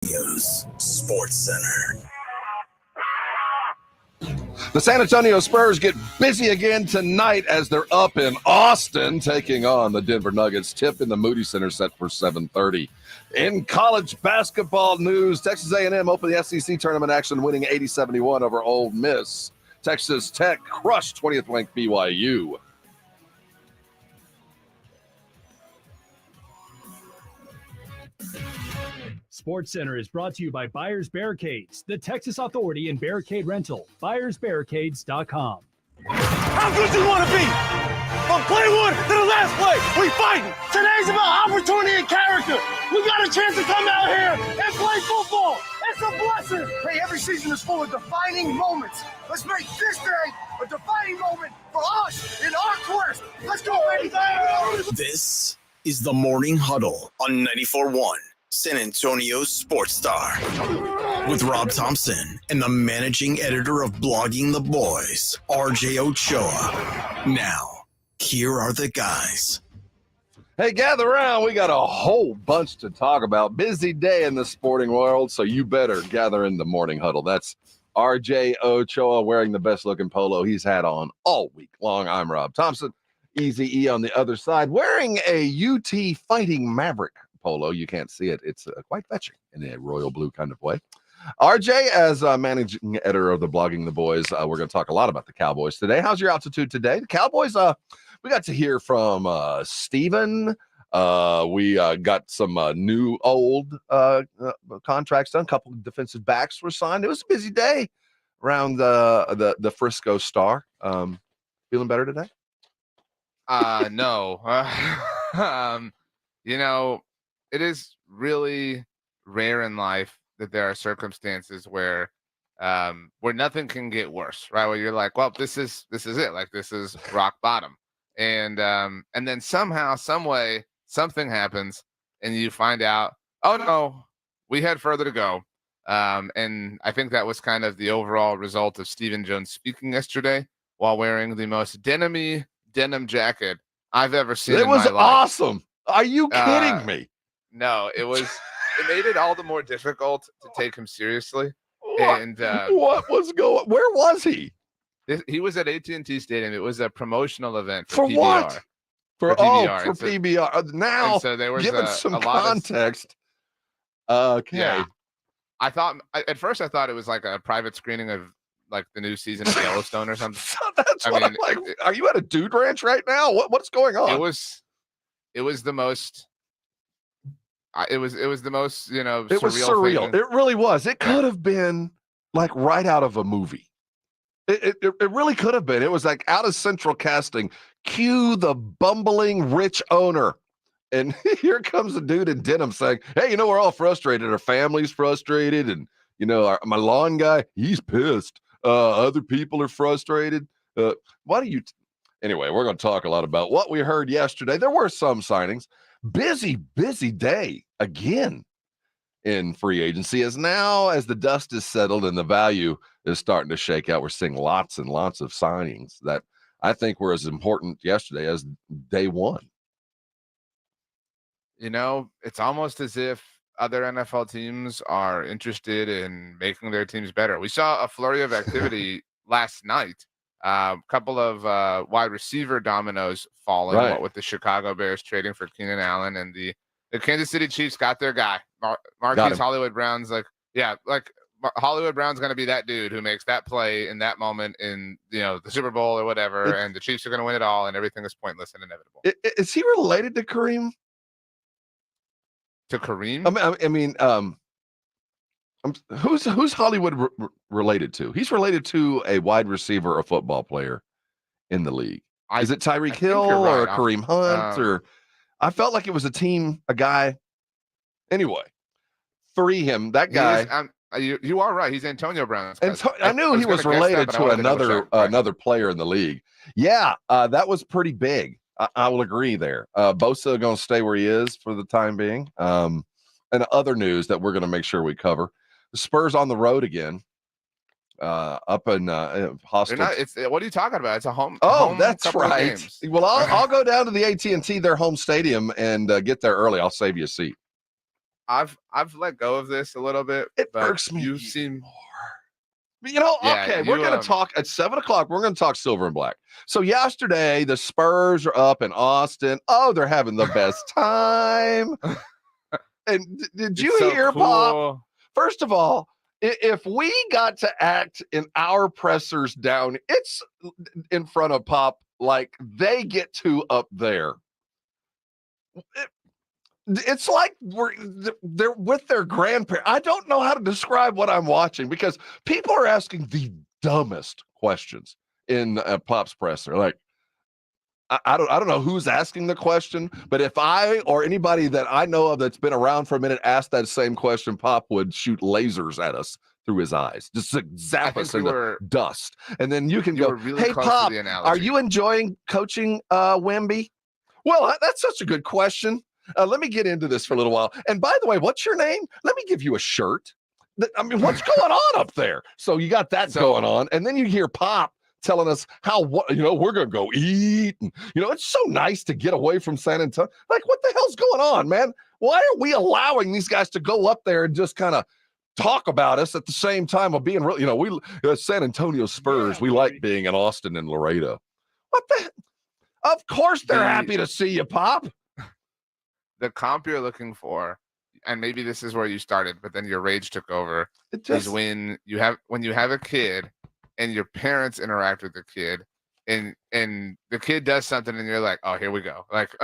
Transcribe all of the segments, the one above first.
Antonio's Sports Center. The San Antonio Spurs get busy again tonight as they're up in Austin taking on the Denver Nuggets. Tip in the Moody Center set for 7:30. In college basketball news, Texas A&M opened the SEC tournament action winning 80-71 over Ole Miss. Texas Tech crushed 20th-ranked BYU. Sports Center is brought to you by Buyers Barricades, the Texas Authority in Barricade Rental. BuyersBarricades.com. How good you want to be? From play one to the last play, we fighting. Today's about opportunity and character. We got a chance to come out here and play football. It's a blessing. Hey, every season is full of defining moments. Let's make this day a defining moment for us in our quest. Let's go, baby. This is the Morning Huddle on 94.1 San Antonio Sports Star with Rob Thompson and the managing editor of Blogging the Boys, RJ Ochoa. Now, here are the guys. Hey, gather around. We got a whole bunch to talk about. Busy day in the sporting world, so you better gather in the Morning Huddle. That's RJ Ochoa wearing the best-looking polo he's had on all week long. I'm Rob Thompson. Easy E on the other side, wearing a UT Fighting Maverick polo. You can't see it. It's quite fetching in a royal blue kind of way. RJ, as managing editor of the Blogging the Boys, we're going to talk a lot about the Cowboys today. How's your altitude today? The Cowboys, we got to hear from Steven. We got some new, old contracts done. A couple of defensive backs were signed. It was a busy day around the Frisco Star. Feeling better today? No. You know, it is really rare in life that there are circumstances where nothing can get worse, right? Where you're like, well, this is it. Like, this is rock bottom. And then somehow, some way, something happens and you find out, oh no, we had further to go. And I think that was kind of the overall result of Stephen Jones speaking yesterday while wearing the most denim jacket I've ever seen. It was awesome. Are you kidding me? No, it made it all the more difficult to take him seriously. What? And what was going? Where was he? He was at AT&T Stadium. It was a promotional event for PBR. What? For PBR. For PBR. Now, so there was given some context. Okay. Yeah. At first I thought it was like a private screening of like the new season of Yellowstone or something. That's what I'm like. Are you at a dude ranch right now? What's going on? It was the most. It was the most, it was surreal. It really was. It could have been like right out of a movie. It really could have been. It was like out of central casting. Cue the bumbling rich owner. And here comes a dude in denim saying, hey, we're all frustrated. Our family's frustrated. And, my lawn guy, he's pissed. Other people are frustrated. Anyway, we're going to talk a lot about what we heard yesterday. There were some signings. Busy day again in free agency. As the dust is settled and the value is starting to shake out, we're seeing lots and lots of signings that I think were as important yesterday as day one. It's almost as if other NFL teams are interested in making their teams better. We saw a flurry of activity last night. A couple of wide receiver dominoes falling, right. What with the Chicago Bears trading for Keenan Allen, and the Kansas City Chiefs got their guy. Marquise Hollywood Brown's Hollywood Brown's going to be that dude who makes that play in that moment in the Super Bowl or whatever, and the Chiefs are going to win it all, and everything is pointless and inevitable. Is he related to Kareem? To Kareem? Who's Hollywood related to? He's related to a wide receiver or football player in the league. Is it Tyreek Hill or Kareem Hunt? Or I felt like it was a guy. Anyway, free him. That guy. You are right. He's Antonio Brown. I knew he was related to another player in the league. Yeah, that was pretty big. I will agree there. Bosa going to stay where he is for the time being. And other news that we're going to make sure we cover. The Spurs on the road again, up in hostile. What are you talking about? It's a home. That's right. Well, I'll go down to the AT&T, their home stadium, and get there early. I'll save you a seat. I've let go of this a little bit. It but irks me you even seem more. Yeah, okay, we're going to talk at 7 o'clock. We're going to talk silver and black. So yesterday, the Spurs are up in Austin. Oh, they're having the best time. And did you hear, cool. Pop? First of all, if we got to act in our pressers down, it's in front of Pop like they get to up there. It's like they're with their grandparents. I don't know how to describe what I'm watching because people are asking the dumbest questions in Pop's presser. Like, I don't know who's asking the question, but if I or anybody that I know of that's been around for a minute asked that same question, Pop would shoot lasers at us through his eyes, just zap us into dust. And then you can go, really hey, Pop, are you enjoying coaching Wemby? Well, that's such a good question. Let me get into this for a little while. And by the way, what's your name? Let me give you a shirt. I mean, what's going on up there? So you got that going on. And then you hear Pop telling us how, we're going to go eat. And, it's so nice to get away from San Antonio. Like, what the hell's going on, man? Why are we allowing these guys to go up there and just kind of talk about us at the same time of being real? We San Antonio Spurs, we like being in Austin and Laredo. What the? Of course they're happy to see you, Pop. The comp you're looking for, and maybe this is where you started, but then your rage took over, is when you have a kid and your parents interact with the kid and the kid does something and you're like, oh, here we go. Like,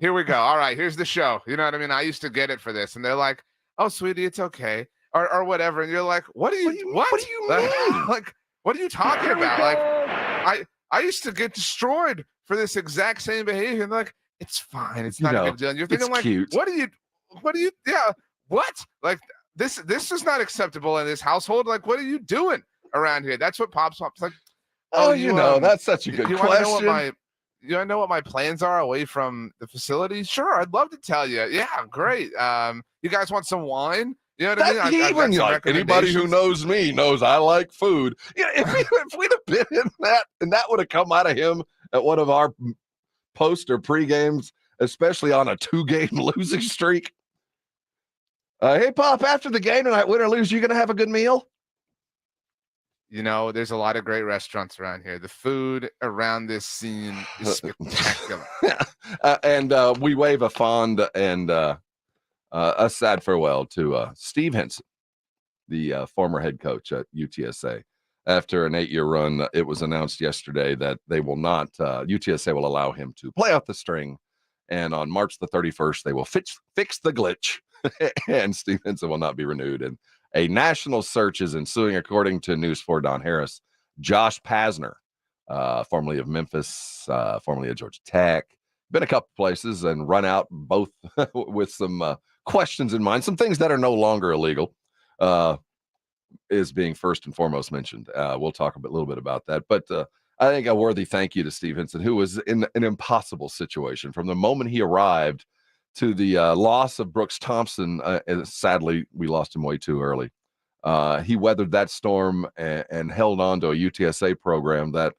here we go. All right, here's the show. You know what I mean? I used to get it for this. And they're like, oh, sweetie, it's okay. Or whatever. And you're like, what do you mean? Like, what are you talking about? Like, I used to get destroyed for this exact same behavior. And they're like, it's fine. It's not a big deal. And you're thinking like, cute. What do you, yeah, what? Like, this is not acceptable in this household. Like, what are you doing around here? That's what Pop's like. Oh, that's such a good question. You know what my plans are away from the facility? Sure, I'd love to tell you. Yeah, great. You guys want some wine? You know what I mean? Anybody who knows me knows I like food. Yeah, if we'd have been in that, and that would have come out of him at one of our post or pre-games, especially on a 2-game losing streak. Hey, Pop, after the game tonight, win or lose, you going to have a good meal? There's a lot of great restaurants around here. The food around this scene is spectacular. And we wave a fond and a sad farewell to Steve Henson, the former head coach at UTSA. After an 8-year run, it was announced yesterday that they will not, UTSA will allow him to play out the string. And on March the 31st, they will fix the glitch and Steve Henson will not be renewed. And a national search is ensuing, according to News 4 Don Harris. Josh Pazner, formerly of Memphis, formerly of Georgia Tech, been a couple places and run out both with some questions in mind, some things that are no longer illegal. Is being first and foremost mentioned. We'll talk a little bit about that. But I think a worthy thank you to Steve Henson, who was in an impossible situation from the moment he arrived to the loss of Brooks Thompson. And sadly, we lost him way too early. He weathered that storm and held on to a UTSA program that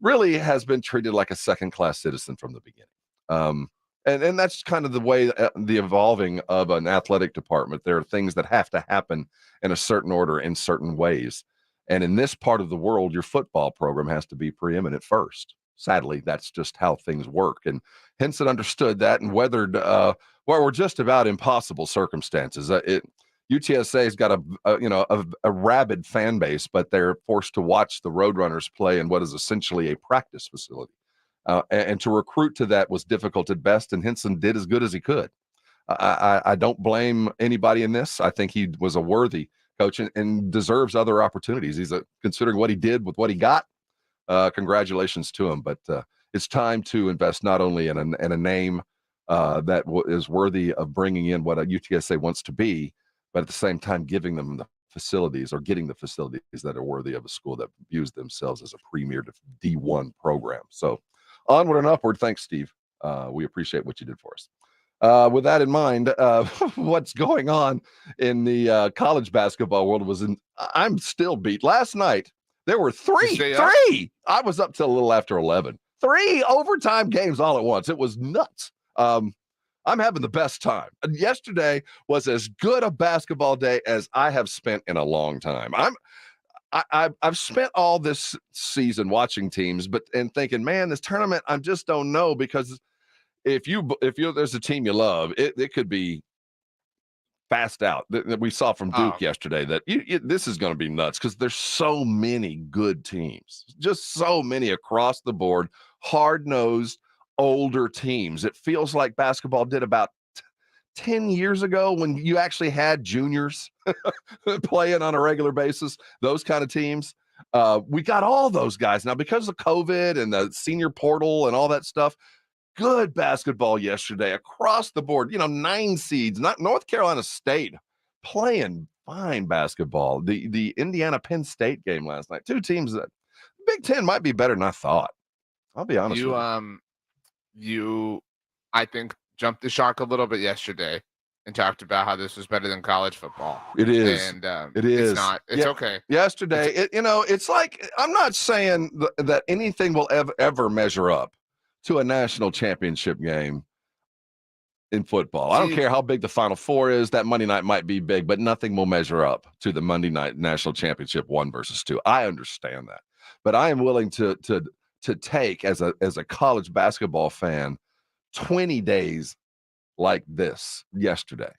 really has been treated like a second-class citizen from the beginning. And that's kind of the way the evolving of an athletic department. There are things that have to happen in a certain order in certain ways. And in this part of the world, your football program has to be preeminent first. Sadly, that's just how things work. And Henson understood that and weathered what were just about impossible circumstances. UTSA has got a rabid fan base, but they're forced to watch the Roadrunners play in what is essentially a practice facility. And to recruit to that was difficult at best, and Henson did as good as he could. I don't blame anybody in this. I think he was a worthy coach and deserves other opportunities. He's considering what he did with what he got. Congratulations to him. But it's time to invest not only in a name that is worthy of bringing in what a UTSA wants to be, but at the same time giving them the facilities or getting the facilities that are worthy of a school that views themselves as a premier D1 program. So onward and upward. Thanks, Steve. We appreciate what you did for us. With that in mind, what's going on in the college basketball world I'm still beat. Last night, there were three. I was up till a little after 11. 3 overtime games all at once. It was nuts. I'm having the best time. Yesterday was as good a basketball day as I have spent in a long time. I've spent all this season watching teams, and thinking, man, this tournament, I just don't know, because if there's a team you love, it could be fast out. That we saw from Duke yesterday that this is going to be nuts, because there's so many good teams, just so many across the board, hard-nosed, older teams. It feels like basketball did about 10 years ago, when you actually had juniors playing on a regular basis, those kind of teams. We got all those guys now because of COVID and the senior portal and all that stuff. Good basketball yesterday across the board. 9 seeds, not North Carolina State, playing fine basketball. The Indiana Penn State game last night. 2 teams that Big Ten might be better than I thought. I'll be honest with you. I think jumped the shark a little bit yesterday and talked about how this was better than college football. It is. And it is. It's not. It's okay. Yesterday, it's like, I'm not saying that anything will ever measure up to a national championship game in football. I don't care how big the Final Four is. That Monday night might be big, but nothing will measure up to the Monday night national championship 1 versus 2. I understand that, but I am willing to take, as a college basketball fan, 20 days like this yesterday.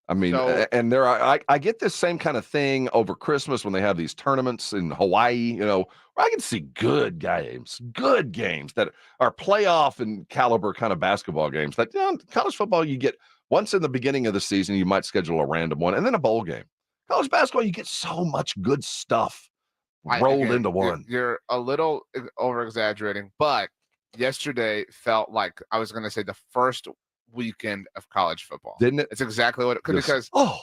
I mean, and I get this same kind of thing over Christmas when they have these tournaments in Hawaii, where I can see good games that are playoff and caliber kind of basketball games. That college football, you get once in the beginning of the season, you might schedule a random one, and then a bowl game. College basketball, you get so much good stuff rolled into one. You're a little over exaggerating, but yesterday felt like, I was going to say, the first weekend of college football. Didn't it? It's exactly what because as I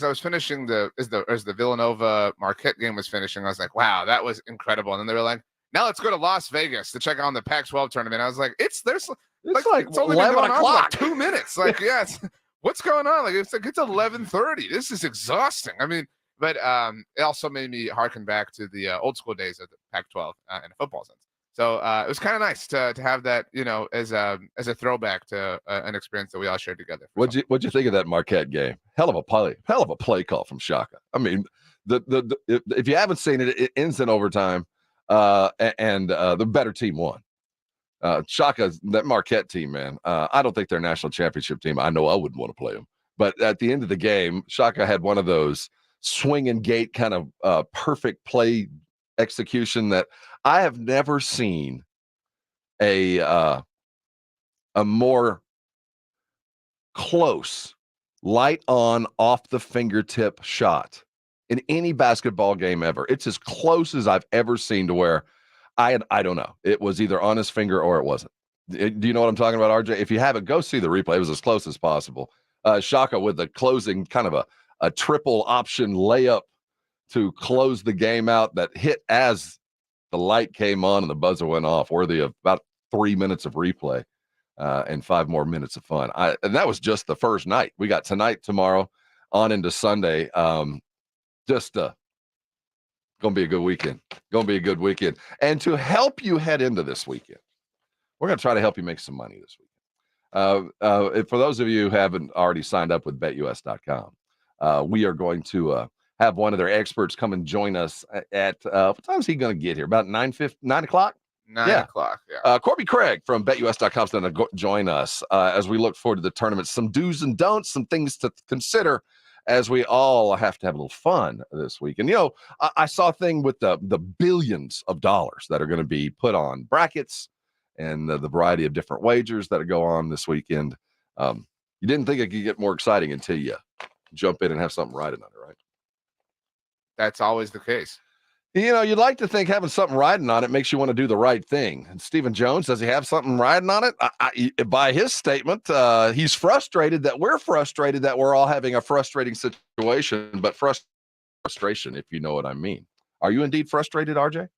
was finishing the Villanova Marquette game was finishing, I was like, wow, that was incredible. And then they were like, now let's go to Las Vegas to check out the Pac-12 tournament. I was like, it's only 11 o'clock. 2 minutes. Like, yeah, what's going on? Like, it's 11:30. This is exhausting. I mean, but it also made me harken back to the old school days of the Pac-12 in a football sense. So it was kind of nice to have that, as a throwback to an experience that we all shared together. What'd you think of that Marquette game? Hell of a play call from Shaka. I mean, if you haven't seen it, it ends in overtime, and the better team won. Shaka, that Marquette team, man. I don't think they're a national championship team. I know I wouldn't want to play them, but at the end of the game, Shaka had one of those swing and gate kind of perfect play execution that I have never seen a more close, light on, off the fingertip shot in any basketball game ever. It's as close as I've ever seen to where I don't know. It was either on his finger or it wasn't. Do you know what I'm talking about, RJ? If you haven't, go see the replay. It was as close as possible. Shaka with the closing kind of a triple option layup to close the game out that hit as the light came on and the buzzer went off, worthy of about 3 minutes of replay and 5 more minutes of fun. And that was just the first night. We got tonight, tomorrow, on into Sunday. Just going to be a good weekend. Going to be a good weekend. And to help you head into this weekend, we're going to try to help you make some money this weekend. For those of you who haven't already signed up with BETUS.com, we are going to have one of their experts come and join us at what time is he going to get here? About 9 o'clock? 9 o'clock, yeah. Corbie Craig from BetUS.com is going to join us as we look forward to the tournament. Some do's and don'ts, some things to consider as we all have to have a little fun this week. And, I saw a thing with the billions of dollars that are going to be put on brackets and the variety of different wagers that go on this weekend. You didn't think it could get more exciting until you jump in and have something riding on it, right? That's always the case. You'd like to think having something riding on it makes you want to do the right thing. And Stephen Jones, does he have something riding on it? By his statement, he's frustrated that we're all having a frustrating situation, but frustration, if you know what I mean. Are you indeed frustrated, RJ?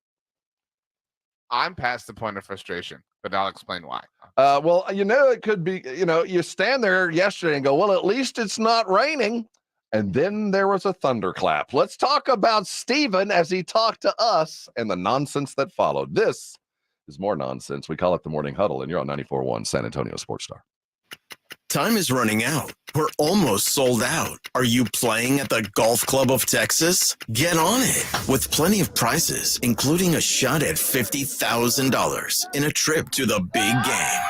I'm past the point of frustration, but I'll explain why. Well, it could be, you stand there yesterday and go, well, at least it's not raining. And then there was a thunderclap. Let's talk about Stephen as he talked to us and the nonsense that followed. This is more nonsense. We call it the Morning Huddle, and you're on 94.1 San Antonio Sports Star. Time is running out. We're almost sold out. Are you playing at the Golf Club of Texas? Get on it with plenty of prizes, including a shot at $50,000 in a trip to the big game.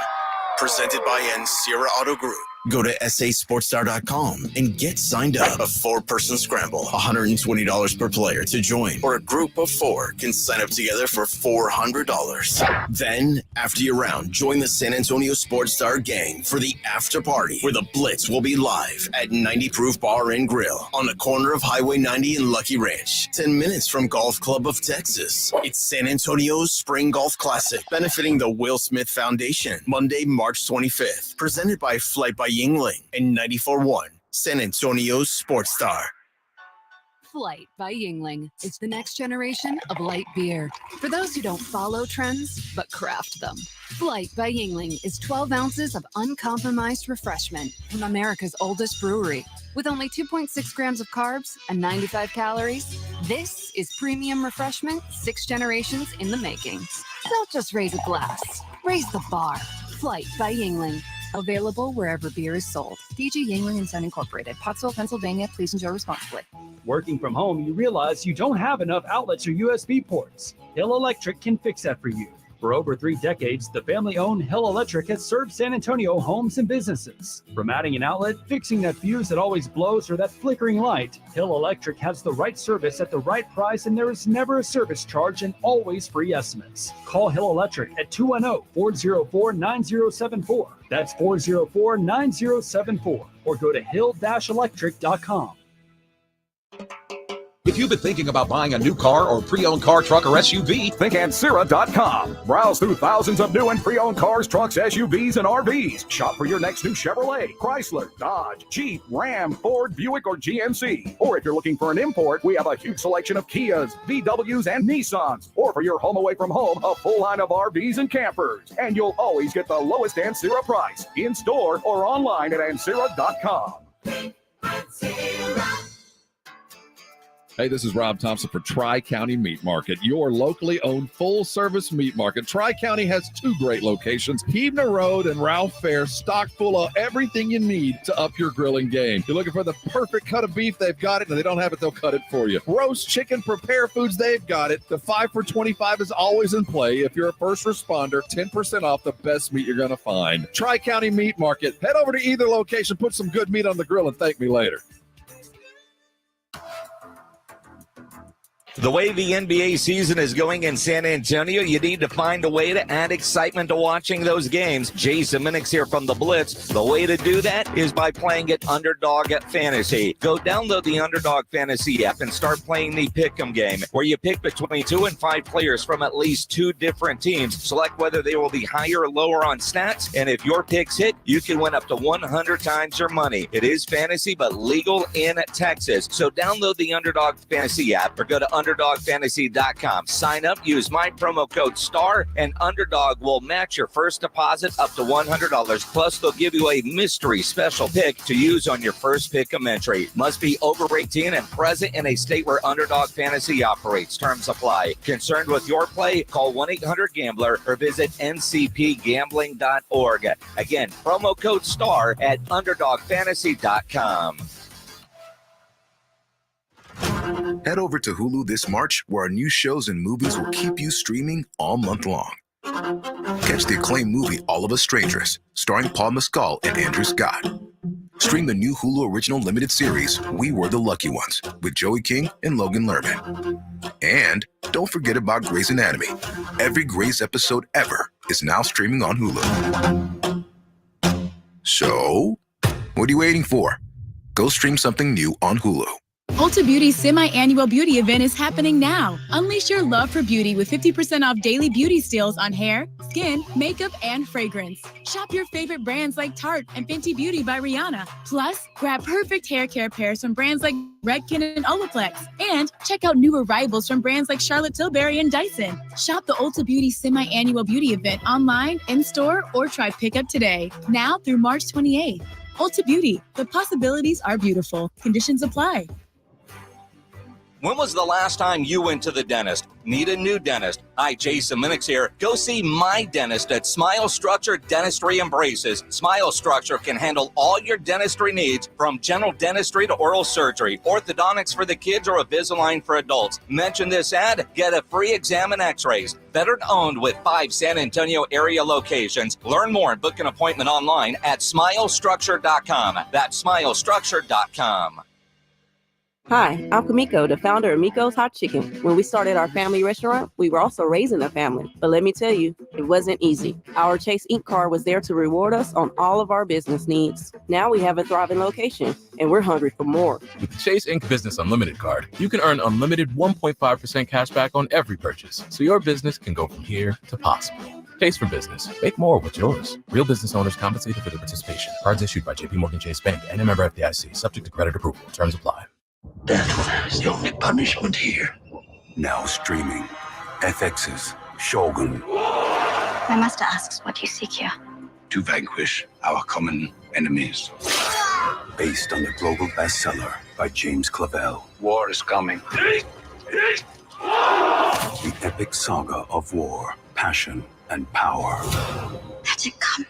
Presented by Ancira Auto Group. Go to sasportstar.com and get signed up. A 4-person scramble, $120 per player to join, or a group of 4 can sign up together for $400. Then, after your round, join the San Antonio Sports Star gang for the after party, where the Blitz will be live at 90 Proof Bar and Grill on the corner of Highway 90 and Lucky Ranch, 10 minutes from Golf Club of Texas. It's San Antonio's Spring Golf Classic, benefiting the Will Smith Foundation, Monday, March 25th, presented by Flight by Yingling and 94.1 San Antonio's Sports Star. Flight by Yingling is the next generation of light beer. For those who don't follow trends, but craft them. Flight by Yingling is 12 ounces of uncompromised refreshment from America's oldest brewery. With only 2.6 grams of carbs and 95 calories, this is premium refreshment 6 generations in the making. Don't just raise a glass, raise the bar. Flight by Yingling. Available wherever beer is sold. DG Yingling & Son Incorporated, Pottsville, Pennsylvania. Please enjoy responsibly. Working from home, you realize you don't have enough outlets or USB ports. Hill Electric can fix that for you. For over 3 decades, the family-owned Hill Electric has served San Antonio homes and businesses. From adding an outlet, fixing that fuse that always blows, or that flickering light, Hill Electric has the right service at the right price, and there is never a service charge and always free estimates. Call Hill Electric at 210-404-9074. That's 404-9074. Or go to hill-electric.com. If you've been thinking about buying a new car or pre-owned car, truck, or SUV, think Ancira.com. Browse through thousands of new and pre-owned cars, trucks, SUVs, and RVs. Shop for your next new Chevrolet, Chrysler, Dodge, Jeep, Ram, Ford, Buick, or GMC. Or if you're looking for an import, we have a huge selection of Kias, VWs, and Nissans. Or for your home away from home, a full line of RVs and campers. And you'll always get the lowest Ancira price, in-store or online at Ancira.com. Hey, this is Rob Thompson for Tri-County Meat Market, your locally owned full-service meat market. Tri-County has 2 great locations, Huebner Road and Ralph Fair, stocked full of everything you need to up your grilling game. You're looking for the perfect cut of beef, they've got it. And if they don't have it, they'll cut it for you. Roast chicken, prepare foods, they've got it. The 5 for $25 is always in play. If you're a first responder, 10% off the best meat you're going to find. Tri-County Meat Market. Head over to either location, put some good meat on the grill, and thank me later. The way the NBA season is going in San Antonio, you need to find a way to add excitement to watching those games. Jason Minix here from the Blitz. The way to do that is by playing at Underdog Fantasy. Go download the Underdog Fantasy app and start playing the Pick'em game, where you pick between 2 and 5 players from at least 2 different teams. Select whether they will be higher or lower on stats, and if your picks hit, you can win up to 100 times your money. It is fantasy, but legal in Texas. So download the Underdog Fantasy app or go to UnderdogFantasy.com. Sign up, use my promo code STAR, and Underdog will match your first deposit up to $100. Plus, they'll give you a mystery special pick to use on your first pick'em entry. Must be over 18 and present in a state where Underdog Fantasy operates. Terms apply. Concerned with your play? Call 1-800-GAMBLER or visit ncpgambling.org. Again, promo code STAR at UnderdogFantasy.com. Head over to Hulu this March, where our new shows and movies will keep you streaming all month long. Catch the acclaimed movie All of Us Strangers, starring Paul Mescal and Andrew Scott. Stream the new Hulu original limited series We Were the Lucky Ones with Joey King and Logan Lerman. And don't forget about Grey's Anatomy. Every Grey's episode ever is now streaming on Hulu. So, what are you waiting for? Go stream something new on Hulu. Ulta Beauty's semi-annual beauty event is happening now. Unleash your love for beauty with 50% off daily beauty steals on hair, skin, makeup, and fragrance. Shop your favorite brands like Tarte and Fenty Beauty by Rihanna. Plus, grab perfect hair care pairs from brands like Redken and Olaplex. And check out new arrivals from brands like Charlotte Tilbury and Dyson. Shop the Ulta Beauty semi-annual beauty event online, in-store, or try pickup today. Now through March 28th. Ulta Beauty. The possibilities are beautiful. Conditions apply. When was the last time you went to the dentist? Need a new dentist? Hi, Jason Minix here. Go see my dentist at Smile Structure Dentistry and Braces. Smile Structure can handle all your dentistry needs, from general dentistry to oral surgery, orthodontics for the kids, or Invisalign for adults. Mention this ad, get a free exam and x-rays. Veteran owned with 5 San Antonio area locations. Learn more and book an appointment online at smilestructure.com. That's smilestructure.com. Hi, I'm Kamiko, the founder of Miko's Hot Chicken. When we started our family restaurant, we were also raising a family. But let me tell you, it wasn't easy. Our Chase Inc. card was there to reward us on all of our business needs. Now we have a thriving location, and we're hungry for more. With the Chase Inc. Business Unlimited card, you can earn unlimited 1.5% cash back on every purchase, so your business can go from here to possible. Chase for business. Make more with yours. Real business owners compensated for their participation. Cards issued by JPMorgan Chase Bank and a member FDIC, subject to credit approval. Terms apply. Death is the only punishment here. Now streaming. FX's Shogun. My master asks what you seek here. To vanquish our common enemies. Based on the global bestseller by James Clavell. War is coming. The epic saga of war, passion, and power. Let it come.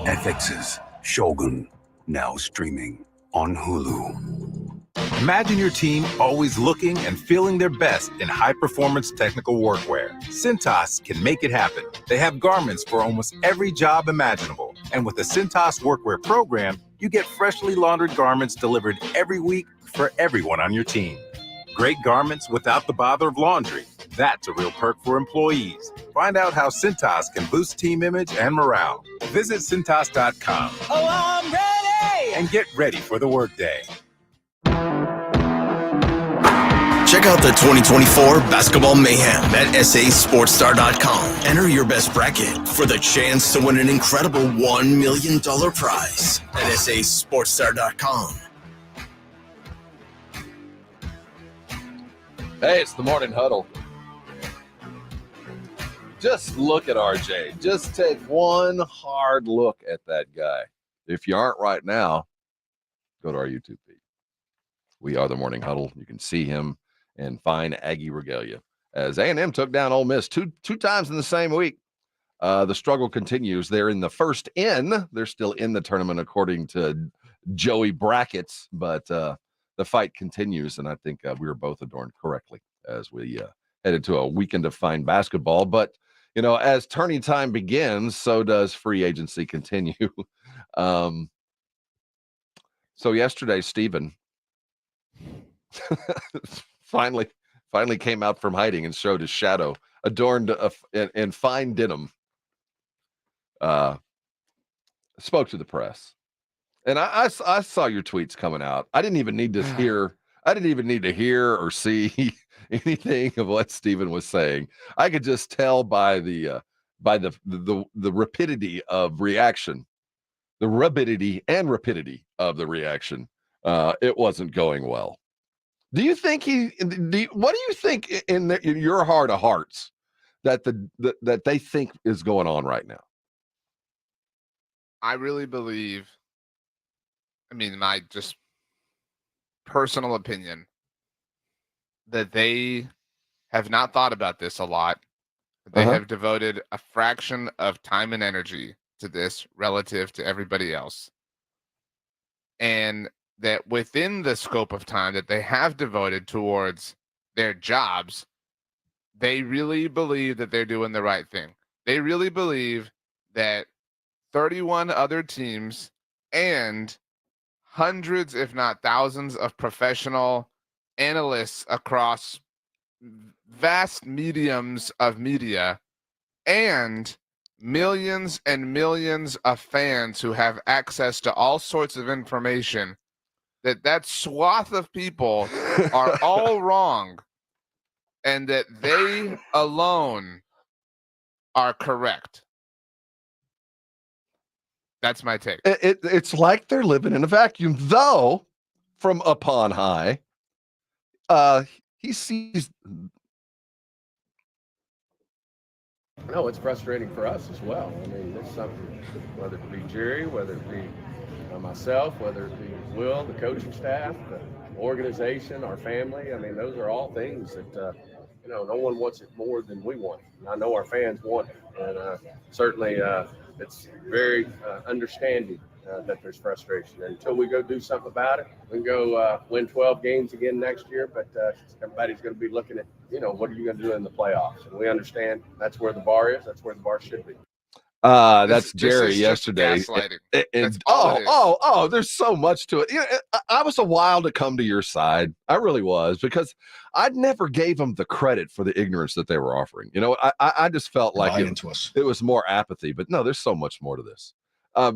FX's Shogun. Now streaming on Hulu. Imagine your team always looking and feeling their best in high-performance technical workwear. Cintas can make it happen. They have garments for almost every job imaginable. And with the Cintas Workwear program, you get freshly laundered garments delivered every week for everyone on your team. Great garments without the bother of laundry. That's a real perk for employees. Find out how Cintas can boost team image and morale. Visit Cintas.com. Oh, I'm ready! And get ready for the workday. Check out the 2024 Basketball Mayhem at sasportstar.com. Enter your best bracket for the chance to win an incredible $1 million prize at sasportstar.com. Hey, it's the Morning Huddle. Just look at RJ. Just take one hard look at that guy. If you aren't right now, go to our YouTube feed. We are the Morning Huddle. You can see him and find Aggie regalia as A&M took down Ole Miss two times in the same week. The struggle continues. They're in the first in. They're still in the tournament according to Joey brackets, but the fight continues, and I think we were both adorned correctly as we headed to a weekend of fine basketball. But, you know, as tourney time begins, so does free agency continue. So yesterday, Stephen finally came out from hiding and showed his shadow adorned in fine denim. Spoke to the press, and I saw your tweets coming out. I didn't even need to hear or see anything of what Stephen was saying. I could just tell by the rapidity of reaction, the rapidity of the reaction. It wasn't going well. Do you think what do you think in your heart of hearts that that they think is going on right now? I really believe, I mean, my just personal opinion, that they have not thought about this a lot. They have devoted a fraction of time and energy to this relative to everybody else. And that within the scope of time that they have devoted towards their jobs, they really believe that they're doing the right thing. They really believe that 31 other teams and hundreds, if not thousands, of professional analysts across vast mediums of media and millions and millions of fans who have access to all sorts of information, that swath of people are all wrong, and that they alone are correct. That's my take. It's like they're living in a vacuum, though from up on high, he sees. No, it's frustrating for us as well. I mean, it's something, whether it be Jerry, whether it be myself, whether it be Will, the coaching staff, organization, our family. I mean, those are all things that, no one wants it more than we want it. And I know our fans want it. And certainly it's very understanding that there's frustration. And until we go do something about it, we can go win 12 games again next year, but everybody's going to be looking at, what are you going to do in the playoffs? And we understand that's where the bar is. That's where the bar should be. That's Jerry this is yesterday. just gaslighting. There's so much to it. I was a while to come to your side. I really was, because I never gave them the credit for the ignorance that they were offering. I just felt like it was more apathy. But no, there's so much more to this. I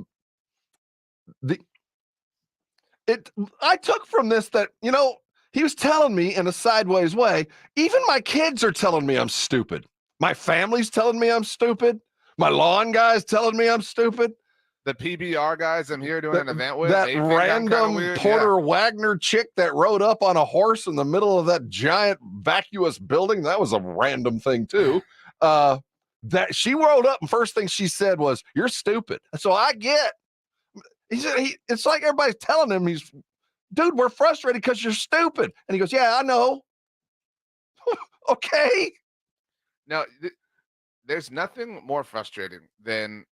took from this that he was telling me in a sideways way. Even my kids are telling me I'm stupid. My family's telling me I'm stupid. My lawn guy's telling me I'm stupid. The PBR guys I'm here doing an event with. That random Porter Wagner chick that rode up on a horse in the middle of that giant vacuous building. That was a random thing too. That she rode up and first thing she said was, "You're stupid." So I get, it's like everybody's telling him dude, we're frustrated because you're stupid. And he goes, "Yeah, I know." Okay. No, there's nothing more frustrating than,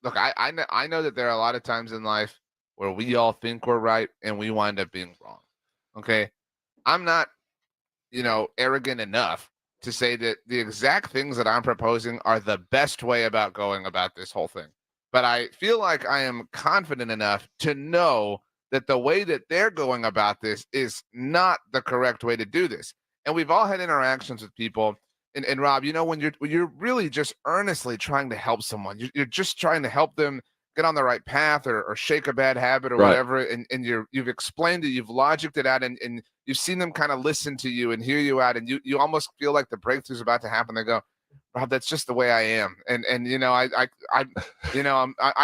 look, I know that there are a lot of times in life where we all think we're right and we wind up being wrong. Okay. I'm not, arrogant enough to say that the exact things that I'm proposing are the best way about going about this whole thing. But I feel like I am confident enough to know that the way that they're going about this is not the correct way to do this. And we've all had interactions with people. And Rob, when you're really just earnestly trying to help someone, you're just trying to help them get on the right path or shake a bad habit or whatever, and you've explained it, you've logicked it out, and you've seen them kind of listen to you and hear you out, and you almost feel like the breakthrough's about to happen. They go, Rob, that's just the way I am, and I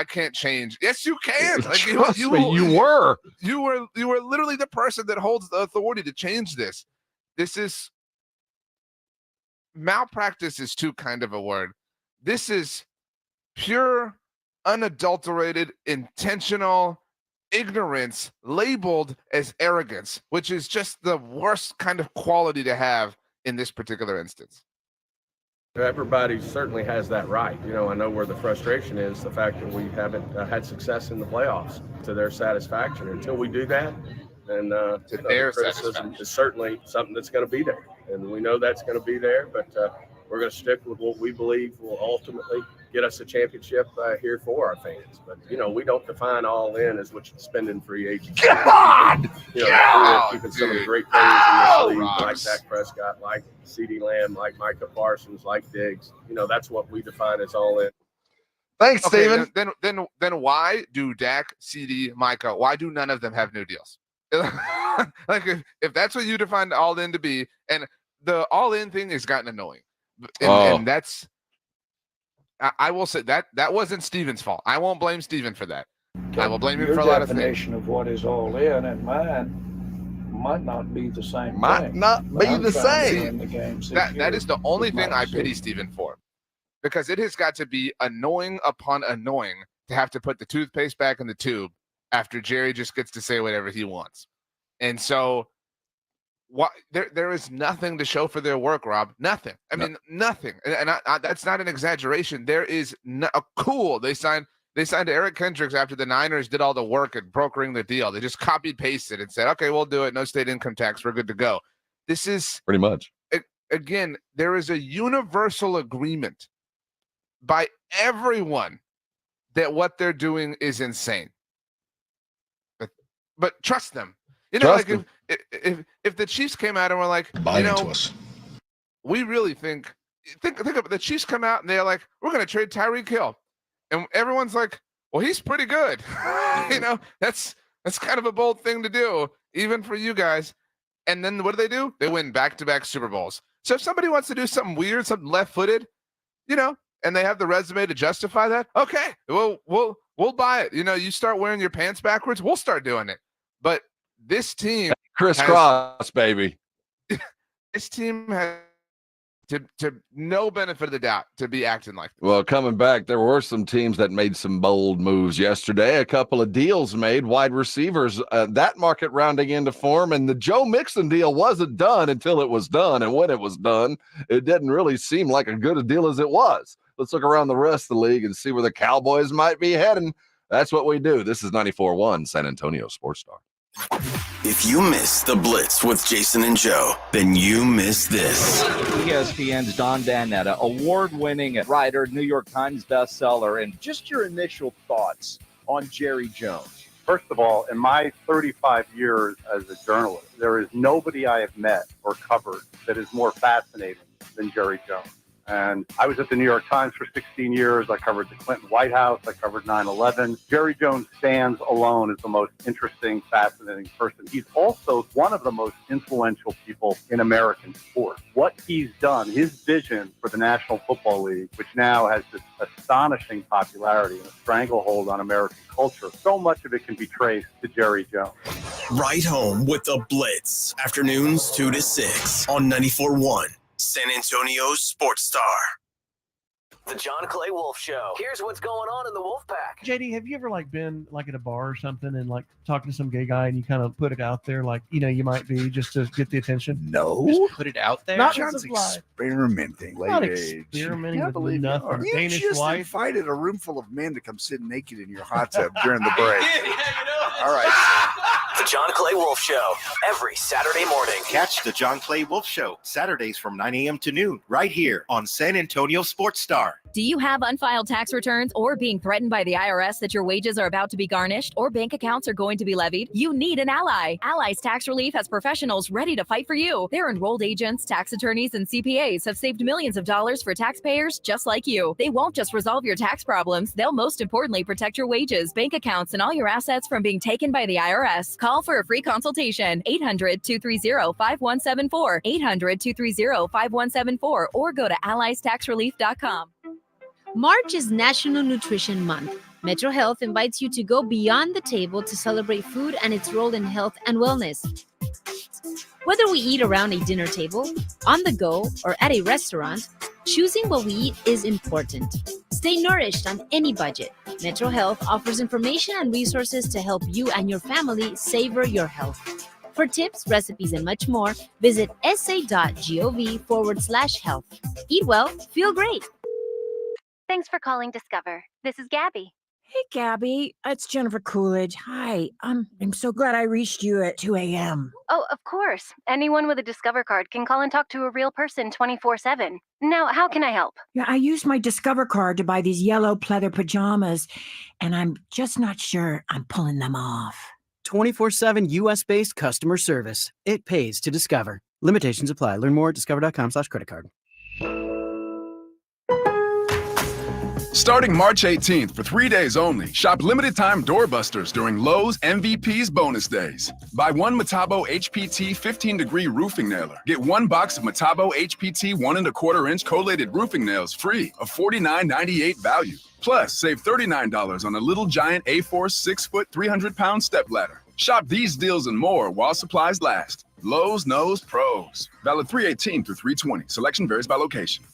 can't change. Yes, you can. Like, you were literally the person that holds the authority to change this. This is. Malpractice is too kind of a word. This is pure, unadulterated, intentional ignorance labeled as arrogance, which is just the worst kind of quality to have in this particular instance. Everybody certainly has that right. I know where the frustration is, the fact that we haven't had success in the playoffs to their satisfaction. Until we do that, then their criticism is certainly something that's going to be there. And we know that's going to be there, but we're going to stick with what we believe will ultimately get us a championship here for our fans. But, we don't define all in as what you spend in free agency. Come on! Keeping some of the great players in the league, like Dak Prescott, like CeeDee Lamb, like Micah Parsons, like Diggs. That's what we define as all in. Thanks, Steven. Then why do Dak, CeeDee, Micah, why do none of them have new deals? Like, if that's what you defined all in to be, and the all in thing has gotten annoying, and that's, I will say that wasn't Steven's fault. I won't blame Steven for that. I will blame him for a lot of things. Your definition of what is all in and mine might not be the same. Might not be the same. That is the only thing I pity Steven for, because it has got to be annoying upon annoying to have to put the toothpaste back in the tube after Jerry just gets to say whatever he wants. And so there is nothing to show for their work, Rob. Nothing. I mean, nothing. And I, that's not an exaggeration. There is cool. They signed Eric Kendricks after the Niners did all the work at brokering the deal. They just copied pasted and said, okay, we'll do it. No state income tax. We're good to go. This is pretty much. Again, there is a universal agreement by everyone that what they're doing is insane. But trust them. If the Chiefs came out and were like, we really think of the Chiefs come out and they're like, we're going to trade Tyreek Hill, and everyone's like, well, he's pretty good. That's kind of a bold thing to do, even for you guys. And then what do? They win back-to-back Super Bowls. So if somebody wants to do something weird, something left-footed, and they have the resume to justify that, okay, we'll buy it. You start wearing your pants backwards, we'll start doing it. But this team, crisscross, baby. This team has to no benefit of the doubt to be acting like this. Well, coming back, there were some teams that made some bold moves yesterday. A couple of deals made, wide receivers, that market rounding into form, and the Joe Mixon deal wasn't done until it was done. And when it was done, it didn't really seem like as good a deal as it was. Let's look around the rest of the league and see where the Cowboys might be heading. That's what we do. This is 94.1 San Antonio Sports Star. If you miss the Blitz with Jason and Joe, then you miss this. ESPN's Don Danetta, award-winning writer, New York Times bestseller, and just your initial thoughts on Jerry Jones. First of all, in my 35 years as a journalist, there is nobody I have met or covered that is more fascinating than Jerry Jones. And I was at the New York Times for 16 years. I covered the Clinton White House. I covered 9/11. Jerry Jones stands alone as the most interesting, fascinating person. He's also one of the most influential people in American sports. What he's done, his vision for the National Football League, which now has this astonishing popularity and a stranglehold on American culture, so much of it can be traced to Jerry Jones. Right home with the Blitz. Afternoons 2 to 6 on 94.1 San Antonio Sports Star. The John Clay Wolf Show. Here's what's going on in the Wolf Pack. JD, have you ever been at a bar or something and talking to some gay guy and you kind of put it out there you might be just to get the attention? No. Just put it out there? Not John's experimenting. Not experimenting with nothing. You Danish just wife? invited a room full of men to come sit naked in your hot tub during the break. All right. The John Clay Wolf Show. Every Saturday morning. Catch the John Clay Wolf Show Saturdays from 9 a.m. to noon right here on San Antonio Sports Star. Do you have unfiled tax returns or being threatened by the IRS that your wages are about to be garnished or bank accounts are going to be levied? You need an ally. Allies Tax Relief has professionals ready to fight for you. Their enrolled agents, tax attorneys, and CPAs have saved millions of dollars for taxpayers just like you. They won't just resolve your tax problems. They'll most importantly protect your wages, bank accounts, and all your assets from being taken by the IRS. Call for a free consultation. 800-230-5174. 800-230-5174 or go to alliestaxrelief.com. March is National Nutrition Month. Metro Health invites you to go beyond the table to celebrate food and its role in health and wellness. Whether we eat around a dinner table, on the go, or at a restaurant, choosing what we eat is important. Stay nourished on any budget. Metro Health offers information and resources to help you and your family savor your health. For tips, recipes, and much more, visit sa.gov/health. Eat well, feel great. Thanks for calling Discover. This is Gabby. Hey, Gabby. It's Jennifer Coolidge. Hi. I'm so glad I reached you at 2 a.m. Oh, of course. Anyone with a Discover card can call and talk to a real person 24/7. Now, how can I help? Yeah, I used my Discover card to buy these yellow pleather pajamas, and I'm just not sure I'm pulling them off. 24/7 U.S.-based customer service. It pays to Discover. Limitations apply. Learn more at discover.com/creditcard. Starting March 18th for 3 days only, shop limited-time doorbusters during Lowe's MVP's bonus days. Buy one Metabo HPT 15-degree roofing nailer. Get one box of Metabo HPT 1 1/4-inch collated roofing nails free, a $49.98 value. Plus, save $39 on a Little Giant A4 6-foot 300-pound stepladder. Shop these deals and more while supplies last. Lowe's knows pros. Valid 3/18 through 3/20. Selection varies by location.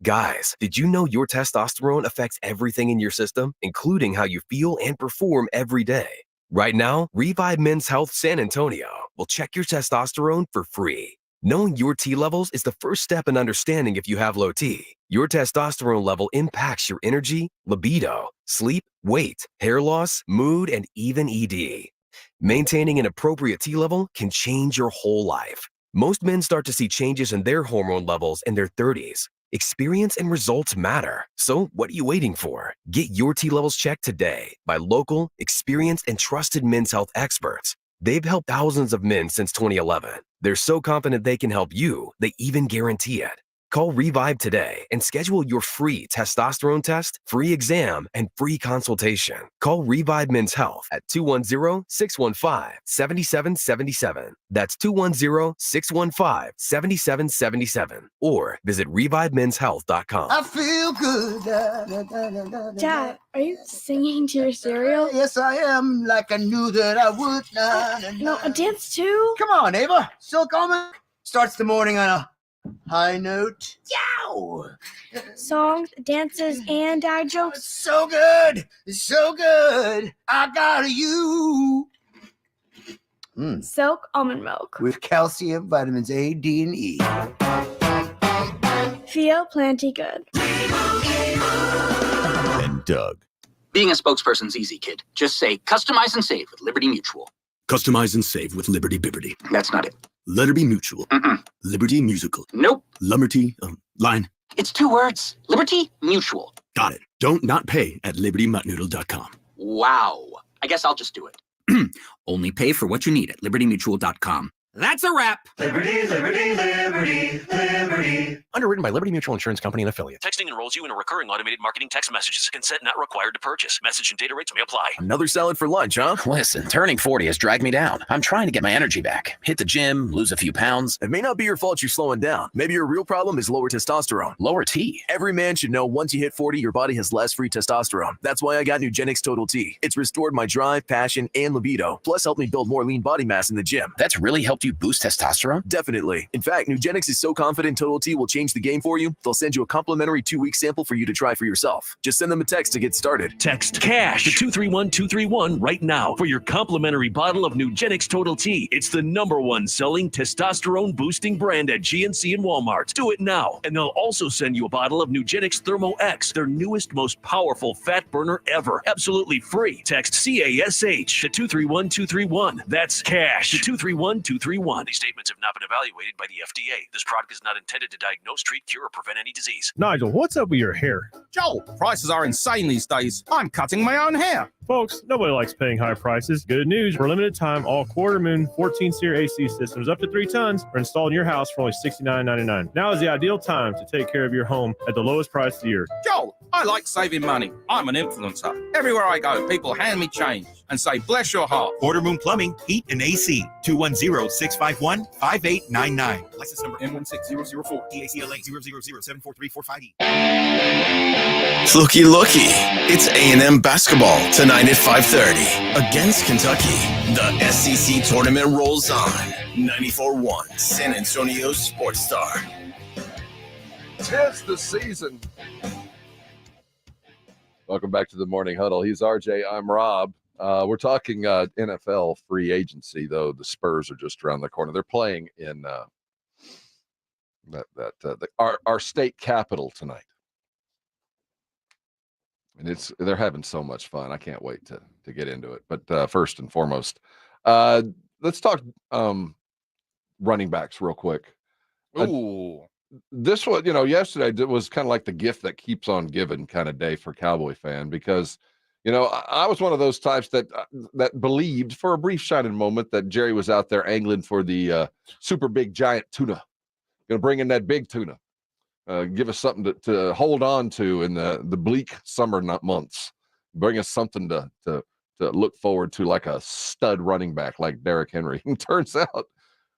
Guys, did you know your testosterone affects everything in your system, including how you feel and perform every day? Right now, Revive Men's Health San Antonio will check your testosterone for free. Knowing your T levels is the first step in understanding if you have low T. Your testosterone level impacts your energy, libido, sleep, weight, hair loss, mood, and even ED. Maintaining an appropriate T level can change your whole life. Most men start to see changes in their hormone levels in their 30s. Experience and results matter. So what are you waiting for? Get your T levels checked today by local, experienced, and trusted men's health experts. They've helped thousands of men since 2011. They're so confident they can help you, they even guarantee it. Call Revive today and schedule your free testosterone test, free exam, and free consultation. Call Revive Men's Health at 210-615-7777. That's 210-615-7777. Or visit revivemenshealth.com. I feel good. Dad, are you singing to your cereal? Yes, I am, like I knew that I would. No, a dance too? Come on, Ava. Silk Almond starts the morning on a High note. Yow! Songs, dances, and dad jokes. So good. So good. I got you. Silk almond milk. With calcium, vitamins A, D, and E. Feel plenty good. And Doug. Being a spokesperson's easy, kid. Just say, customize and save with Liberty Mutual. Customize and save with Liberty Bibberty. That's not it. Liberty Mutual. Liberty Musical. Nope. Lumberty. Line. It's 2 words. Liberty Mutual. Got it. Don't not pay at libertymuttnoodle.com. Wow. I guess I'll just do it. Only pay for what you need at libertymutual.com. That's a wrap. Liberty, liberty, liberty, liberty. Underwritten by Liberty Mutual Insurance Company and Affiliates. Texting enrolls you in a recurring automated marketing text messages. Consent not required to purchase. Message and data rates may apply. Another salad for lunch, huh? Listen, turning 40 has dragged me down. I'm trying to get my energy back. Hit the gym, lose a few pounds. It may not be your fault you're slowing down. Maybe your real problem is lower testosterone. Lower T. Every man should know once you hit 40, your body has less free testosterone. That's why I got Nugenix Total T. It's restored my drive, passion, and libido. Plus helped me build more lean body mass in the gym. That's really helped you boost testosterone? Definitely. In fact, Nugenix is so confident Total T will change the game for you, they'll send you a complimentary 2-week sample for you to try for yourself. Just send them a text to get started. Text CASH to 231231 right now for your complimentary bottle of Nugenix Total T. It's the #1 selling testosterone boosting brand at GNC and Walmart. Do it now, and they'll also send you a bottle of Nugenix Thermo X, their newest, most powerful fat burner ever. Absolutely free. Text CASH to 231231. That's CASH to 231231. These statements have not been evaluated by the FDA. This product is not intended to diagnose, treat, cure, or prevent any disease. Nigel, what's up with your hair? Joel, prices are insane these days. I'm cutting my own hair. Folks, nobody likes paying high prices. Good news, for a limited time, all quarter moon 14-seer AC systems up to 3 tons are installed in your house for only $69.99. Now is the ideal time to take care of your home at the lowest price of the year. Joel, I like saving money. I'm an influencer. Everywhere I go, people hand me change and say, bless your heart. Quarter Moon Plumbing, Heat and AC. 210-651-5899. License number M16004. DACLA 000743458. Looky. It's A&M basketball tonight at 5:30 against Kentucky. The SEC tournament rolls on. 94.1 San Antonio Sports Star. 'Tis the season. Welcome back to the Morning Huddle. He's RJ. I'm Rob. We're talking NFL free agency, though. The Spurs are just around the corner. They're playing in our state capital tonight, and they're having so much fun. I can't wait to get into it. But first and foremost, let's talk running backs real quick. Ooh. This one, yesterday was kind of like the gift that keeps on giving kind of day for Cowboy fan, because, I was one of those types that believed for a brief shining moment that Jerry was out there angling for the super big giant tuna, going to bring in that big tuna, give us something to hold on to in the bleak summer months, bring us something to look forward to, like a stud running back like Derrick Henry. And turns out,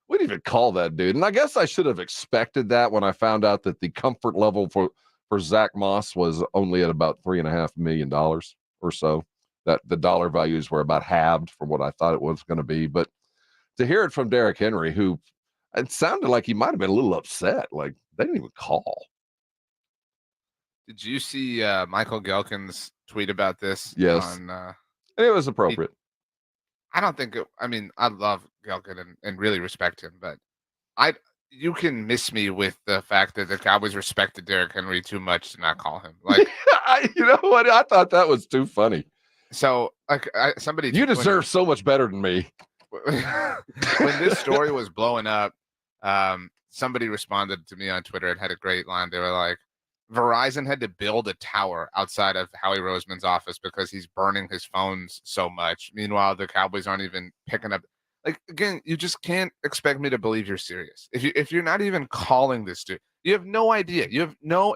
we didn't even call that dude. And I guess I should have expected that when I found out that the comfort level for Zach Moss was only at about $3.5 million or so, that the dollar values were about halved from what I thought it was going to be. But to hear it from Derrick Henry, who it sounded like he might have been a little upset, like they didn't even call. Did you see Michael Gelkin's tweet about this? Yes. It was appropriate. I don't think I love Gelkin and really respect him, but you can miss me with the fact that the Cowboys respected Derrick Henry too much to not call him. Like, you know what? I thought that was too funny. So, you deserve so much better than me. When this story was blowing up, somebody responded to me on Twitter and had a great line. They were like, Verizon had to build a tower outside of Howie Roseman's office because he's burning his phones so much. Meanwhile, the Cowboys aren't even picking up. Like, again, you just can't expect me to believe you're serious. If you're not even calling this dude, you have no idea. In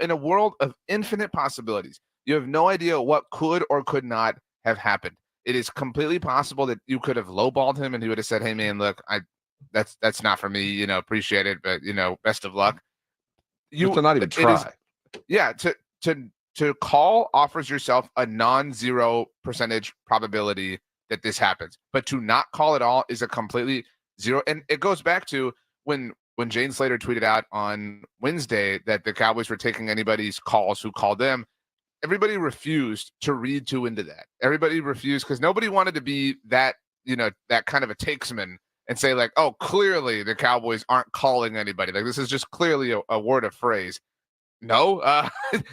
a world of infinite possibilities, you have no idea what could or could not have happened. It is completely possible that you could have lowballed him and he would have said, hey man, look, that's not for me, appreciate it, but best of luck. You to not even try. To call offers yourself a non-zero percentage probability that this happens, but to not call at all is a completely zero. And it goes back to when when Jane Slater tweeted out on Wednesday that the Cowboys were taking anybody's calls who called them, everybody refused to read too into that. Everybody refused because nobody wanted to be that, that kind of a takesman and say like, oh, clearly the Cowboys aren't calling anybody. Like this is just clearly a word of phrase. No,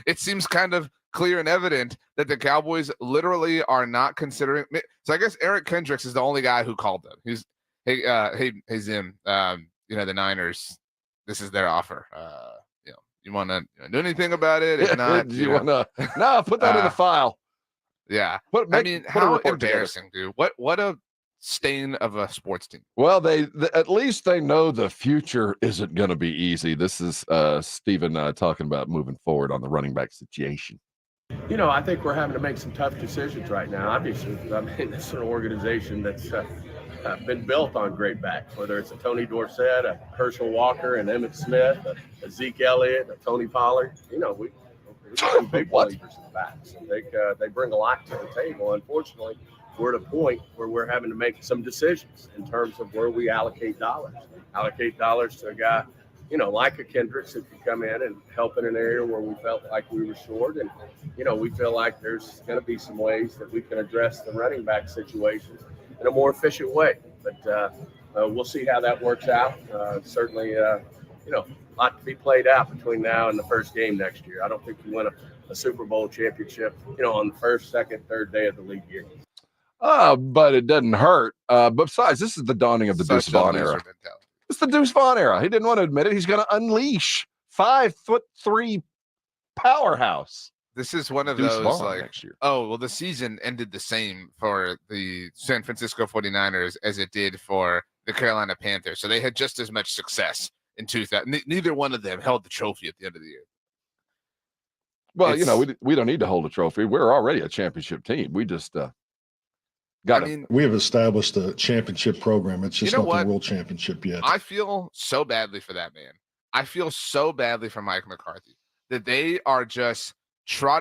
it seems kind of clear and evident that the Cowboys literally are not considering. So I guess Eric Kendricks is the only guy who called them. He's, hey Zim, the Niners, this is their offer. You want to do anything about it? If not, you want to put that in the file. Yeah. How embarrassing, dude. What a stain of a sports team. Well, at least they know the future isn't going to be easy. This is Stephen talking about moving forward on the running back situation. I think we're having to make some tough decisions right now. Obviously, this is an organization that's been built on great backs, whether it's a Tony Dorsett, a Herschel Walker, an Emmitt Smith, a Zeke Elliott, a Tony Pollard. We're big believers in backs. And they bring a lot to the table. Unfortunately, we're at a point where we're having to make some decisions in terms of where we allocate dollars. Allocate dollars to a guy, like a Kendricks who could come in and help in an area where we felt like we were short. And, we feel like there's going to be some ways that we can address the running back situation in a more efficient way. But we'll see how that works out. Certainly, a lot to be played out between now and the first game next year. I don't think you win a Super Bowl championship, on the first, second, third day of the league year. But it doesn't hurt. But besides, this is the dawning of the Deuce Vaughn era. It's the Deuce Vaughn era. He didn't want to admit it. He's going to unleash 5'3" powerhouse. This is one of Deuce those Vaughn like, next year. oh, well, the season ended the same for the San Francisco 49ers as it did for the Carolina Panthers. So they had just as much success in 2000. Neither one of them held the trophy at the end of the year. Well, we don't need to hold a trophy. We're already a championship team. We just we have established a championship program. It's just not the world championship yet. I feel so badly for that man. I feel so badly for Mike McCarthy that they are just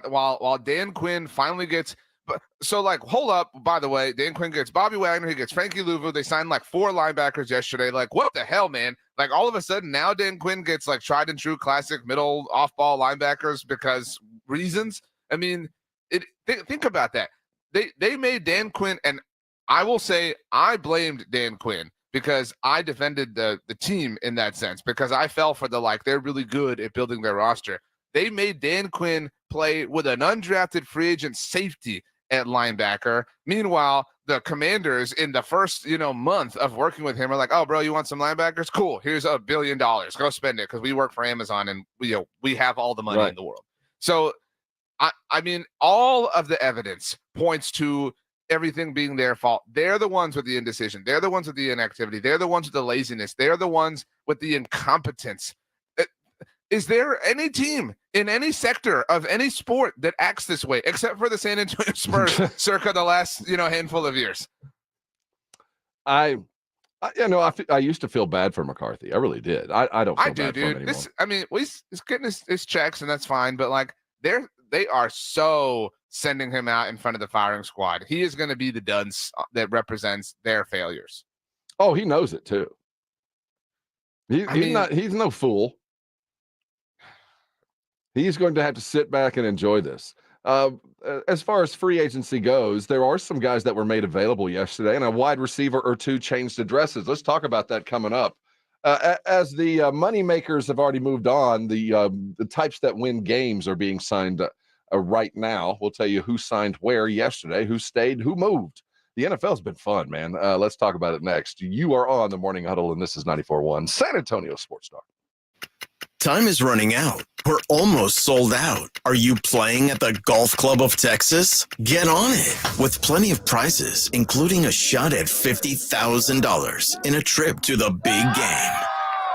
while Dan Quinn finally gets. But so hold up. By the way, Dan Quinn gets Bobby Wagner. He gets Frankie Louvu. They signed 4 linebackers yesterday. What the hell, man? All of a sudden now Dan Quinn gets tried and true classic middle off ball linebackers because reasons. Think about that. They made Dan Quinn, and I will say I blamed Dan Quinn because I defended the team in that sense because I fell for they're really good at building their roster. They made Dan Quinn play with an undrafted free agent safety at linebacker. Meanwhile, the Commanders in the first month of working with him are like, oh, bro, you want some linebackers? Cool. Here's $1 billion. Go spend it because we work for Amazon and we have all the money in the world. So all of the evidence points to everything being their fault. They're the ones with the indecision. They're the ones with the inactivity. They're the ones with the laziness. They're the ones with the incompetence. Is there any team in any sector of any sport that acts this way, except for the San Antonio Spurs circa the last, handful of years? I used to feel bad for McCarthy. I really did. I don't feel bad for him anymore. He's getting his checks, and that's fine. But they are so sending him out in front of the firing squad. He is going to be the dunce that represents their failures. Oh, he knows it too. He's no fool. He's going to have to sit back and enjoy this. As far as free agency goes, there are some guys that were made available yesterday, and a wide receiver or two changed addresses. Let's talk about that coming up. As the money makers have already moved on, the types that win games are being signed right now. We'll tell you who signed where yesterday, who stayed, who moved. The NFL's been fun, man. Let's talk about it next. You are on the Morning Huddle, and this is 94.1 San Antonio Sports Talk. Time is running out. We're almost sold out. Are you playing at the Golf Club of Texas? Get on it with plenty of prizes, including a shot at $50,000 in a trip to the big game.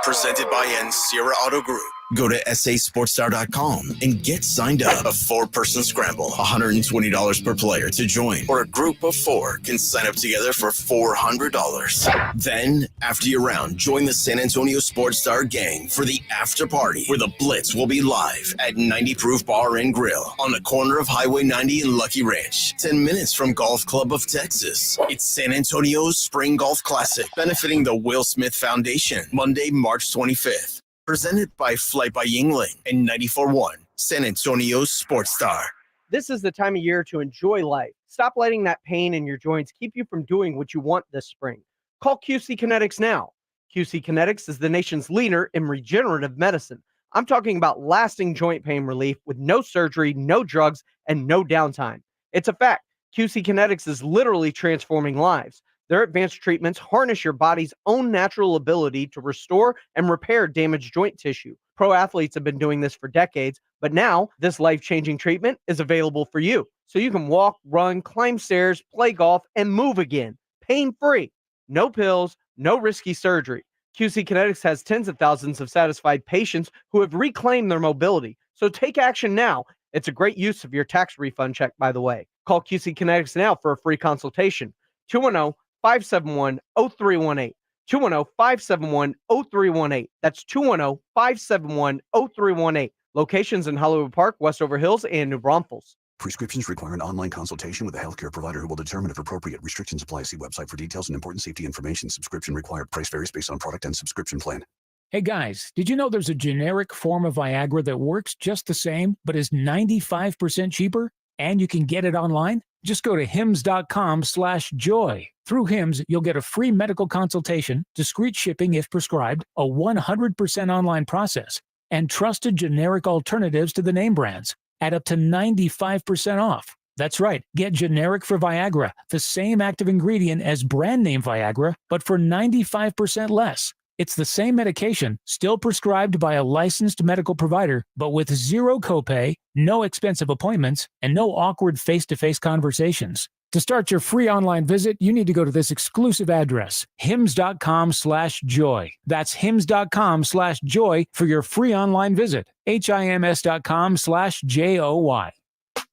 Presented by Sierra Auto Group. Go to sasportstar.com and get signed up. A 4-person scramble, $120 per player to join, or a group of 4 can sign up together for $400. Then, after your round, join the San Antonio Sports Star gang for the after party, where the Blitz will be live at 90 Proof Bar and Grill on the corner of Highway 90 and Lucky Ranch, 10 minutes from Golf Club of Texas. It's San Antonio's Spring Golf Classic, benefiting the Will Smith Foundation, Monday, March 25th. Presented by Flight by Yingling and 94.1 San Antonio's Sports Star. This is the time of year to enjoy life. Stop letting that pain in your joints keep you from doing what you want this spring. Call QC Kinetics now. QC Kinetics is the nation's leader in regenerative medicine. I'm talking about lasting joint pain relief with no surgery, no drugs, and no downtime. It's a fact. QC Kinetics is literally transforming lives. Their advanced treatments harness your body's own natural ability to restore and repair damaged joint tissue. Pro athletes have been doing this for decades, but now this life-changing treatment is available for you. So you can walk, run, climb stairs, play golf, and move again, pain-free. No pills, no risky surgery. QC Kinetics has tens of thousands of satisfied patients who have reclaimed their mobility. So take action now. It's a great use of your tax refund check, by the way. Call QC Kinetics now for a free consultation. 210-571-0318. 210-571-0318. That's 210-571-0318. Locations in Hollywood Park, Westover Hills, and New Braunfels. Prescriptions require an online consultation with a healthcare provider who will determine if appropriate. Restrictions apply. See website for details and important safety information. Subscription required. Price varies based on product and subscription plan. Hey guys, did you know there's a generic form of Viagra that works just the same, but is 95% cheaper? And you can get it online? Just go to hims.com/joy. Through Hims, you'll get a free medical consultation, discreet shipping if prescribed, a 100% online process, and trusted generic alternatives to the name brands at up to 95% off. That's right. Get generic for Viagra, the same active ingredient as brand name Viagra, but for 95% less. It's the same medication, still prescribed by a licensed medical provider, but with zero copay, no expensive appointments, and no awkward face-to-face conversations. To start your free online visit, you need to go to this exclusive address, hims.com/joy. That's hims.com/joy for your free online visit, hims.com/joy.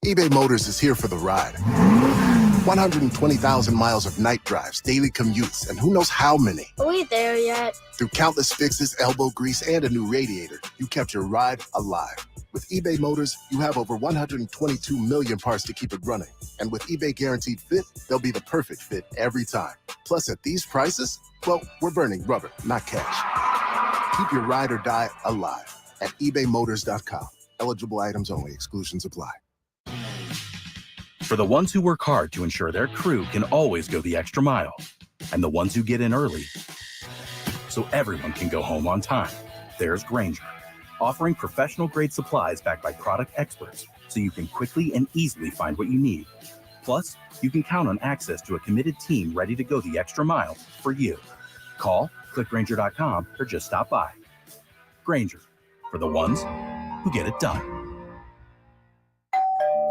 eBay Motors is here for the ride. 120,000 miles of night drives, daily commutes, and who knows how many. Are we there yet? Through countless fixes, elbow grease, and a new radiator, you kept your ride alive. With eBay Motors, you have over 122 million parts to keep it running. And with eBay Guaranteed Fit, they'll be the perfect fit every time. Plus, at these prices, well, we're burning rubber, not cash. Keep your ride or die alive at ebaymotors.com. Eligible items only. Exclusions apply. For the ones who work hard to ensure their crew can always go the extra mile, and the ones who get in early so everyone can go home on time, there's Grainger, offering professional-grade supplies backed by product experts so you can quickly and easily find what you need. Plus, you can count on access to a committed team ready to go the extra mile for you. Call, click Grainger.com, or just stop by. Grainger, for the ones who get it done.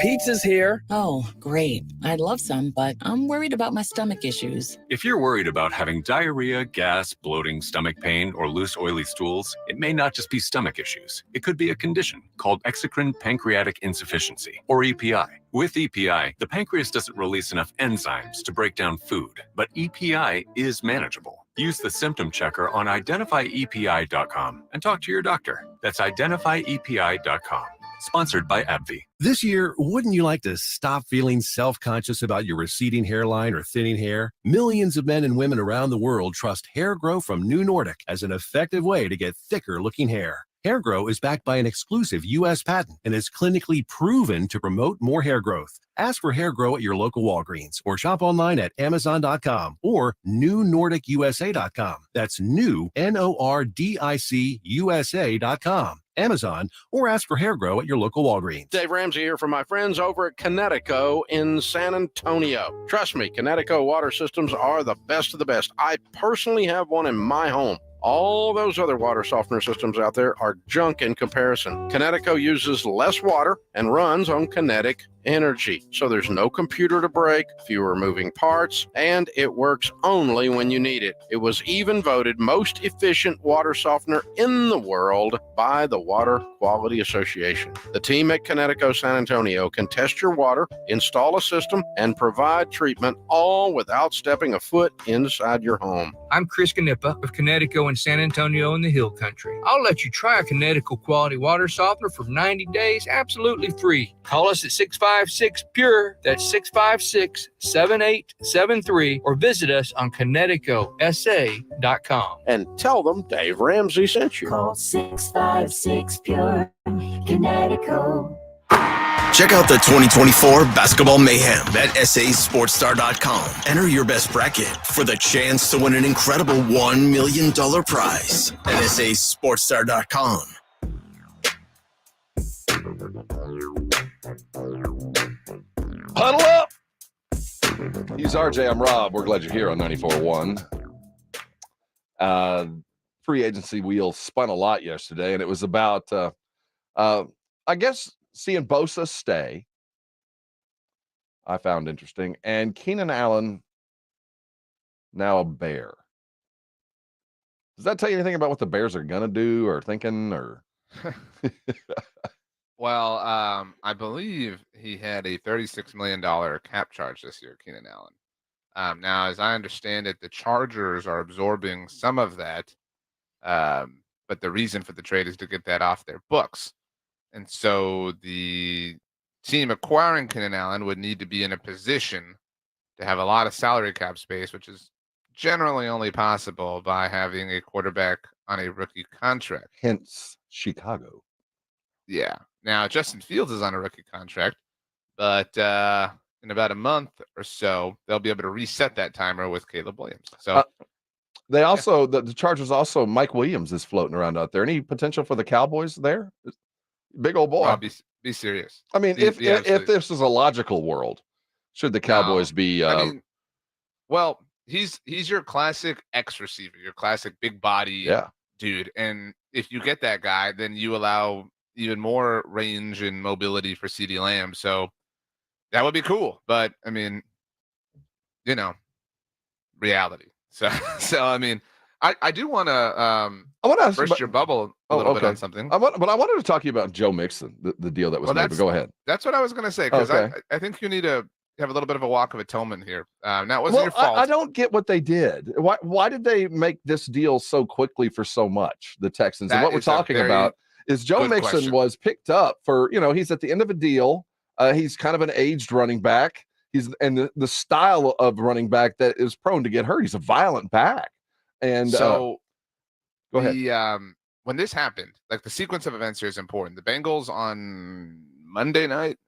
Pizza's here. Oh, great. I'd love some, but I'm worried about my stomach issues. If you're worried about having diarrhea, gas, bloating, stomach pain, or loose, oily stools, it may not just be stomach issues. It could be a condition called exocrine pancreatic insufficiency, or EPI. With EPI, the pancreas doesn't release enough enzymes to break down food, but EPI is manageable. Use the symptom checker on identifyepi.com and talk to your doctor. That's identifyepi.com. Sponsored by AbbVie. This year, wouldn't you like to stop feeling self-conscious about your receding hairline or thinning hair? Millions of men and women around the world trust Hair Grow from New Nordic as an effective way to get thicker-looking hair. Hair Grow is backed by an exclusive U.S. patent and is clinically proven to promote more hair growth. Ask for Hair Grow at your local Walgreens or shop online at Amazon.com or NewNordicUSA.com. That's new, N-O-R-D-I-C, USA.com. Amazon, or ask for Hair Grow at your local Walgreens. Dave Ramsey here from my friends over at Kinetico in San Antonio. Trust me, Kinetico water systems are the best of the best. I personally have one in my home. All those other water softener systems out there are junk in comparison. Kinetico uses less water and runs on kinetic energy. So there's no computer to break, fewer moving parts, and it works only when you need it. It was even voted most efficient water softener in the world by the Water Quality Association. The team at Connecticut San Antonio can test your water, install a system, and provide treatment all without stepping a foot inside your home. I'm Chris Canepa of Connecticut and San Antonio in the Hill Country. I'll let you try a Connecticut quality water softener for 90 days absolutely free. Call us at 656-PURE, that's 656-7873, or visit us on ConnecticutSA.com. And tell them Dave Ramsey sent you. Call 656-PURE, Connecticut. Check out the 2024 Basketball Mayhem at sasportstar.com. Enter your best bracket for the chance to win an incredible $1 million prize at sasportstar.com. Huddle up! He's RJ, I'm Rob. We're glad you're here on 94.1. Free agency wheels spun a lot yesterday, and it was about, I guess, seeing Bosa stay, I found interesting, and Keenan Allen now a Bear. Does that tell you anything about what the Bears are going to do or thinking? Or Well, I believe he had a $36 million cap charge this year, Keenan Allen. Now, as I understand it, the Chargers are absorbing some of that, but the reason for the trade is to get that off their books. And so the team acquiring Keenan Allen would need to be in a position to have a lot of salary cap space, which is generally only possible by having a quarterback on a rookie contract. Hence Chicago. Yeah. Now, Justin Fields is on a rookie contract, but in about a month or so, they'll be able to reset that timer with Caleb Williams. So they also, the Chargers also, Mike Williams is floating around out there. Any potential for the Cowboys there? Big old boy. I'll be serious. I mean, if this is a logical world, should the Cowboys be? Well, he's your classic X receiver, your classic big body dude. And if you get that guy, then you allow even more range and mobility for CeeDee Lamb. So that would be cool. But I mean, reality. So I mean, I do want to burst your bubble a little bit on something. But I wanted to talk to you about Joe Mixon, the deal that was made. But go ahead. That's what I was going to say, because I think you need to have a little bit of a walk of atonement here. Now, it wasn't your fault. I don't get what they did. Why did they make this deal so quickly for so much, the Texans? And what we're talking about is Joe Mixon was picked up for, he's at the end of a deal. He's kind of an aged running back. He's the style of running back that is prone to get hurt. He's a violent back. And so go ahead. When this happened, like, the sequence of events here is important. The Bengals on Monday night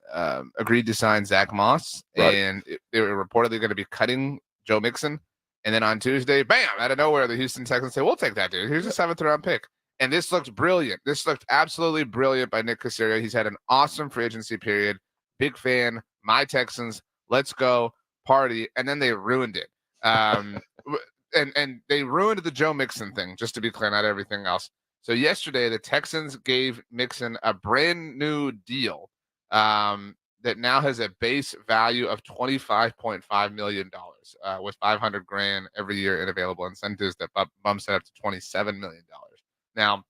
agreed to sign Zach Moss, and they were reportedly going to be cutting Joe Mixon. And then on Tuesday, bam, out of nowhere, the Houston Texans say, we'll take that dude. Here's a 7th round pick. And this looked brilliant. This looked absolutely brilliant by Nick Caserio. He's had an awesome free agency period. Big fan. My Texans, let's go party. And then they ruined it. And they ruined the Joe Mixon thing, just to be clear, not everything else. So yesterday, the Texans gave Mixon a brand new deal that now has a base value of $25.5 million with $500,000 every year in available incentives that bumps it up to $27 million. Now,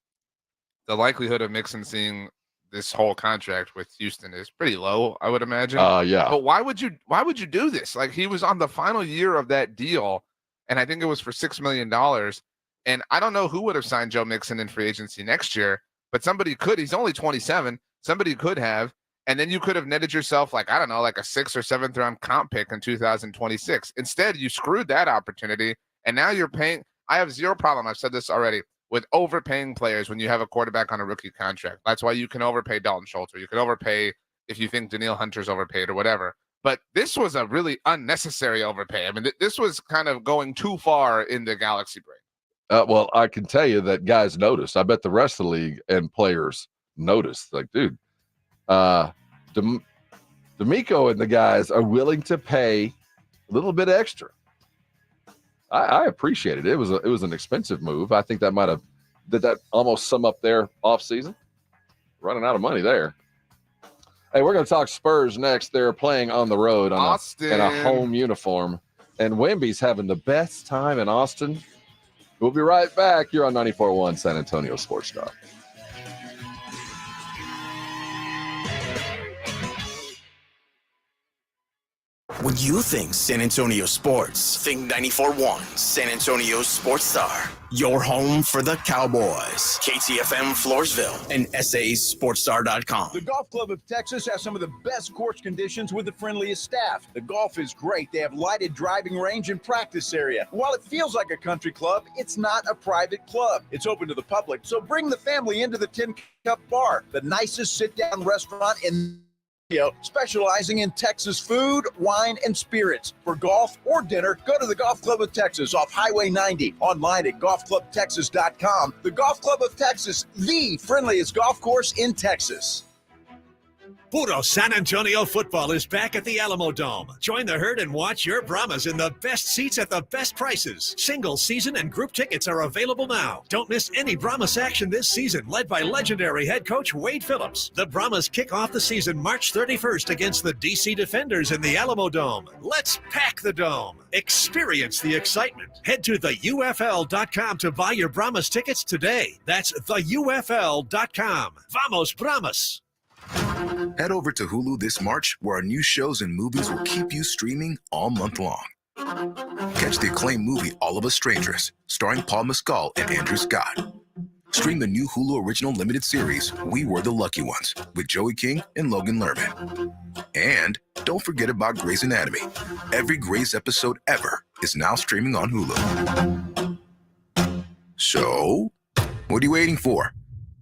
the likelihood of Mixon seeing this whole contract with Houston is pretty low, I would imagine. Yeah. But why would you do this? Like, he was on the final year of that deal, and I think it was for $6 million. And I don't know who would have signed Joe Mixon in free agency next year, but somebody could. He's only 27. Somebody could have. And then you could have netted yourself, like, I don't know, like a 6th or 7th round comp pick in 2026. Instead, you screwed that opportunity. And now you're paying. I have zero problem. I've said this already, with overpaying players when you have a quarterback on a rookie contract. That's why you can overpay Dalton Schultz, or you can overpay if you think Danielle Hunter's overpaid or whatever. But this was a really unnecessary overpay. I mean, this was kind of going too far in the galaxy brain. Well, I can tell you that guys noticed. I bet the rest of the league and players noticed. Like, dude, D'Amico and the guys are willing to pay a little bit extra. I appreciate it. It was an expensive move. I think that did that almost sum up their offseason. Running out of money there. Hey, we're going to talk Spurs next. They're playing on the road in a home uniform. And Wemby's having the best time in Austin. We'll be right back. You're on 94.1 San Antonio Sports Star. When you think San Antonio sports, think 94.1 San Antonio Sports Star. Your home for the Cowboys. KTFM Floresville and SASportsStar.com. The Golf Club of Texas has some of the best course conditions with the friendliest staff. The golf is great. They have lighted driving range and practice area. While it feels like a country club, it's not a private club. It's open to the public, so bring the family into the Tin Cup Bar, the nicest sit-down restaurant in specializing in Texas food, wine, and spirits. For golf or dinner, go to the Golf Club of Texas off Highway 90. Online at golfclubtexas.com. The Golf Club of Texas, the friendliest golf course in Texas. Puro San Antonio football is back at the Alamo Dome. Join the herd and watch your Brahmas in the best seats at the best prices. Single, season, and group tickets are available now. Don't miss any Brahmas action this season, led by legendary head coach Wade Phillips. The Brahmas kick off the season March 31st against the DC Defenders in the Alamo Dome. Let's pack the Dome. Experience the excitement. Head to theufl.com to buy your Brahmas tickets today. That's theufl.com. Vamos Brahmas! Head over to Hulu this March, where our new shows and movies will keep you streaming all month long. Catch the acclaimed movie All of Us Strangers, starring Paul Mescal and Andrew Scott. Stream the new Hulu original limited series We Were the Lucky Ones with Joey King and Logan Lerman. And don't forget about Grey's Anatomy. Every Grey's episode ever is now streaming on Hulu. So, what are you waiting for?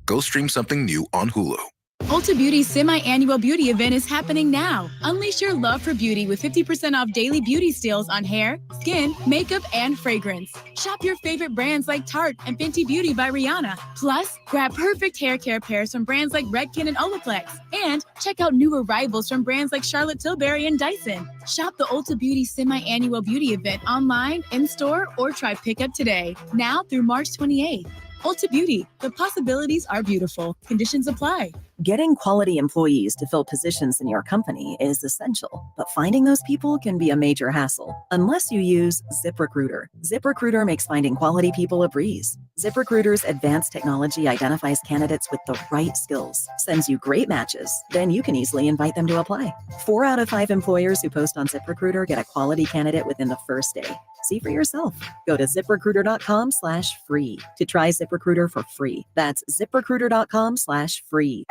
Go stream something new on Hulu. Ulta Beauty's semi-annual beauty event is happening now. Unleash your love for beauty with 50% off daily beauty steals on hair, skin, makeup, and fragrance. Shop your favorite brands like Tarte and Fenty Beauty by Rihanna. Plus, grab perfect hair care pairs from brands like Redken and Olaplex. And check out new arrivals from brands like Charlotte Tilbury and Dyson. Shop the Ulta Beauty semi-annual beauty event online, in-store, or try pickup today. Now through March 28th. Ulta Beauty. The possibilities are beautiful. Conditions apply. Getting quality employees to fill positions in your company is essential, but finding those people can be a major hassle unless you use ZipRecruiter. ZipRecruiter makes finding quality people a breeze. ZipRecruiter's advanced technology identifies candidates with the right skills, sends you great matches, then you can easily invite them to apply. 4 out of 5 employers who post on ZipRecruiter get a quality candidate within the first day. See for yourself. Go to ZipRecruiter.com/free to try ZipRecruiter for free. That's ZipRecruiter.com/free.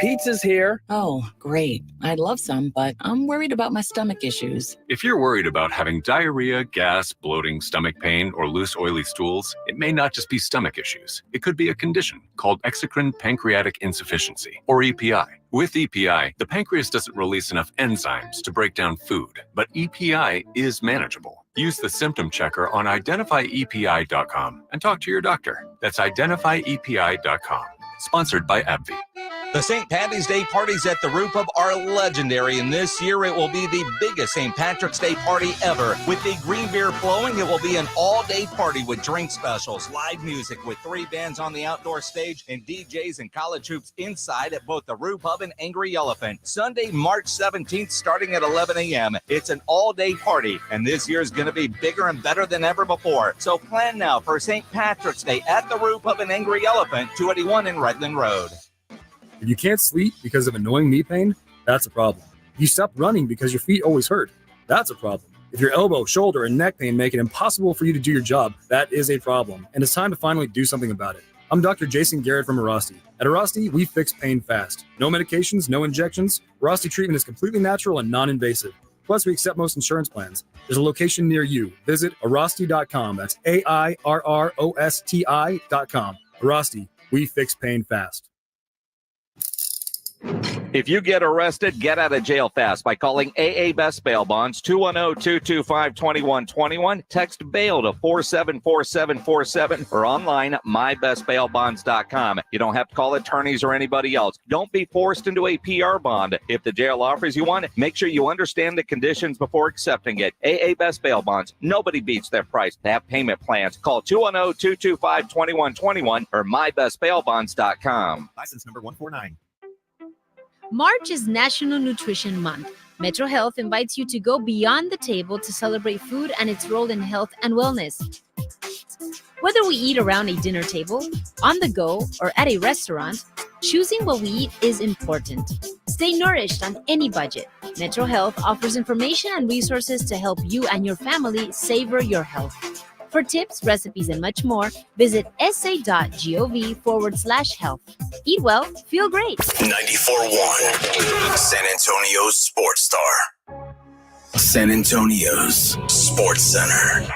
Pizza's here. Oh, great. I'd love some, but I'm worried about my stomach issues. If you're worried about having diarrhea, gas, bloating, stomach pain, or loose, oily stools, it may not just be stomach issues. It could be a condition called exocrine pancreatic insufficiency, or EPI. With EPI, the pancreas doesn't release enough enzymes to break down food, but EPI is manageable. Use the symptom checker on identifyepi.com and talk to your doctor. That's identifyepi.com. Sponsored by AbbVie. The St. Patty's Day parties at the Roo Pub are legendary, and this year it will be the biggest St. Patrick's Day party ever. With the green beer flowing, it will be an all-day party with drink specials, live music with 3 bands on the outdoor stage, and DJs and college hoops inside at both the Roo Pub and Angry Elephant. Sunday, March 17th, starting at 11 a.m. It's an all-day party, and this year is going to be bigger and better than ever before. So plan now for St. Patrick's Day at the Roo Pub and Angry Elephant, 281 in Redland Road. If you can't sleep because of annoying knee pain, that's a problem. If you stop running because your feet always hurt, that's a problem. If your elbow, shoulder, and neck pain make it impossible for you to do your job, that is a problem, and it's time to finally do something about it. I'm Dr. Jason Garrett from Arasti. At Arasti, we fix pain fast. No medications, no injections. Arasti treatment is completely natural and non-invasive. Plus, we accept most insurance plans. There's a location near you. Visit Arasti.com. That's AIRROSTI.com. Arasti, we fix pain fast. If you get arrested, get out of jail fast by calling AA Best Bail Bonds, 210-225-2121. Text bail to 474747 or online at mybestbailbonds.com. You don't have to call attorneys or anybody else. Don't be forced into a PR bond. If the jail offers you one, make sure you understand the conditions before accepting it. AA Best Bail Bonds. Nobody beats their price. They have payment plans. Call 210-225-2121 or mybestbailbonds.com. License number 149. March is National Nutrition Month. Metro Health invites you to go beyond the table to celebrate food and its role in health and wellness. Whether we eat around a dinner table, on the go, or at a restaurant, choosing what we eat is important. Stay nourished on any budget. Metro Health offers information and resources to help you and your family savor your health. For tips, recipes, and much more, visit sa.gov/health. Eat well, feel great. 94.1 San Antonio's Sports Star. San Antonio's Sports Center.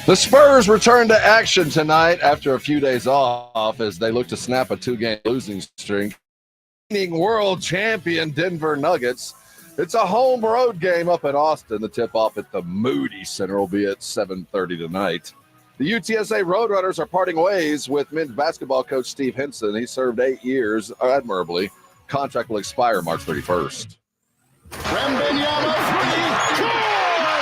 The Spurs return to action tonight after a few days off as they look to snap a 2-game losing streak. World champion Denver Nuggets. It's a home road game up in Austin. The tip-off at the Moody Center will be at 7:30 tonight. The UTSA Roadrunners are parting ways with men's basketball coach Steve Henson. He served 8 years admirably. Contract will expire March 31st. Wembanyama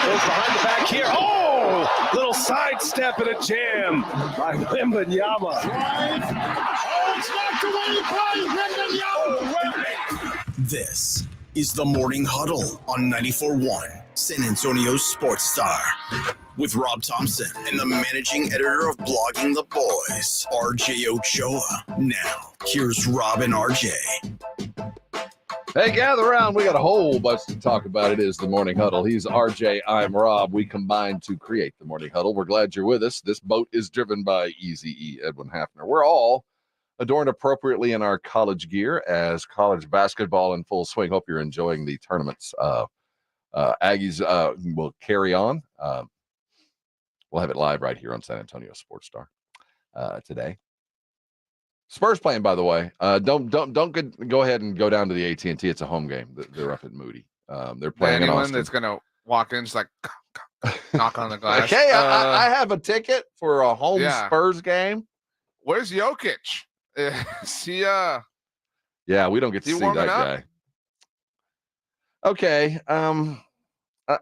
goes behind the back here. Oh, little sidestep and a jam by Wembanyama. Oh, it's knocked away by Wembanyama. This is the Morning Huddle on 94.1 San Antonio's Sports Star with Rob Thompson and the managing editor of Blogging the Boys, RJ Ochoa. Now, here's Rob and RJ. Hey, gather around. We got a whole bunch to talk about. It is the Morning Huddle. He's RJ. I'm Rob. We combined to create the Morning Huddle. We're glad you're with us. This boat is driven by Eazy-E, Edwin Hafner. We're all adorned appropriately in our college gear as college basketball in full swing. Hope you're enjoying the tournaments. Aggies will carry on. We'll have it live right here on San Antonio Sports Star today. Spurs playing, by the way. Don't go ahead and go down to the AT&T. It's a home game. They're up at Moody. They're playing in Austin. Anyone that's gonna walk in just like knock on the glass. Okay, I have a ticket for a home Spurs game. Where's Jokic? See, yeah, we don't get to see that guy. Okay. So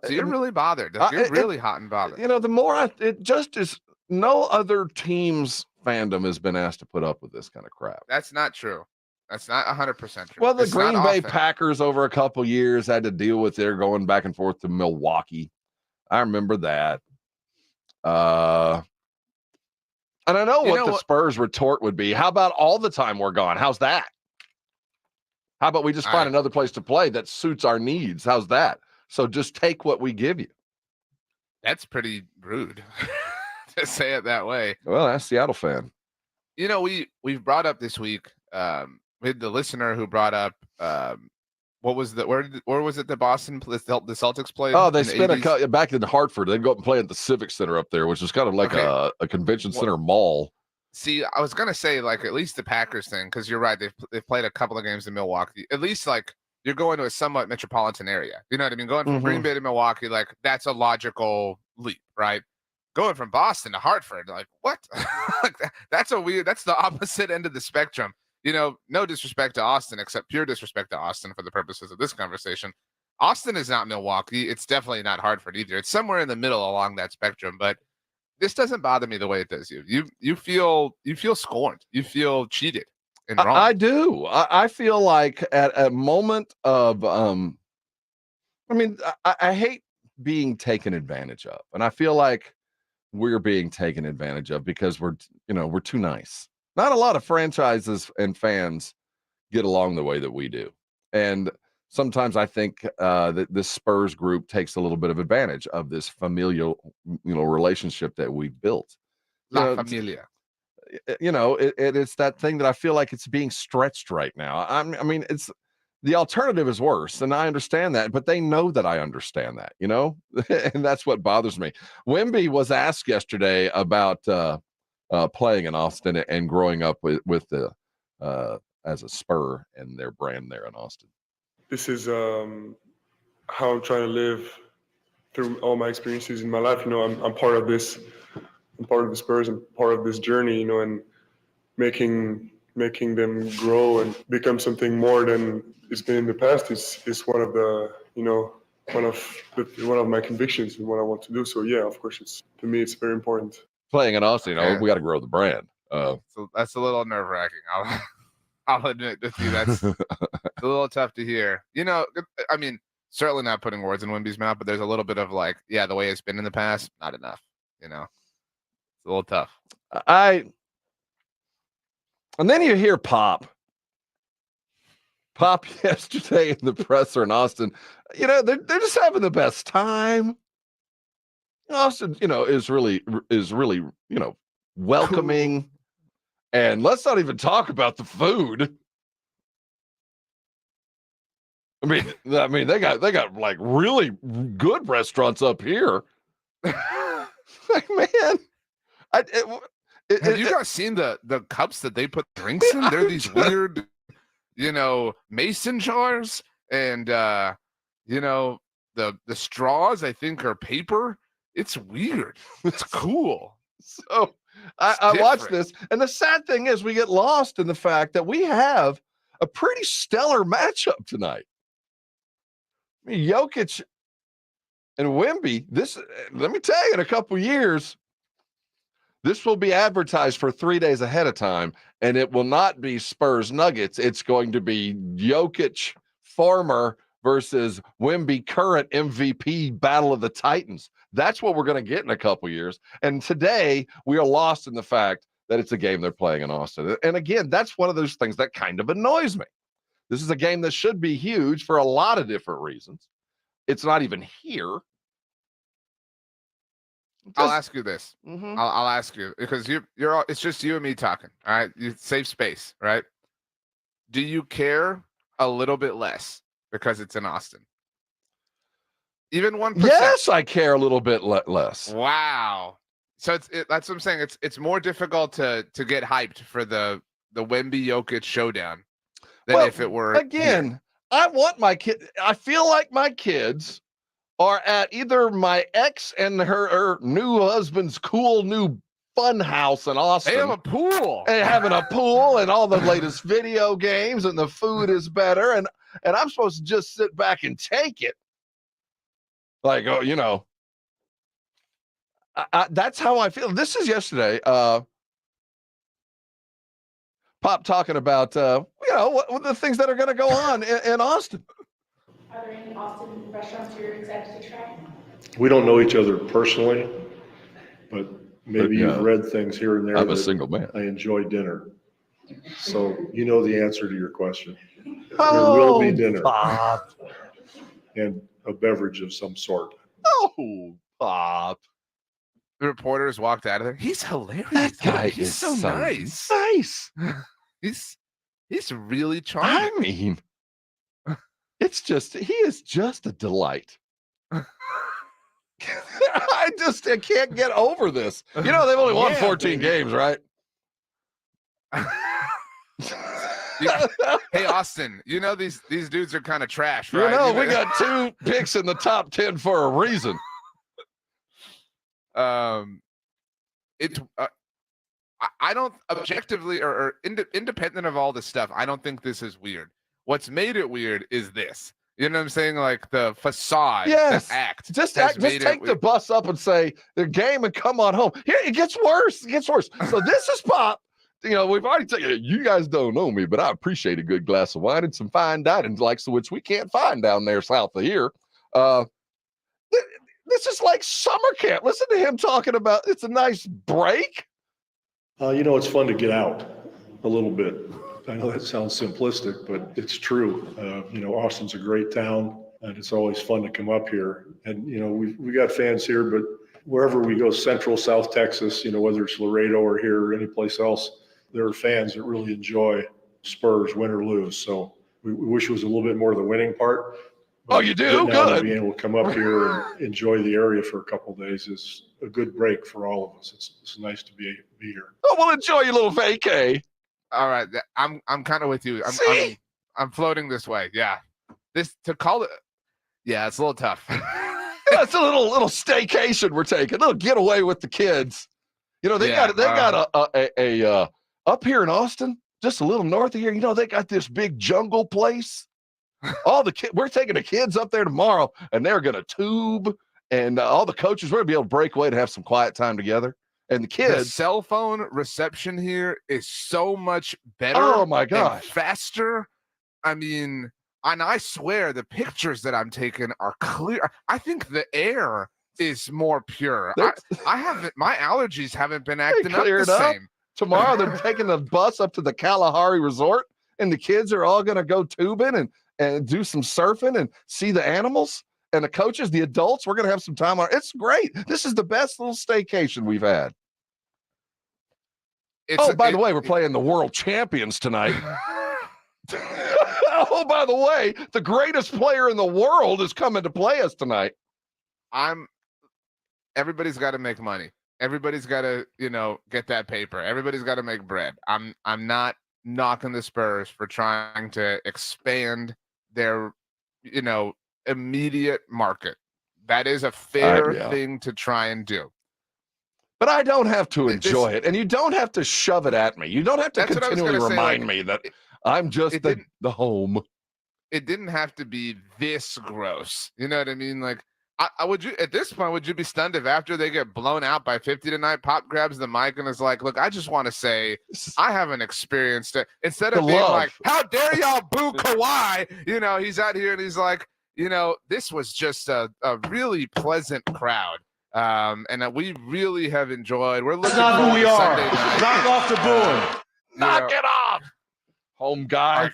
you're really bothered. You're really hot and bothered. You know, the more it just is. No other team's fandom has been asked to put up with this kind of crap. That's not true. That's not 100% true. Well, the Green Bay Packers over a couple years had to deal with their going back and forth to Milwaukee. I remember that. And I know what the Spurs retort would be. How about all the time we're gone? How's that? How about we just find another place to play that suits our needs? How's that? So just take what we give you. That's pretty rude to say it that way. Well, that's Seattle fan. You know, we've brought up this week. We had the listener who brought up what was where was it the Boston the Celtics played? Oh, they spent back in Hartford. They'd go up and play at the Civic Center up there, which is kind of like a convention center mall. See, I was gonna say like at least the Packers thing, because you're right. They've played a couple of games in Milwaukee. At least like you're going to a somewhat metropolitan area. You know what I mean? Going from Green Bay to Milwaukee, like that's a logical leap, right? Going from Boston to Hartford, like what? Like that's the opposite end of the spectrum. You know, no disrespect to Austin, except pure disrespect to Austin for the purposes of this conversation. Austin is not Milwaukee. It's definitely not Hartford either. It's somewhere in the middle along that spectrum. But this doesn't bother me the way it does you. You feel scorned. You feel cheated and wrong. I do. I feel like at a moment of I hate being taken advantage of, and I feel like we're being taken advantage of because we're too nice. Not a lot of franchises and fans get along the way that we do. And sometimes I think that this Spurs group takes a little bit of advantage of this familial, relationship that we've built. La familia. It's that thing that I feel like it's being stretched right now. It's the alternative is worse, and I understand that, but they know that I understand that, and that's what bothers me. Wemby was asked yesterday about playing in Austin and growing up with the as a Spur and their brand there in Austin. This is how I'm trying to live through all my experiences in my life. I'm part of this. I'm part of the Spurs and part of this journey, and making them grow and become something more than it's been in the past is one of the, one of my convictions and what I want to do. So yeah, of course, to me it's very important. Playing in Austin, we got to grow the brand. So that's a little nerve-wracking. I'll admit with you that's a little tough to hear. I mean, certainly not putting words in Wimby's mouth, but there's a little bit of like, yeah, the way it's been in the past, not enough. It's a little tough. And then you hear Pop yesterday in the presser in Austin. They're just having the best time. Austin, is really, welcoming. Cool. And let's not even talk about the food. I mean, they got like really good restaurants up here. Like, man, have you guys seen the cups that they put drinks in? They're these weird, mason jars, and the straws I think are paper. It's weird. It's cool. So I watched this, and the sad thing is we get lost in the fact that we have a pretty stellar matchup tonight. I mean, Jokic and Wemby, let me tell you, in a couple years, this will be advertised for 3 days ahead of time, and it will not be Spurs Nuggets. It's going to be Jokic former versus Wemby current MVP battle of the Titans. That's what we're going to get in a couple years. And today we are lost in the fact that it's a game they're playing in Austin. And again, that's one of those things that kind of annoys me. This is a game that should be huge for a lot of different reasons. It's not even here. I'll ask you this. Mm-hmm. I'll ask you because you're all, it's just you and me talking. All right. You safe space, right? Do you care a little bit less because it's in Austin? Even 1%. Yes, I care a little bit less. Wow. So that's what I'm saying. It's more difficult to get hyped for the Wemby Jokic showdown than if it were again. Here. I want my kid. I feel like my kids are at either my ex and her new husband's cool new fun house in Austin. They have a pool. And having a pool and all the latest video games, and the food is better. And I'm supposed to just sit back and take it. Like, that's how I feel. This is yesterday. Pop talking about, what the things that are going to go on in Austin. Are there any Austin restaurants you're excited to try? We don't know each other personally, but maybe you've read things here and there. I'm a single man. I enjoy dinner. So you know the answer to your question. Oh, there will be dinner. Bob. And a beverage of some sort. Oh, Bob. The reporters walked out of there. He's hilarious. That guy He's is so nice. Nice. He's really charming. I mean, he is just a delight. I can't get over this. They've only won 14 games, right? Hey, Austin, these dudes are kind of trash, right? We got 2 picks in the top 10 for a reason. I don't objectively or independent of all this stuff, I don't think this is weird. What's made it weird is this. You know what I'm saying? Like the facade, yes. the act. Just take the bus up and say the game and come on home. Here, it gets worse. So this is Pop. We've already taken. You guys don't know me, but I appreciate a good glass of wine and some fine dining, which we can't find down there south of here. This is like summer camp. Listen to him talking about it's a nice break. It's fun to get out a little bit. I know that sounds simplistic, but it's true. Austin's a great town, and it's always fun to come up here. And, we got fans here, but wherever we go, Central, South Texas, whether it's Laredo or here or any place else, there are fans that really enjoy Spurs, win or lose. So we wish it was a little bit more of the winning part. Oh, you do? Good. Being able to come up here and enjoy the area for a couple of days is a good break for all of us. It's nice to be here. Oh, well, enjoy your little vacay. All right, I'm kind of with you. I'm floating this way. Yeah, to call it. Yeah, it's a little tough. It's a little staycation we're taking, a little getaway with the kids. They got a up here in Austin, just a little north of here. They got this big jungle place. All the kids, we're taking the kids up there tomorrow, and they're gonna tube, and all the coaches we're gonna be able to break away to have some quiet time together. And the The kids, cell phone reception here is so much better. oh my and gosh. faster. I mean, and I swear the pictures that I'm taking are clear. I think the air is more pure. I haven't, my allergies haven't been acting up the cleared up. same. Tomorrow they're taking the bus up to the Kalahari Resort, and the kids are all going to go tubing and do some surfing and see the animals. And the coaches, the adults, we're going to have some time on. It's great. This is the best little staycation we've had. By the way, we're playing the world champions tonight. Oh, by the way, the greatest player in the world is coming to play us tonight. Everybody's got to make money. Everybody's got to, get that paper. Everybody's got to make bread. I'm not knocking the Spurs for trying to expand their, immediate market. That is a fair thing to try and do. But I don't have to enjoy it, and you don't have to shove it at me. You don't have to continually remind me that I'm just the home. It didn't have to be this gross. You know what I mean? Like, would you at this point, would you be stunned if after they get blown out by 50 tonight, Pop grabs the mic and is like, look, I just want to say I haven't experienced it. Instead of being like, how dare y'all boo Kawhi? He's out here and he's like, this was just a really pleasant crowd. And that we really have enjoyed. We're looking That's not who we are. Sunday night. Knock off the booing. Knock it off. Home guy.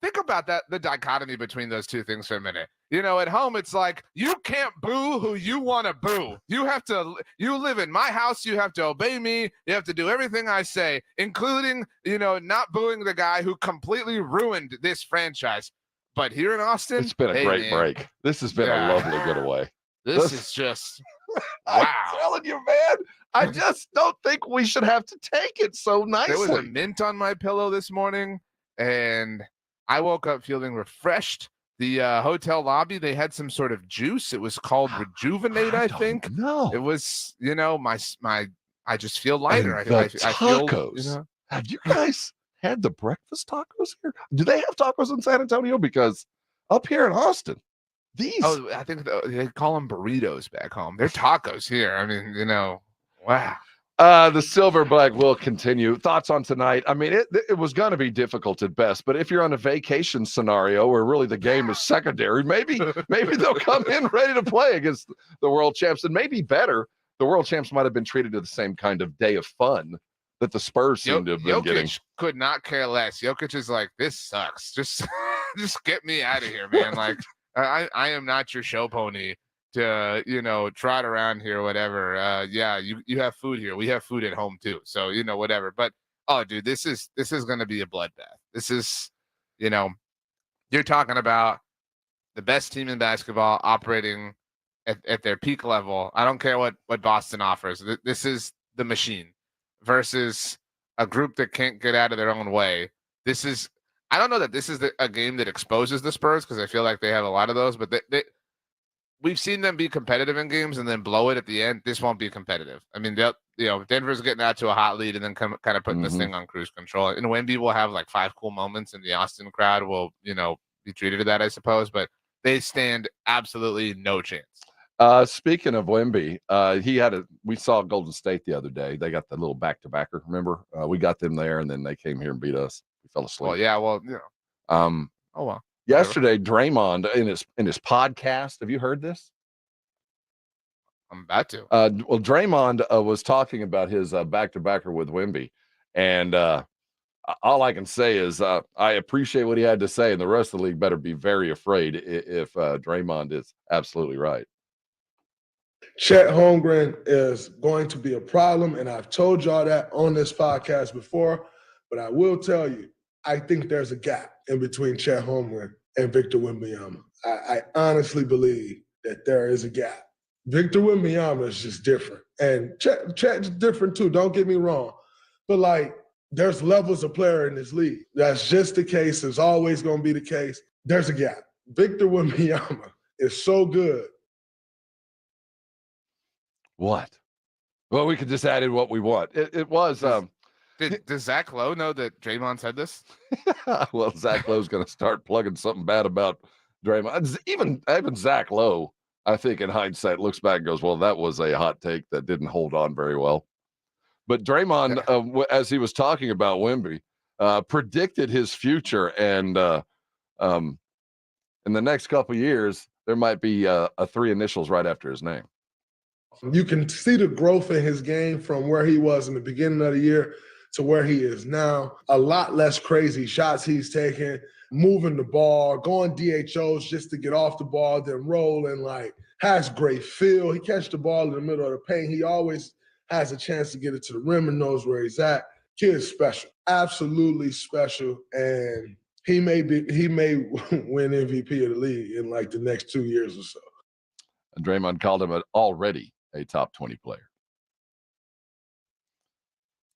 Think about that, the dichotomy between those two things for a minute. At home, it's like, you can't boo who you want to boo. You live in my house. You have to obey me. You have to do everything I say, including, not booing the guy who completely ruined this franchise. But here in Austin, it's been a great break. This has been a lovely getaway. This is just, wow. I'm telling you, man, I just don't think we should have to take it so nicely. There was a mint on my pillow this morning, and I woke up feeling refreshed. The hotel lobby, they had some sort of juice. It was called Rejuvenate, I think. No, it was, I just feel lighter. And the tacos. Have you guys had the breakfast tacos here? Do they have tacos in San Antonio? Because up here in Austin, Oh, I think they call them burritos back home. They're tacos here. I mean, wow. The silver black will continue. Thoughts on tonight? I mean, it was going to be difficult at best, but if you're on a vacation scenario where really the game is secondary, maybe they'll come in ready to play against the world champs, and maybe better, the world champs might have been treated to the same kind of day of fun that the Spurs seem to have been getting. Could not care less. Jokic is like, this sucks. Just get me out of here, man. Like, I am not your show pony to, trot around here, whatever. You have food here. We have food at home too. So, whatever. But, oh, dude, this is going to be a bloodbath. This is, you're talking about the best team in basketball operating at their peak level. I don't care what Boston offers. This is the machine versus a group that can't get out of their own way. I don't know that this is a game that exposes the Spurs, because I feel like they have a lot of those, but we've seen them be competitive in games and then blow it at the end. This won't be competitive. I mean, Denver's getting out to a hot lead and then kind of putting this thing on cruise control. And Wemby will have like 5 cool moments, and the Austin crowd will, be treated to that, I suppose. But they stand absolutely no chance. Speaking of Wemby, we saw Golden State the other day. They got the little back-to-backer. Remember, we got them there, and then they came here and beat us. We fell asleep. Well, yeah. Well, oh well. Yesterday, Draymond in his podcast. Have you heard this? I'm about to. Well, Draymond was talking about his back-to-backer with Wemby, and all I can say is I appreciate what he had to say, and the rest of the league better be very afraid if Draymond is absolutely right. Chet Holmgren is going to be a problem, and I've told y'all that on this podcast before, but I will tell you, I think there's a gap in between Chet Holmgren and Victor Wembanyama. I honestly believe that there is a gap. Victor Wembanyama is just different, and Chet's different too, don't get me wrong, but there's levels of player in this league. That's just the case. It's always going to be the case. There's a gap. Victor Wembanyama is so good. What? Well, we could just add in what we want. It was. Does Zach Lowe know that Draymond said this? Well, Zach Lowe's going to start plugging something bad about Draymond. Even Zach Lowe I think in hindsight, looks back and goes, well, that was a hot take that didn't hold on very well. But Draymond, as he was talking about Wemby, predicted his future. And in the next couple of years, there might be a 3 initials right after his name. You can see the growth in his game from where he was in the beginning of the year to where he is now. A lot less crazy shots he's taking, moving the ball, going DHOs just to get off the ball, then rolling, has great feel. He catches the ball in the middle of the paint. He always has a chance to get it to the rim and knows where he's at. Kid's special, absolutely special. And he may win MVP of the league in the next 2 years or so. And Draymond called him already a top 20 player.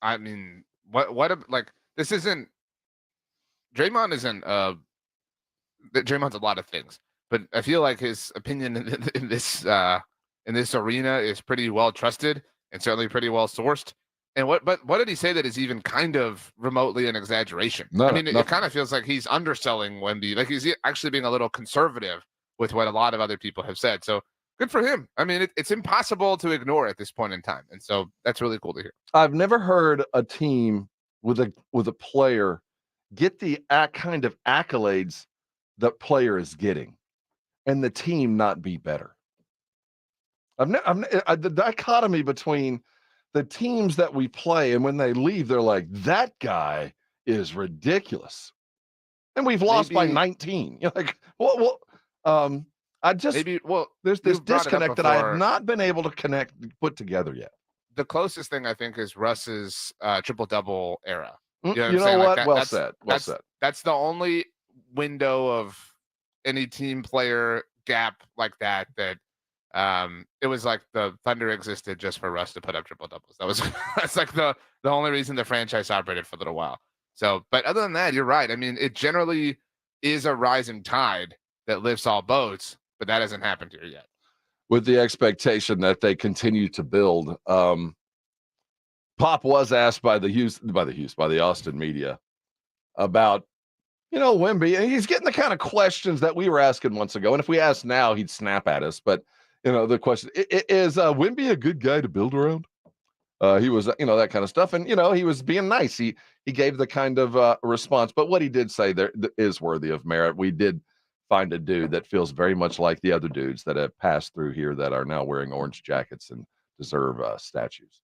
I mean, this isn't Draymond isn't Draymond's a lot of things, but I feel like his opinion in this arena is pretty well trusted and certainly pretty well sourced. And what did he say that is even kind of remotely an exaggeration? No, I mean, it kind of feels like he's underselling Wemby, like he's actually being a little conservative with what a lot of other people have said. So good for him. I mean, it's impossible to ignore at this point in time, and so that's really cool to hear. I've never heard a team with a player get the kind of accolades that player is getting, and the team not be better. The dichotomy between the teams that we play and when they leave, they're like, that guy is ridiculous, and we've lost by 19. You're like, there's this disconnect that I have not been able to put together yet. The closest thing I think is Russ's triple-double era. You know what? Well said. That's the only window of any team player gap like that. It was like the Thunder existed just for Russ to put up triple doubles. That's like the only reason the franchise operated for a little while. So, but other than that, you're right. I mean, it generally is a rising tide that lifts all boats, but that hasn't happened here yet. With the expectation that they continue to build. Pop was asked by the Austin media about, Wemby, and he's getting the kind of questions that we were asking months ago. And if we asked now, he'd snap at us. But, the question is Wemby a good guy to build around? He was, that kind of stuff. And, he was being nice. He gave the kind of response. But what he did say there is worthy of merit. We did find a dude that feels very much like the other dudes that have passed through here that are now wearing orange jackets and deserve statues.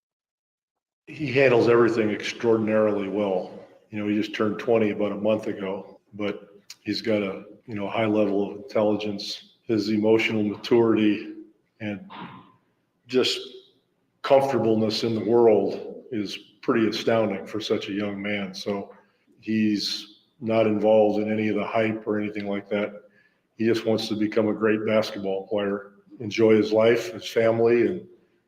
He handles everything extraordinarily well. He just turned 20 about a month ago, but he's got a high level of intelligence. His emotional maturity and just comfortableness in the world is pretty astounding for such a young man. So he's not involved in any of the hype or anything like that. He just wants to become a great basketball player, enjoy his life, his family, and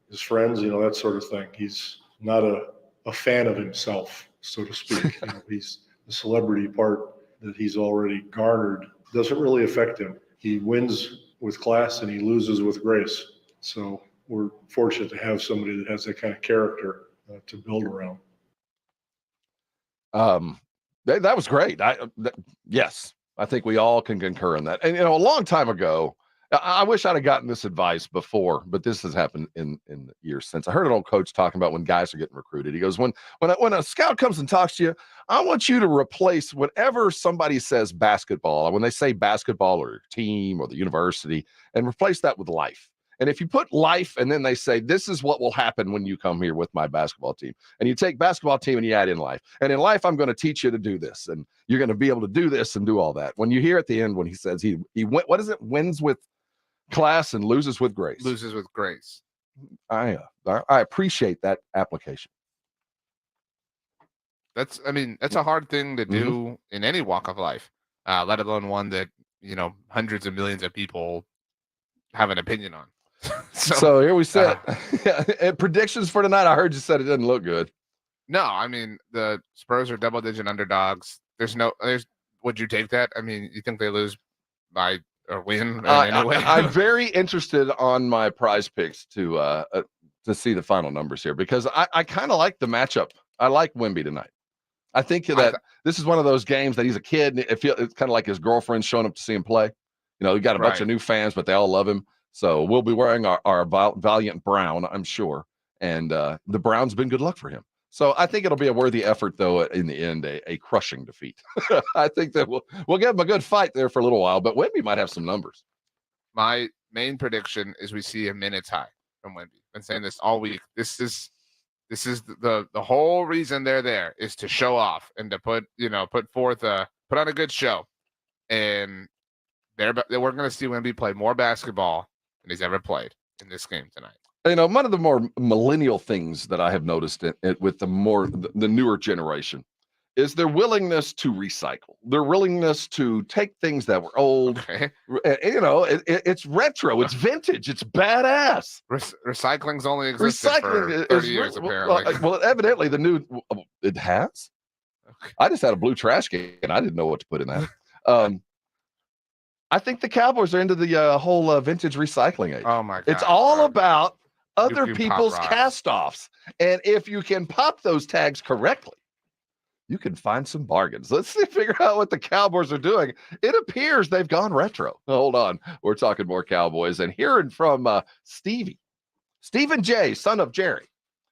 his friends, that sort of thing. He's not a fan of himself, so to speak. He's the celebrity part that he's already garnered doesn't really affect him. He wins with class and he loses with grace. So we're fortunate to have somebody that has that kind of character to build around. That was great. Yes, I think we all can concur in that. And a long time ago, I wish I'd have gotten this advice before, but this has happened in the years since. I heard an old coach talking about when guys are getting recruited. He goes, when a scout comes and talks to you, I want you to replace whenever somebody says basketball, when they say basketball or your team or the university, and replace that with life. And if you put life and then they say, this is what will happen when you come here with my basketball team, and you take basketball team and you add in life, and in life, I'm going to teach you to do this, and you're going to be able to do this and do all that. When you hear at the end, when he says he what is it? Wins with class and loses with grace. Loses with grace. I appreciate that application. That's a hard thing to do in any walk of life, let alone one that, hundreds of millions of people have an opinion on. So here we sit. And predictions for tonight. I heard you said it didn't look good. No, the Spurs are double-digit underdogs. Would you take that? You think they lose by or win anyway? I'm very interested on my prize picks to see the final numbers here, because I kind of like the matchup. I like Wemby tonight. I think that this is one of those games that he's a kid. It's kind of like his girlfriend showing up to see him play. He got a bunch of new fans, but they all love him. So we'll be wearing our Valiant Brown, I'm sure. And the brown's been good luck for him. So I think it'll be a worthy effort, though, in the end, a crushing defeat. I think that we'll give him a good fight there for a little while, but Wemby might have some numbers. My main prediction is we see a minutes high from Wemby. Been saying this all week. This is the whole reason they're there is to show off and to put on a good show. And we're going to see Wemby play more basketball than he's ever played in this game tonight. One of the more millennial things that I have noticed with the newer generation is their willingness to recycle, their willingness to take things that were old. Okay. It's retro, it's vintage, it's badass. Recycling's only existed for 30 years, apparently. Well, evidently it has. Okay. I just had a blue trash can. I didn't know what to put in that. I think the Cowboys are into the whole vintage recycling age. Oh my God! It's all about other people's cast-offs, and if you can pop those tags correctly, you can find some bargains. Let's figure out what the Cowboys are doing. It appears they've gone retro. Hold on, we're talking more Cowboys, and hearing from Stephen J, son of Jerry,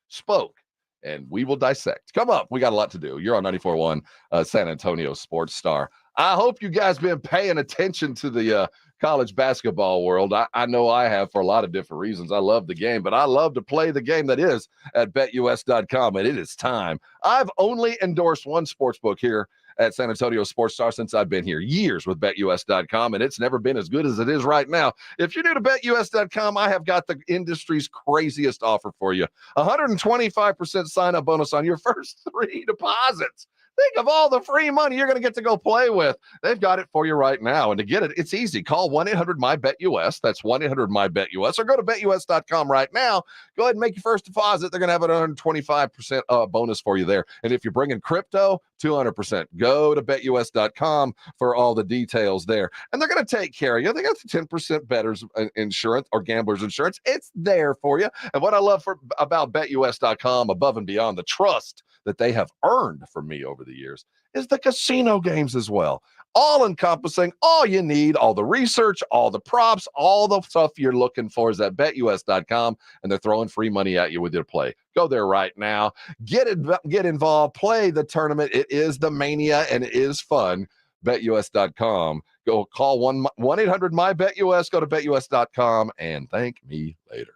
spoke, and we will dissect. Come up, we got a lot to do. You're on 94.1 San Antonio Sports Star. I hope you guys been paying attention to the college basketball world. I know I have for a lot of different reasons. I love the game, but I love to play the game that is at BetUS.com, and it is time. I've only endorsed one sports book here at San Antonio Sports Star since I've been here, years with BetUS.com, and it's never been as good as it is right now. If you're new to BetUS.com, I have got the industry's craziest offer for you. 125% sign-up bonus on your first 3 deposits. Think of all the free money you're going to get to go play with. They've got it for you right now. And to get it, it's easy. Call 1-800-MY-BET-US. That's 1-800-MY-BET-US. Or go to BetUS.com right now. Go ahead and make your first deposit. They're going to have an 125% bonus for you there. And if you're bringing crypto, 200%. Go to BetUS.com for all the details there. And they're going to take care of you. They got the 10% bettors insurance or gamblers insurance. It's there for you. And what I love about BetUS.com, above and beyond the trust that they have earned from me over the years, is the casino games as well. All encompassing, all you need, all the research, all the props, all the stuff you're looking for is at BetUS.com, and they're throwing free money at you with your play. Go there right now. Get involved. Play the tournament. It is the mania, and it is fun. BetUS.com. Go call 1-800-MY-BET-US. Go to BetUS.com, and thank me later.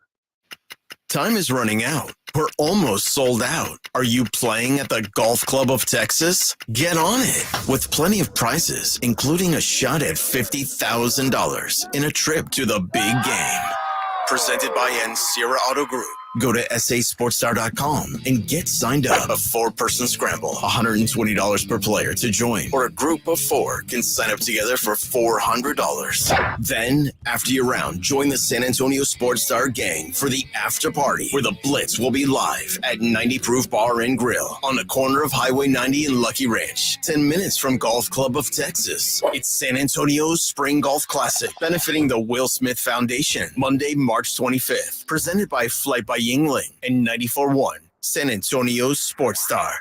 Time is running out. We're almost sold out. Are you playing at the Golf Club of Texas? Get on it with plenty of prizes, including a shot at $50,000 in a trip to the big game. Presented by Sierra Auto Group. Go to sasportstar.com and get signed up. A 4-person scramble, $120 per player to join, or a group of 4 can sign up together for $400. Then, after your round, join the San Antonio Sports Star gang for the after party, where the Blitz will be live at 90 Proof Bar and Grill on the corner of Highway 90 and Lucky Ranch, 10 minutes from Golf Club of Texas. It's San Antonio's Spring Golf Classic, benefiting the Will Smith Foundation, Monday, March 25th, presented by Flight by Yingling and 94.1 San Antonio's Sports Star.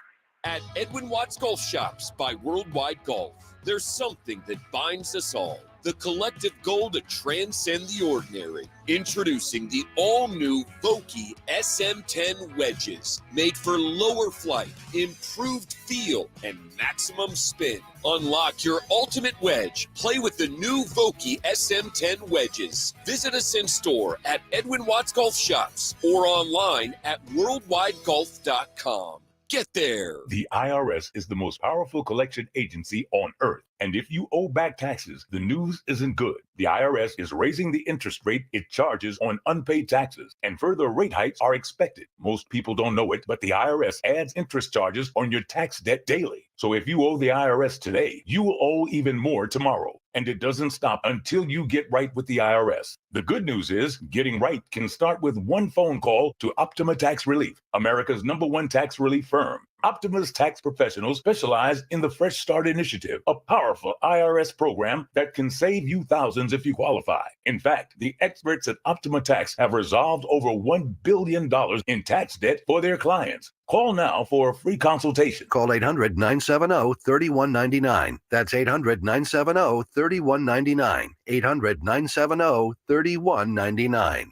At Edwin Watts Golf Shops by Worldwide Golf, there's something that binds us all. The collective goal to transcend the ordinary. Introducing the all-new Vokey SM10 wedges, made for lower flight, improved feel, and maximum spin. Unlock your ultimate wedge. Play with the new Vokey SM10 wedges. Visit us in store at Edwin Watts Golf Shops or online at worldwidegolf.com. Get there. The IRS is the most powerful collection agency on earth. And if you owe back taxes, the news isn't good. The IRS is raising the interest rate it charges on unpaid taxes, and further rate hikes are expected. Most people don't know it, but the IRS adds interest charges on your tax debt daily. So if you owe the IRS today, you will owe even more tomorrow. And it doesn't stop until you get right with the IRS. The good news is getting right can start with one phone call to Optima Tax Relief, America's #1 tax relief firm. Optima's tax professionals specialize in the Fresh Start Initiative, a powerful IRS program that can save you thousands if you qualify. In fact, the experts at Optima Tax have resolved over $1 billion in tax debt for their clients. Call now for a free consultation. Call 800-970-3199. That's 800-970-3199. 800-970-3199.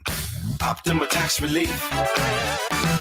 Optima Tax Relief.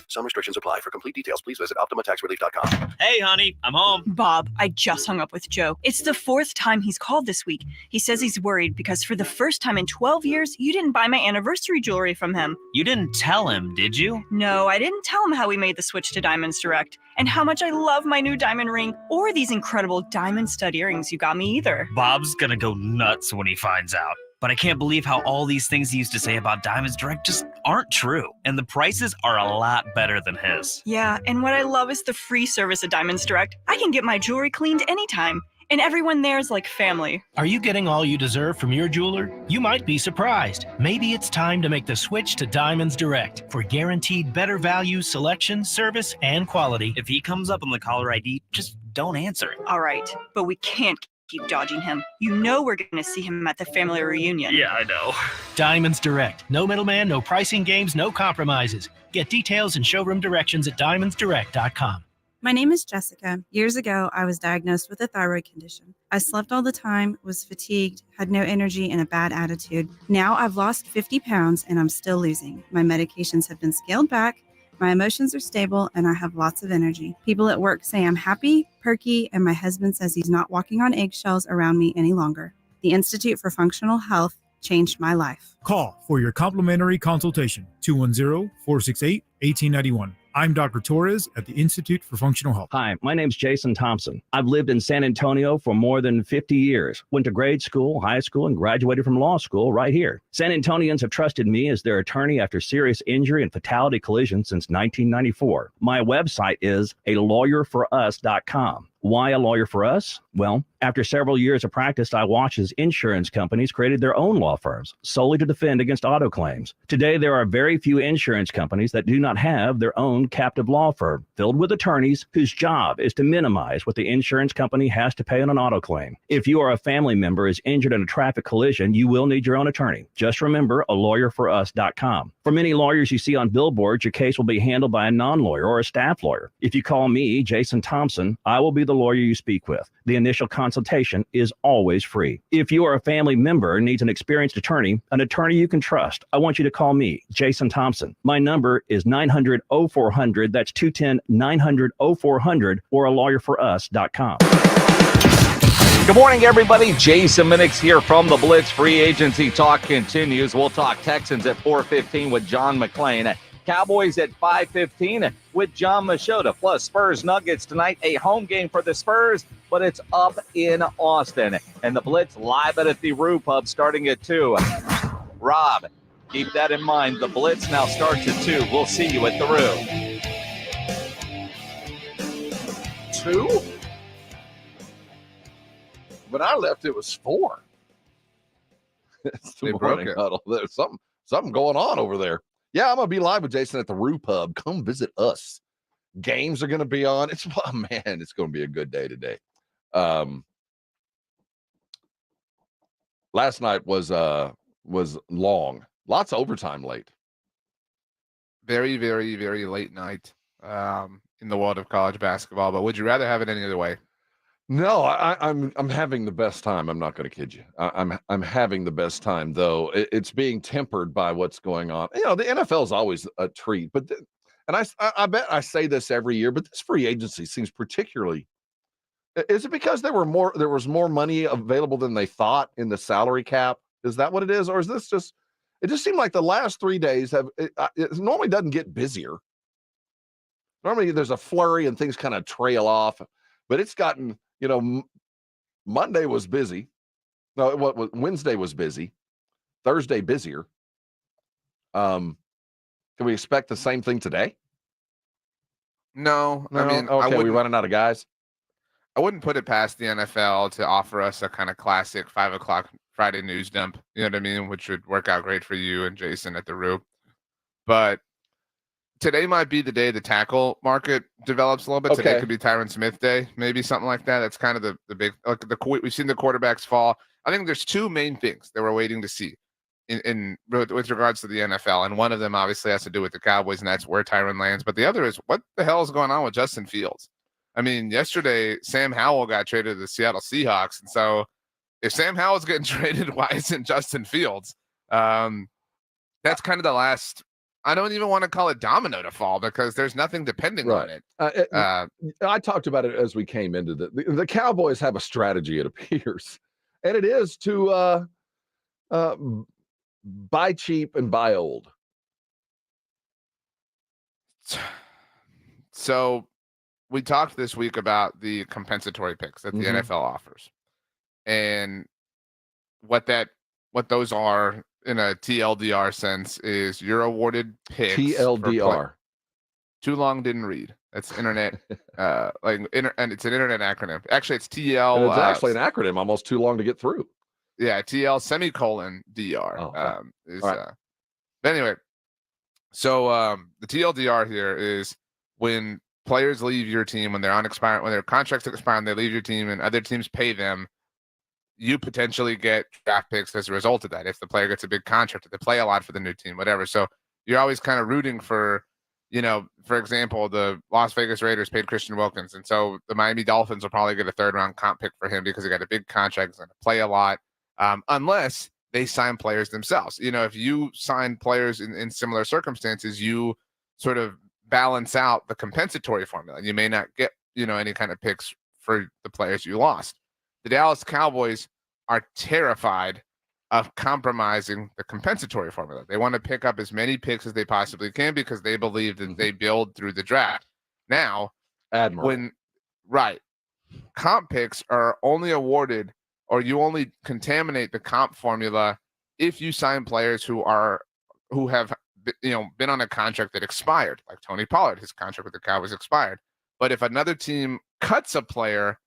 Some restrictions apply. For complete details, please visit OptimaTaxRelief.com. Hey, honey, I'm home. Bob, I just hung up with Joe. It's the 4th time he's called this week. He says he's worried because for the first time in 12 years, you didn't buy my anniversary jewelry from him. You didn't tell him, did you? No, I didn't tell him how we made the switch to Diamonds Direct and how much I love my new diamond ring or these incredible diamond stud earrings you got me either. Bob's gonna go nuts when he finds out. But I can't believe how all these things he used to say about Diamonds Direct just aren't true. And the prices are a lot better than his. Yeah, and what I love is the free service at Diamonds Direct. I can get my jewelry cleaned anytime. And everyone there is like family. Are you getting all you deserve from your jeweler? You might be surprised. Maybe it's time to make the switch to Diamonds Direct for guaranteed better value, selection, service, and quality. If he comes up on the caller ID, just don't answer it. All right, but we can't keep dodging him. You know we're going to see him at the family reunion. Yeah, I know. Diamonds Direct. No middleman, no pricing games, no compromises. Get details and showroom directions at diamondsdirect.com. My name is Jessica. Years ago, I was diagnosed with a thyroid condition. I slept all the time, was fatigued, had no energy, and a bad attitude. Now I've lost 50 pounds and I'm still losing. My medications have been scaled back. My emotions are stable and I have lots of energy. People at work say I'm happy, perky, and my husband says he's not walking on eggshells around me any longer. The Institute for Functional Health changed my life. Call for your complimentary consultation, 210-468-1891. I'm Dr. Torres at the Institute for Functional Health. Hi, my name's Jason Thompson. I've lived in San Antonio for more than 50 years. Went to grade school, high school, and graduated from law school right here. San Antonians have trusted me as their attorney after serious injury and fatality collisions since 1994. My website is alawyerforus.com. Why a lawyer for us? Well, after several years of practice, I watched as insurance companies created their own law firms solely to defend against auto claims. Today, there are very few insurance companies that do not have their own captive law firm filled with attorneys whose job is to minimize what the insurance company has to pay on an auto claim. If you or a family member is injured in a traffic collision, you will need your own attorney. Just remember alawyerforus.com. For many lawyers you see on billboards, your case will be handled by a non-lawyer or a staff lawyer. If you call me, Jason Thompson, I will be the lawyer you speak with. The initial consultation is always free. If you or a family member needs an experienced attorney you can trust, I want you to call me, Jason Thompson. My number is 900-0400. That's 210-900-0400 or alawyerforus.com. Good morning, everybody. Jason Minix here from the Blitz. Free agency talk continues. We'll talk Texans at 4:15 with John McClain. Cowboys at 5:15 with John Machota. Plus Spurs Nuggets tonight, a home game for the Spurs, but it's up in Austin. And the Blitz live at the Roo Pub starting at 2. Rob, keep that in mind. The Blitz now starts at 2. We'll see you at the Roo. 2? When I left, it was 4. It's the Morning Huddle. There's something going on over there. Yeah, I'm going to be live with Jason at the Roo Pub. Come visit us. Games are going to be on. It's going to be a good day today. Last night was long. Lots of overtime late. Very, very, very late night in the world of college basketball. But would you rather have it any other way? No, I'm having the best time. I'm not going to kid you. I'm having the best time, though. It's being tempered by what's going on. You know, the NFL is always a treat, but I bet I say this every year, but this free agency seems particularly. Is it because there was more money available than they thought in the salary cap? Is that what it is, or is this just? It just seemed like the last 3 days it normally doesn't get busier. Normally there's a flurry and things kind of trail off, but it's gotten. You know, Monday was busy. No, Wednesday was busy. Thursday busier. Can we expect the same thing today? No. I mean, okay, we're running out of guys. I wouldn't put it past the NFL to offer us a kind of classic 5 o'clock Friday news dump. You know what I mean? Which would work out great for you and Jason at the Roo. But today might be the day the tackle market develops a little bit. Okay. Today could be Tyron Smith day, maybe something like that. That's kind of the big, like we've seen the quarterbacks fall. I think there's two main things that we're waiting to see with regards to the NFL. And one of them obviously has to do with the Cowboys, and that's where Tyron lands. But the other is what the hell is going on with Justin Fields? I mean, yesterday, Sam Howell got traded to the Seattle Seahawks. And so if Sam Howell's getting traded, why isn't Justin Fields? That's kind of the last. I don't even want to call it domino to fall because there's nothing depending on it. I talked about it as we came into the Cowboys have a strategy, it appears, and it is to buy cheap and buy old. So we talked this week about the compensatory picks that the NFL offers and what those are. In a TLDR sense, is you're awarded picks. TLDR. Too long, didn't read. That's internet, and it's an internet acronym. Actually, it's TL. And it's actually an acronym, almost too long to get through. Yeah, TL semicolon DR. But anyway, so the TLDR here is when players leave your team when their contracts expire and they leave your team and other teams pay them. You potentially get draft picks as a result of that. If the player gets a big contract, if they play a lot for the new team, whatever. So you're always kind of rooting for, for example, the Las Vegas Raiders paid Christian Wilkins. And so the Miami Dolphins will probably get a 3rd-round comp pick for him because he got a big contract. He's going to play a lot unless they sign players themselves. If you sign players in similar circumstances, you sort of balance out the compensatory formula. You may not get, any kind of picks for the players you lost. The Dallas Cowboys are terrified of compromising the compensatory formula. They want to pick up as many picks as they possibly can because they believe that they build through the draft. Now, comp picks are only awarded, or you only contaminate the comp formula if you sign players who have been on a contract that expired, like Tony Pollard. His contract with the Cowboys expired. But if another team cuts a player,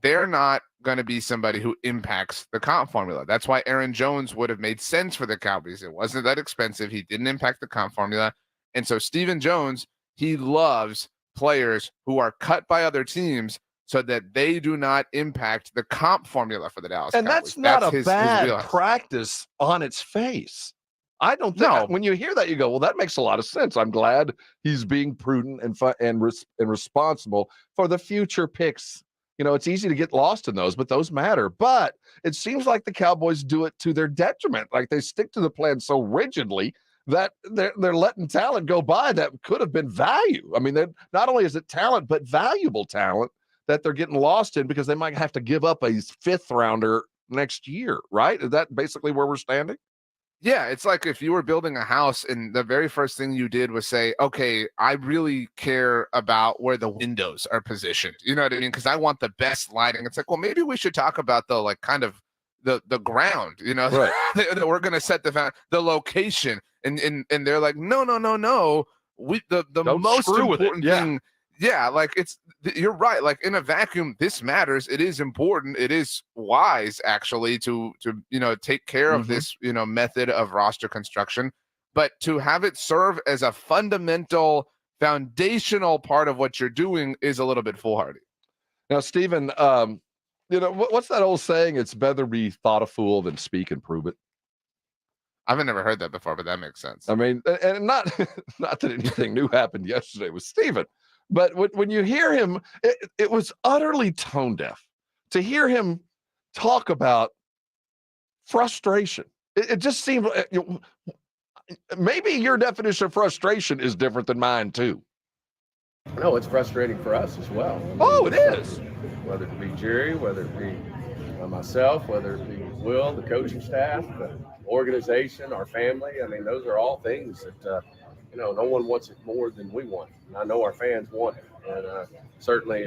they're not going to be somebody who impacts the comp formula. That's why Aaron Jones would have made sense for the Cowboys. It wasn't that expensive. He didn't impact the comp formula. And so Stephen Jones, he loves players who are cut by other teams so that they do not impact the comp formula for the Dallas Cowboys. And that's not a bad practice on its face. I don't think when you hear that, you go, well, that makes a lot of sense. I'm glad he's being prudent and responsible for the future picks. It's easy to get lost in those, but those matter. But it seems like the Cowboys do it to their detriment. Like they stick to the plan so rigidly that they're letting talent go by that could have been value. I mean, not only is it talent, but valuable talent that they're getting lost in because they might have to give up a 5th-rounder next year, right? Is that basically where we're standing? Yeah, it's like if you were building a house and the very first thing you did was say, okay, I really care about where the windows are positioned. You know what I mean? Because I want the best lighting. It's like, well, maybe we should talk about the the ground, right. that we're going to set the location. And they're like, no. The most important thing. Yeah, like you're right. Like in a vacuum, this matters. It is important. It is wise actually to take care of this, method of roster construction, but to have it serve as a fundamental foundational part of what you're doing is a little bit foolhardy. Now, Stephen, what's that old saying? It's better be thought a fool than speak and prove it. I've never heard that before, but that makes sense. I mean, and not that anything new happened yesterday with Stephen. But when you hear him, it was utterly tone deaf to hear him talk about frustration. It just seemed maybe your definition of frustration is different than mine, too. No, it's frustrating for us as well. I mean, it is. Whether it be Jerry, whether it be myself, whether it be Will, the coaching staff, the organization, our family. I mean, those are all things that no one wants it more than we want. And I know our fans want it. And certainly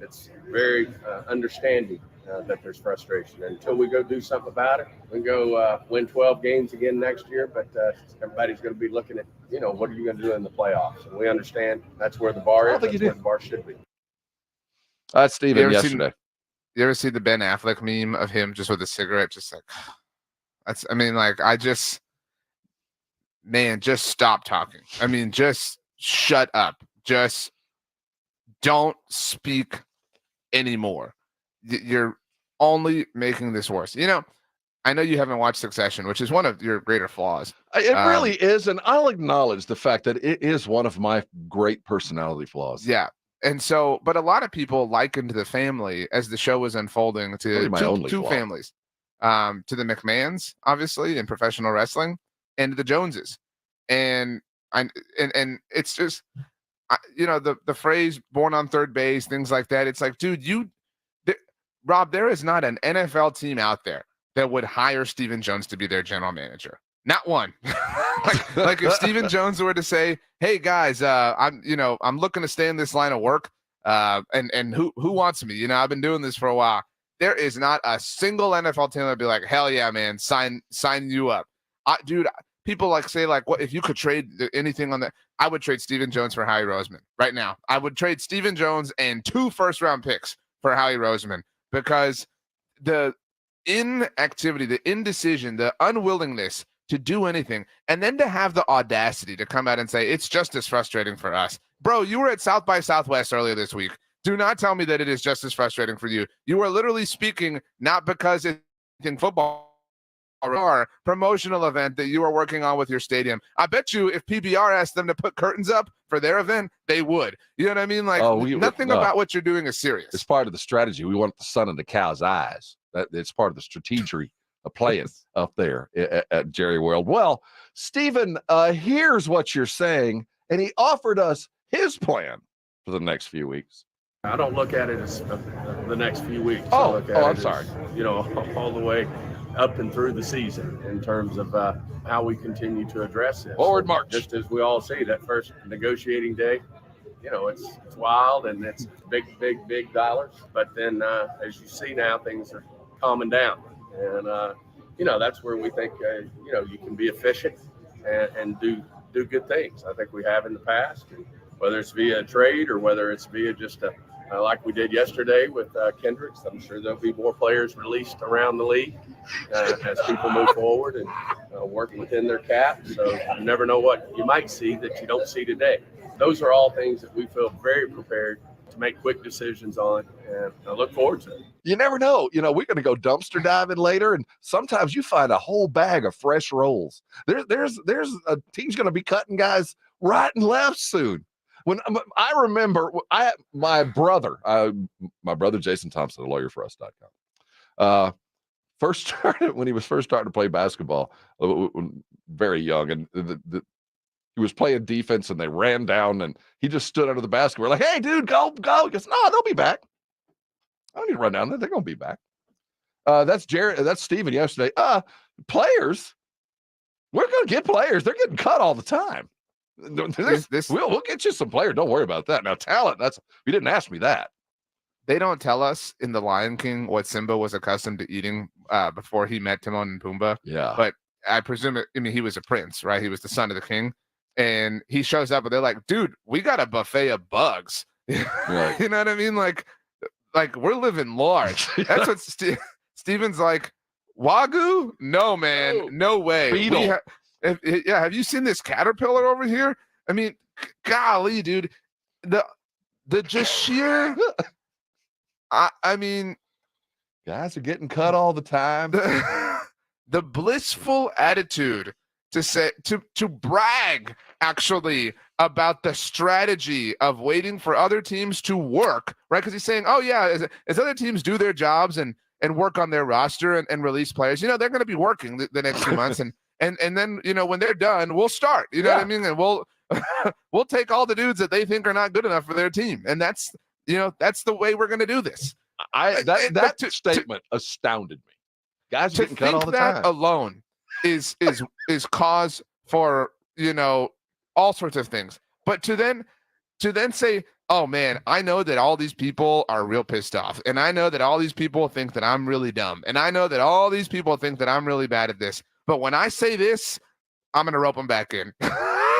it's very understanding that there's frustration. And until we go do something about it, we can go win 12 games again next year. But everybody's going to be looking at, what are you going to do in the playoffs? And we understand that's where the bar is. That's where the bar should be. That's Steven yesterday. You ever see the Ben Affleck meme of him just with a cigarette? Just like, just stop talking. I mean, just shut up. Just don't speak anymore. You're only making this worse. I know you haven't watched Succession, which is one of your greater flaws. It really is, and I'll acknowledge the fact that it is one of my great personality flaws. Yeah. And so, but a lot of people likened the family as the show was unfolding to two families, to the McMahons, obviously, in professional wrestling, and the Joneses. And it's just, the phrase "born on third base," things like that. It's like, dude, Rob, there is not an NFL team out there that would hire Stephen Jones to be their general manager. Not one. like if Stephen Jones were to say, "Hey guys, I'm looking to stay in this line of work, and who wants me? I've been doing this for a while." There is not a single NFL team that'd be like, "Hell yeah, man, sign you up." Dude, people say what if you could trade anything on that? I would trade Stephen Jones for Howie Roseman right now. I would trade Stephen Jones and 2 first-round picks for Howie Roseman, because the inactivity, the indecision, the unwillingness to do anything, and then to have the audacity to come out and say it's just as frustrating for us. Bro, you were at South by Southwest earlier this week. Do not tell me that it is just as frustrating for you. You are literally speaking not because it's in football or promotional event that you are working on with your stadium. I bet you if PBR asked them to put curtains up for their event, they would. You know what I mean? Nothing about what you're doing is serious. It's part of the strategy. We want the sun in the cow's eyes. It's part of the strategy of playing up there at Jerry World. Well, Stephen, here's what you're saying, and he offered us his plan for the next few weeks. I don't look at it as the next few weeks. I'm sorry. All the way up and through the season in terms of how we continue to address this. Forward march. Just as we all see, that first negotiating day, it's wild and it's big dollars. But then as you see now, things are calming down. And, that's where we think, you can be efficient and do good things. I think we have in the past, and whether it's via a trade or whether it's via just like we did yesterday with Kendricks. I'm sure there'll be more players released around the league as people move forward and work within their cap. So you never know what you might see that you don't see today. Those are all things that we feel very prepared to make quick decisions on, and I look forward to it. You never know. We're going to go dumpster diving later, and sometimes you find a whole bag of fresh rolls. There's a team's going to be cutting guys right and left soon. When I remember, my brother Jason Thompson, a lawyer for us.com, when he was first starting to play basketball, very young, and he was playing defense, and they ran down, and he just stood under the basket. We're like, "Hey, dude, go!" He goes, "No, they'll be back. I don't need to run down there. They're going to be back." That's Jared. That's Steven yesterday. Players, we're going to get players. They're getting cut all the time. We'll get you some players. Don't worry about that. Now, talent, you didn't ask me that. They don't tell us in The Lion King what Simba was accustomed to eating before he met Timon and Pumbaa. Yeah. But I presume he was a prince, right? He was the son of the king. And he shows up and they're like, "Dude, we got a buffet of bugs." Right. You know what I mean? Like we're living large. That's what Steven's like. Wagyu? No, man. No way. Beetle. Have you seen this caterpillar over here? I mean, golly, dude. The just sheer I mean, guys are getting cut all the time. The blissful attitude to brag actually about the strategy of waiting for other teams to work, right? Because he's saying, "Oh yeah, as other teams do their jobs and work on their roster and release players, they're going to be working the next few months, and then when they're done, we'll start. You know what I mean? And we'll take all the dudes that they think are not good enough for their team, and that's the way we're going to do this." That statement astounded me. Guys getting cut all the time. That alone is cause for all sorts of things. But to then say, "Oh man, I know that all these people are real pissed off, and I know that all these people think that I'm really dumb, and I know that all these people think that I'm really bad at this. But when I say this, I'm gonna rope them back in."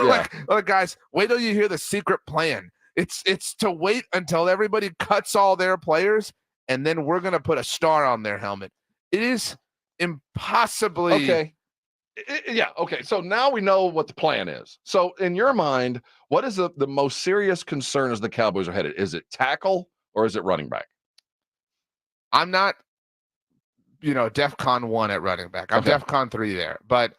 Like, guys, wait till you hear the secret plan. It's to wait until everybody cuts all their players, and then we're gonna put a star on their helmet. It is impossibly Yeah. Okay. So now we know what the plan is. So in your mind, what is the most serious concern as the Cowboys are headed? Is it tackle or is it running back? I'm not, DEFCON 1 at running back. I'm Okay. DEFCON 3 there. But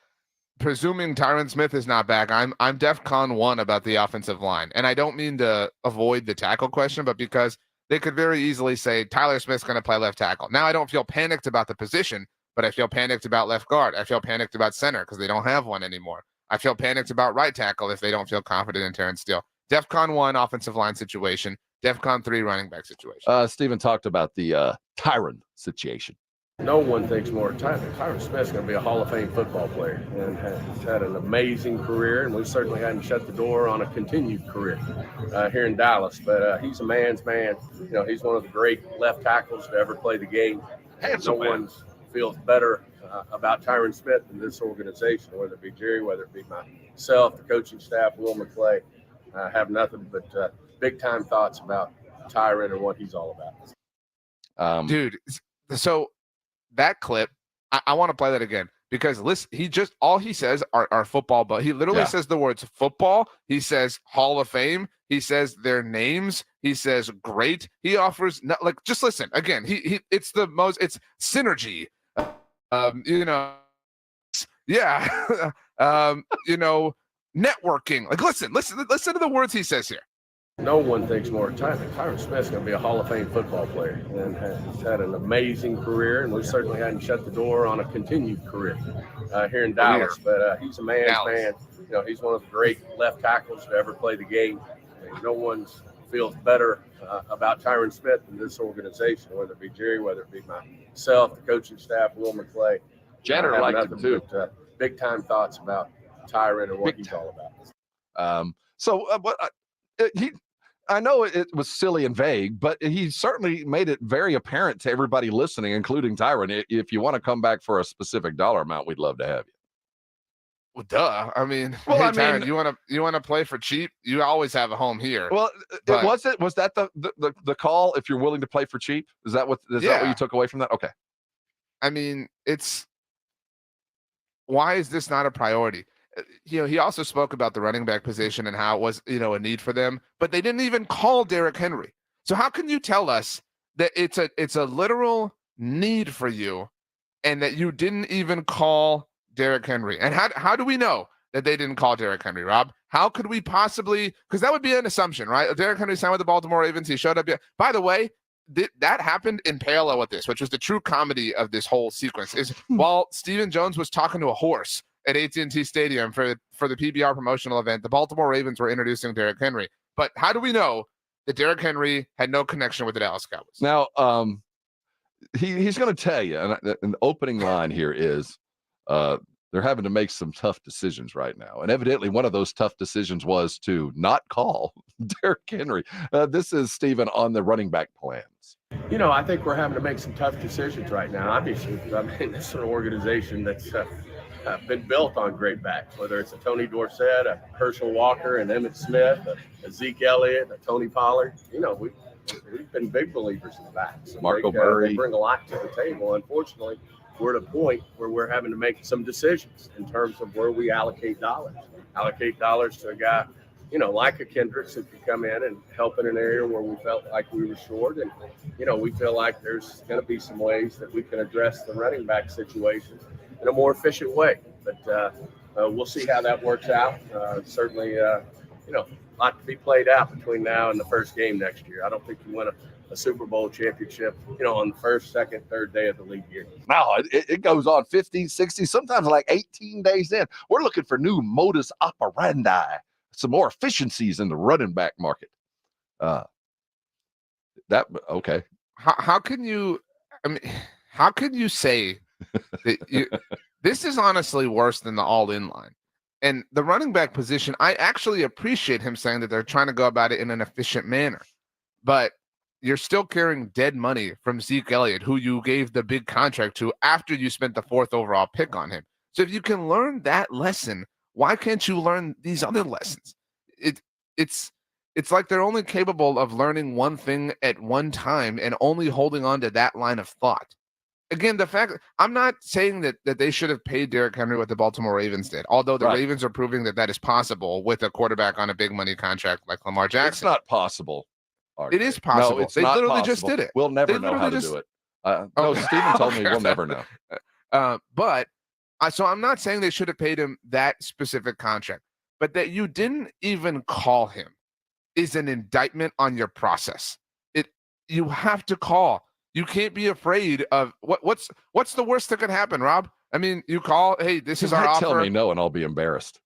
presuming Tyron Smith is not back, I'm DEFCON 1 about the offensive line. And I don't mean to avoid the tackle question, but because they could very easily say Tyler Smith's going to play left tackle. Now I don't feel panicked about the position, but I feel panicked about left guard. I feel panicked about center because they don't have one anymore. I feel panicked about right tackle if they don't feel confident in Terrence Steele. DEFCON 1 offensive line situation, DEFCON 3 running back situation. Steven talked about the Tyron situation. No one thinks more. Tyron Smith's going to be a Hall of Fame football player and has had an amazing career, and we certainly hadn't shut the door on a continued career here in Dallas. But he's a man's man. He's one of the great left tackles to ever play the game. Handsome no man. one feels better about Tyron Smith than this organization, whether it be Jerry, whether it be myself, the coaching staff, Will McClay. Have nothing but big-time thoughts about Tyron and what he's all about. Dude, so that clip, I want to play that again because listen, all he says are football, but he literally says the words football. He says Hall of Fame. He says their names. He says great. He offers just listen again. It's synergy. Networking. Listen to the words he says here. No one thinks more. Tyron Smith's going to be a Hall of Fame football player and has had an amazing career, and we certainly hadn't shut the door on a continued career here in Dallas. But he's a man's man. He's one of the great left tackles to ever play the game. And no one feels better about Tyron Smith than this organization, whether it be Jerry, whether it be myself, the coaching staff, Will McClay. Jenner liked him too. Big-time thoughts about Tyron and what he's all about. I know it was silly and vague, but he certainly made it very apparent to everybody listening, including Tyron. If you want to come back for a specific dollar amount, we'd love to have you. Well, duh. I mean, Tyron, you want to play for cheap? You always have a home here. Well, was that the call? If you're willing to play for cheap, is that what you took away from that? Okay. I mean, why is this not a priority? He also spoke about the running back position and how it was, a need for them, but they didn't even call Derrick Henry. So how can you tell us that it's a literal need for you and that you didn't even call Derrick Henry? And how do we know that they didn't call Derrick Henry, Rob? How could we possibly, because that would be an assumption, right? Derrick Henry signed with the Baltimore Ravens. He showed up. By the way, that happened in parallel with this, which was the true comedy of this whole sequence, is while Stephen Jones was talking to a horse at AT&T Stadium for the PBR promotional event, the Baltimore Ravens were introducing Derrick Henry. But how do we know that Derrick Henry had no connection with the Dallas Cowboys? Now, he's going to tell you, and the opening line here is they're having to make some tough decisions right now. And evidently one of those tough decisions was to not call Derrick Henry. This is Stephen on the running back plans. I think we're having to make some tough decisions right now. Obviously, this is an organization that's been built on great backs, whether it's a Tony Dorsett, a Herschel Walker, an Emmitt Smith, a Zeke Elliott, a Tony Pollard. We've been big believers in the backs. Marco Murray. They bring a lot to the table. Unfortunately, we're at a point where we're having to make some decisions in terms of where we allocate dollars. Allocate dollars to a guy, like a Kendricks who could come in and help in an area where we felt like we were short. And, we feel like there's going to be some ways that we can address the running back situation in a more efficient way. But we'll see how that works out. Certainly, a lot to be played out between now and the first game next year. I don't think you win a Super Bowl championship, on the first, second, third day of the league year. No, it goes on 50, 60, sometimes like 18 days in. We're looking for new modus operandi, some more efficiencies in the running back market. Okay. How can you say that this is honestly worse than the all-in line? And the running back position, I actually appreciate him saying that they're trying to go about it in an efficient manner. But you're still carrying dead money from Zeke Elliott, who you gave the big contract to after you spent the 4th overall pick on him. So if you can learn that lesson, why can't you learn these other lessons? It's like they're only capable of learning one thing at one time and only holding on to that line of thought. again, the fact I'm not saying that they should have paid Derrick Henry what the Baltimore Ravens did, although the Ravens are proving that is possible with a quarterback on a big money contract like Lamar Jackson. It's not possible. It is possible. No, it's they not literally possible. just did it. We'll never know how to do it. No, Steven told me we'll never know. So I'm not saying they should have paid him that specific contract, but that you didn't even call him is an indictment on your process. You have to call. You can't be afraid of what's the worst that could happen, Rob? I mean, you call, hey, this is our offer. Tell me no, and I'll be embarrassed.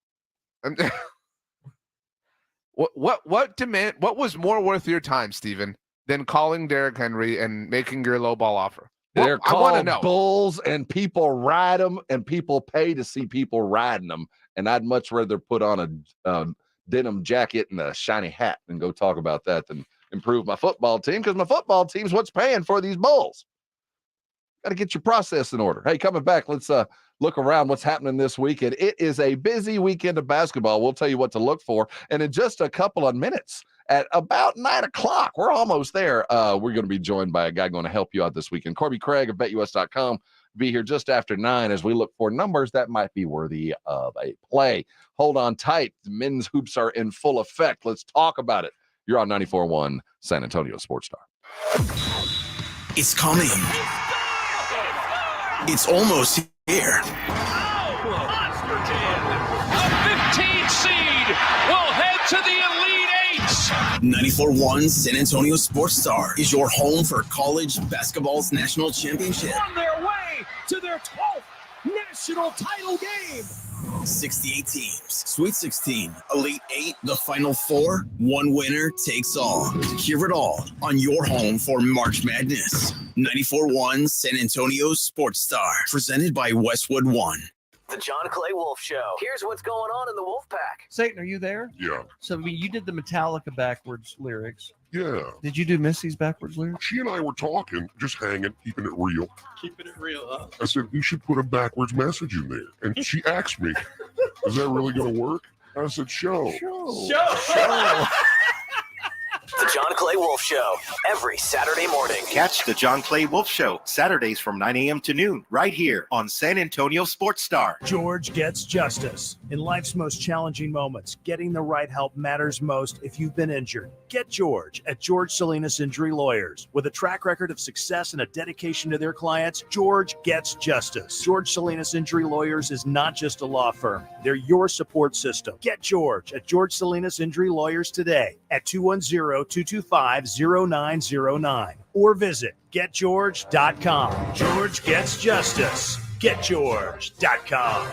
What was more worth your time, Steven, than calling Derrick Henry and making your lowball offer? They're called bulls, and people ride them, and people pay to see people riding them. And I'd much rather put on a denim jacket and a shiny hat and go talk about that than improve my football team, because my football team's what's paying for these bulls. Got to get your process in order. Hey, coming back, let's look around what's happening this weekend. It is a busy weekend of basketball. We'll tell you what to look for. And in just a couple of minutes, at about 9 o'clock, we're almost there. We're going to be joined by a guy going to help you out this weekend. Corbie Craig of BetUS.com be here just after 9 as we look for numbers that might be worthy of a play. Hold on tight. The men's hoops are in full effect. Let's talk about it. You're on 94.1 San Antonio Sports Star. It's coming. It's almost here. Monster Jam. A 15 seed will head to the Elite Eights. 94.1 San Antonio Sports Star is your home for college basketball's national championship. On their way to their 12th national title game. 68 teams, Sweet 16, Elite 8, the Final Four. One winner takes all. Hear it all on your home for March Madness. 94.1 San Antonio Sports Star, presented by Westwood One. The John Clay Wolf Show. Here's what's going on in the Wolf Pack. Satan, are you there? Yeah. So, I mean, you did the Metallica backwards lyrics. Yeah. Did you do Missy's backwards lyrics? She and I were talking, just hanging, keeping it real. Keeping it real, huh? I said, you should put a backwards message in there. And she asked me, is that really going to work? I said, show. The John Clay Wolf Show, every Saturday morning. Catch the John Clay Wolf Show, Saturdays from 9 a.m. to noon, right here on San Antonio Sports Star. George gets justice. In life's most challenging moments, getting the right help matters most if you've been injured. Get George at George Salinas Injury Lawyers. With a track record of success and a dedication to their clients, George gets justice. George Salinas Injury Lawyers is not just a law firm. They're your support system. Get George at George Salinas Injury Lawyers today at 210-225-0909 or visit getgeorge.com. George gets justice. Getgeorge.com.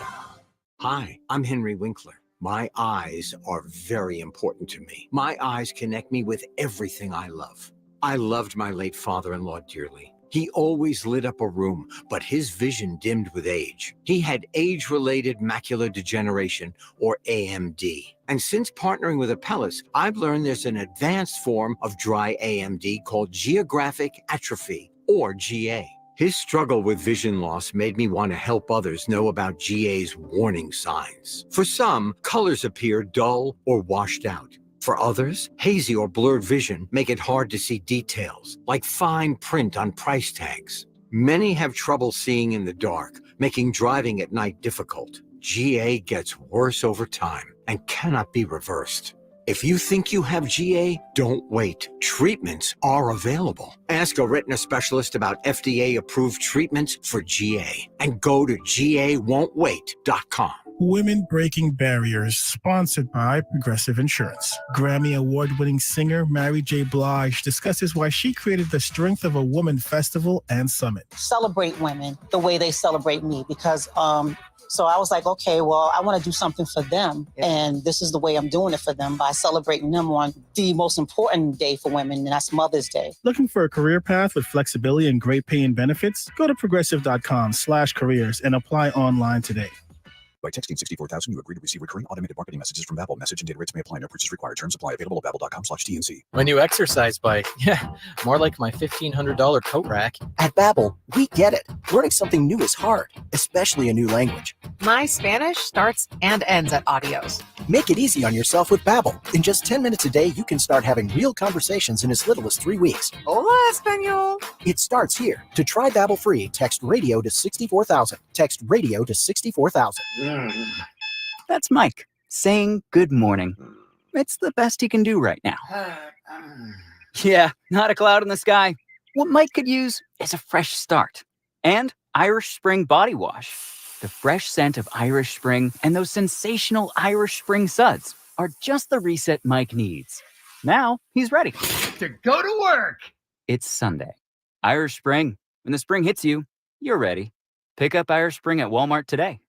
Hi, I'm Henry Winkler. My eyes are very important to me. My eyes connect me with everything I love. I loved my late father-in-law dearly. He always lit up a room, but his vision dimmed with age. He had age-related macular degeneration, or AMD. And since partnering with Apellis, I've learned there's an advanced form of dry AMD called geographic atrophy, or GA. His struggle with vision loss made me want to help others know about GA's warning signs. For some, colors appear dull or washed out. For others, hazy or blurred vision make it hard to see details, like fine print on price tags. Many have trouble seeing in the dark, making driving at night difficult. GA gets worse over time and cannot be reversed. If you think you have GA, don't wait. Treatments are available. Ask a retina specialist about FDA-approved treatments for GA and go to GAWon'tWait.com. Women Breaking Barriers, sponsored by Progressive Insurance. Grammy Award-winning singer Mary J. Blige discusses why she created the Strength of a Woman Festival and Summit. Celebrate women the way they celebrate me, because so I was like, okay, well, I want to do something for them. Yeah. And this is the way I'm doing it for them, by celebrating them on the most important day for women, and that's Mother's Day. Looking for a career path with flexibility and great pay and benefits? Go to progressive.com/careers and apply online today. By texting 64,000, you agree to receive recurring automated marketing messages from Babbel. Message and data rates may apply. No purchase required. Terms apply. Available at babbel.com/TNC. My new exercise bike. Yeah, more like my $1,500 coat rack. At Babbel, we get it. Learning something new is hard, especially a new language. My Spanish starts and ends at Adios. Make it easy on yourself with Babbel. In just 10 minutes a day, you can start having real conversations in as little as 3 weeks. Hola, Espanol. It starts here. To try Babbel free, text radio to 64,000. Text radio to 64,000. That's Mike saying good morning. It's the best he can do right now. Yeah, not a cloud in the sky. What Mike could use is a fresh start. And Irish Spring Body Wash. The fresh scent of Irish Spring and those sensational Irish Spring suds are just the reset Mike needs. Now he's ready to go to work. It's Sunday. Irish Spring. When the spring hits you, you're ready. Pick up Irish Spring at Walmart today.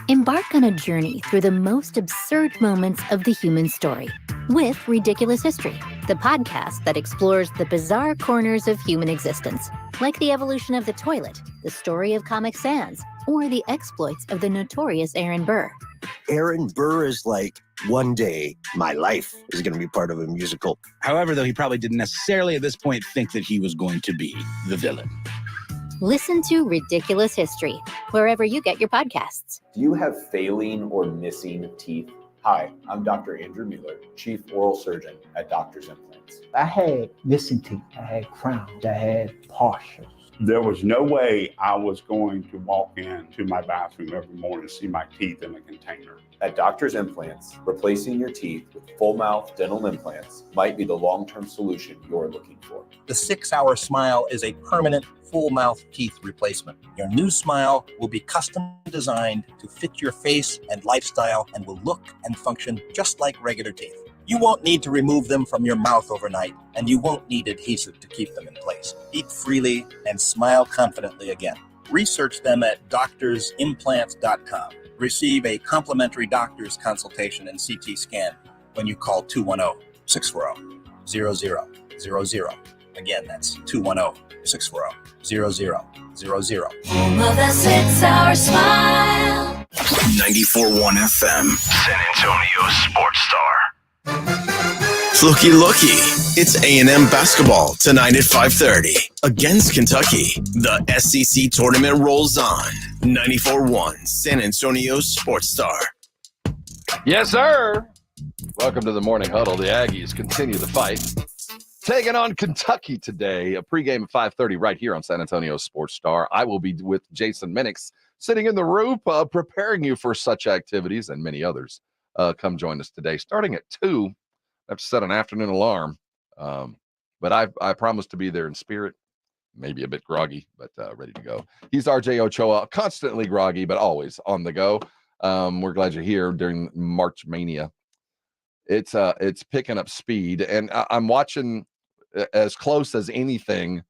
Embark on a journey through the most absurd moments of the human story with Ridiculous History, the podcast that explores the bizarre corners of human existence, like the evolution of the toilet, the story of Comic Sans, or the exploits of the notorious Aaron Burr. Aaron Burr is like, one day my life is going to be part of a musical. However, though, he probably didn't necessarily at this point think that he was going to be the villain. Listen to Ridiculous History, wherever you get your podcasts. Do you have failing or missing teeth? Hi, I'm Dr. Andrew Mueller, Chief Oral Surgeon at Doctor's Implants. I had missing teeth, I had crowns, I had partials. There was no way I was going to walk into my bathroom every morning to see my teeth in a container. At Doctor's Implants, replacing your teeth with full mouth dental implants might be the long-term solution you're looking for. The 6-Hour Smile is a permanent full mouth teeth replacement. Your new smile will be custom designed to fit your face and lifestyle and will look and function just like regular teeth. You won't need to remove them from your mouth overnight, and you won't need adhesive to keep them in place. Eat freely and smile confidently again. Research them at doctorsimplants.com. Receive a complimentary doctor's consultation and CT scan when you call 210-640-0000. Again, that's 210-640-0000. Home of the 6-Hour Smile. 94.1 FM, San Antonio Sports Star. Looky. It's A&M basketball tonight at 5:30 against Kentucky. The SEC tournament rolls on. 94.1 San Antonio Sports Star. Yes, sir. Welcome to the Morning Huddle. The Aggies continue the fight. Taking on Kentucky today. A pregame at 5:30 right here on San Antonio Sports Star. I will be with Jason Minix sitting in the roof preparing you for such activities and many others. Come join us today. Starting at 2. I have to set an afternoon alarm. But I promise to be there in spirit. Maybe a bit groggy, but ready to go. He's RJ Ochoa, constantly groggy, but always on the go. We're glad you're here during March Mania. It's picking up speed, and I'm watching as close as anything.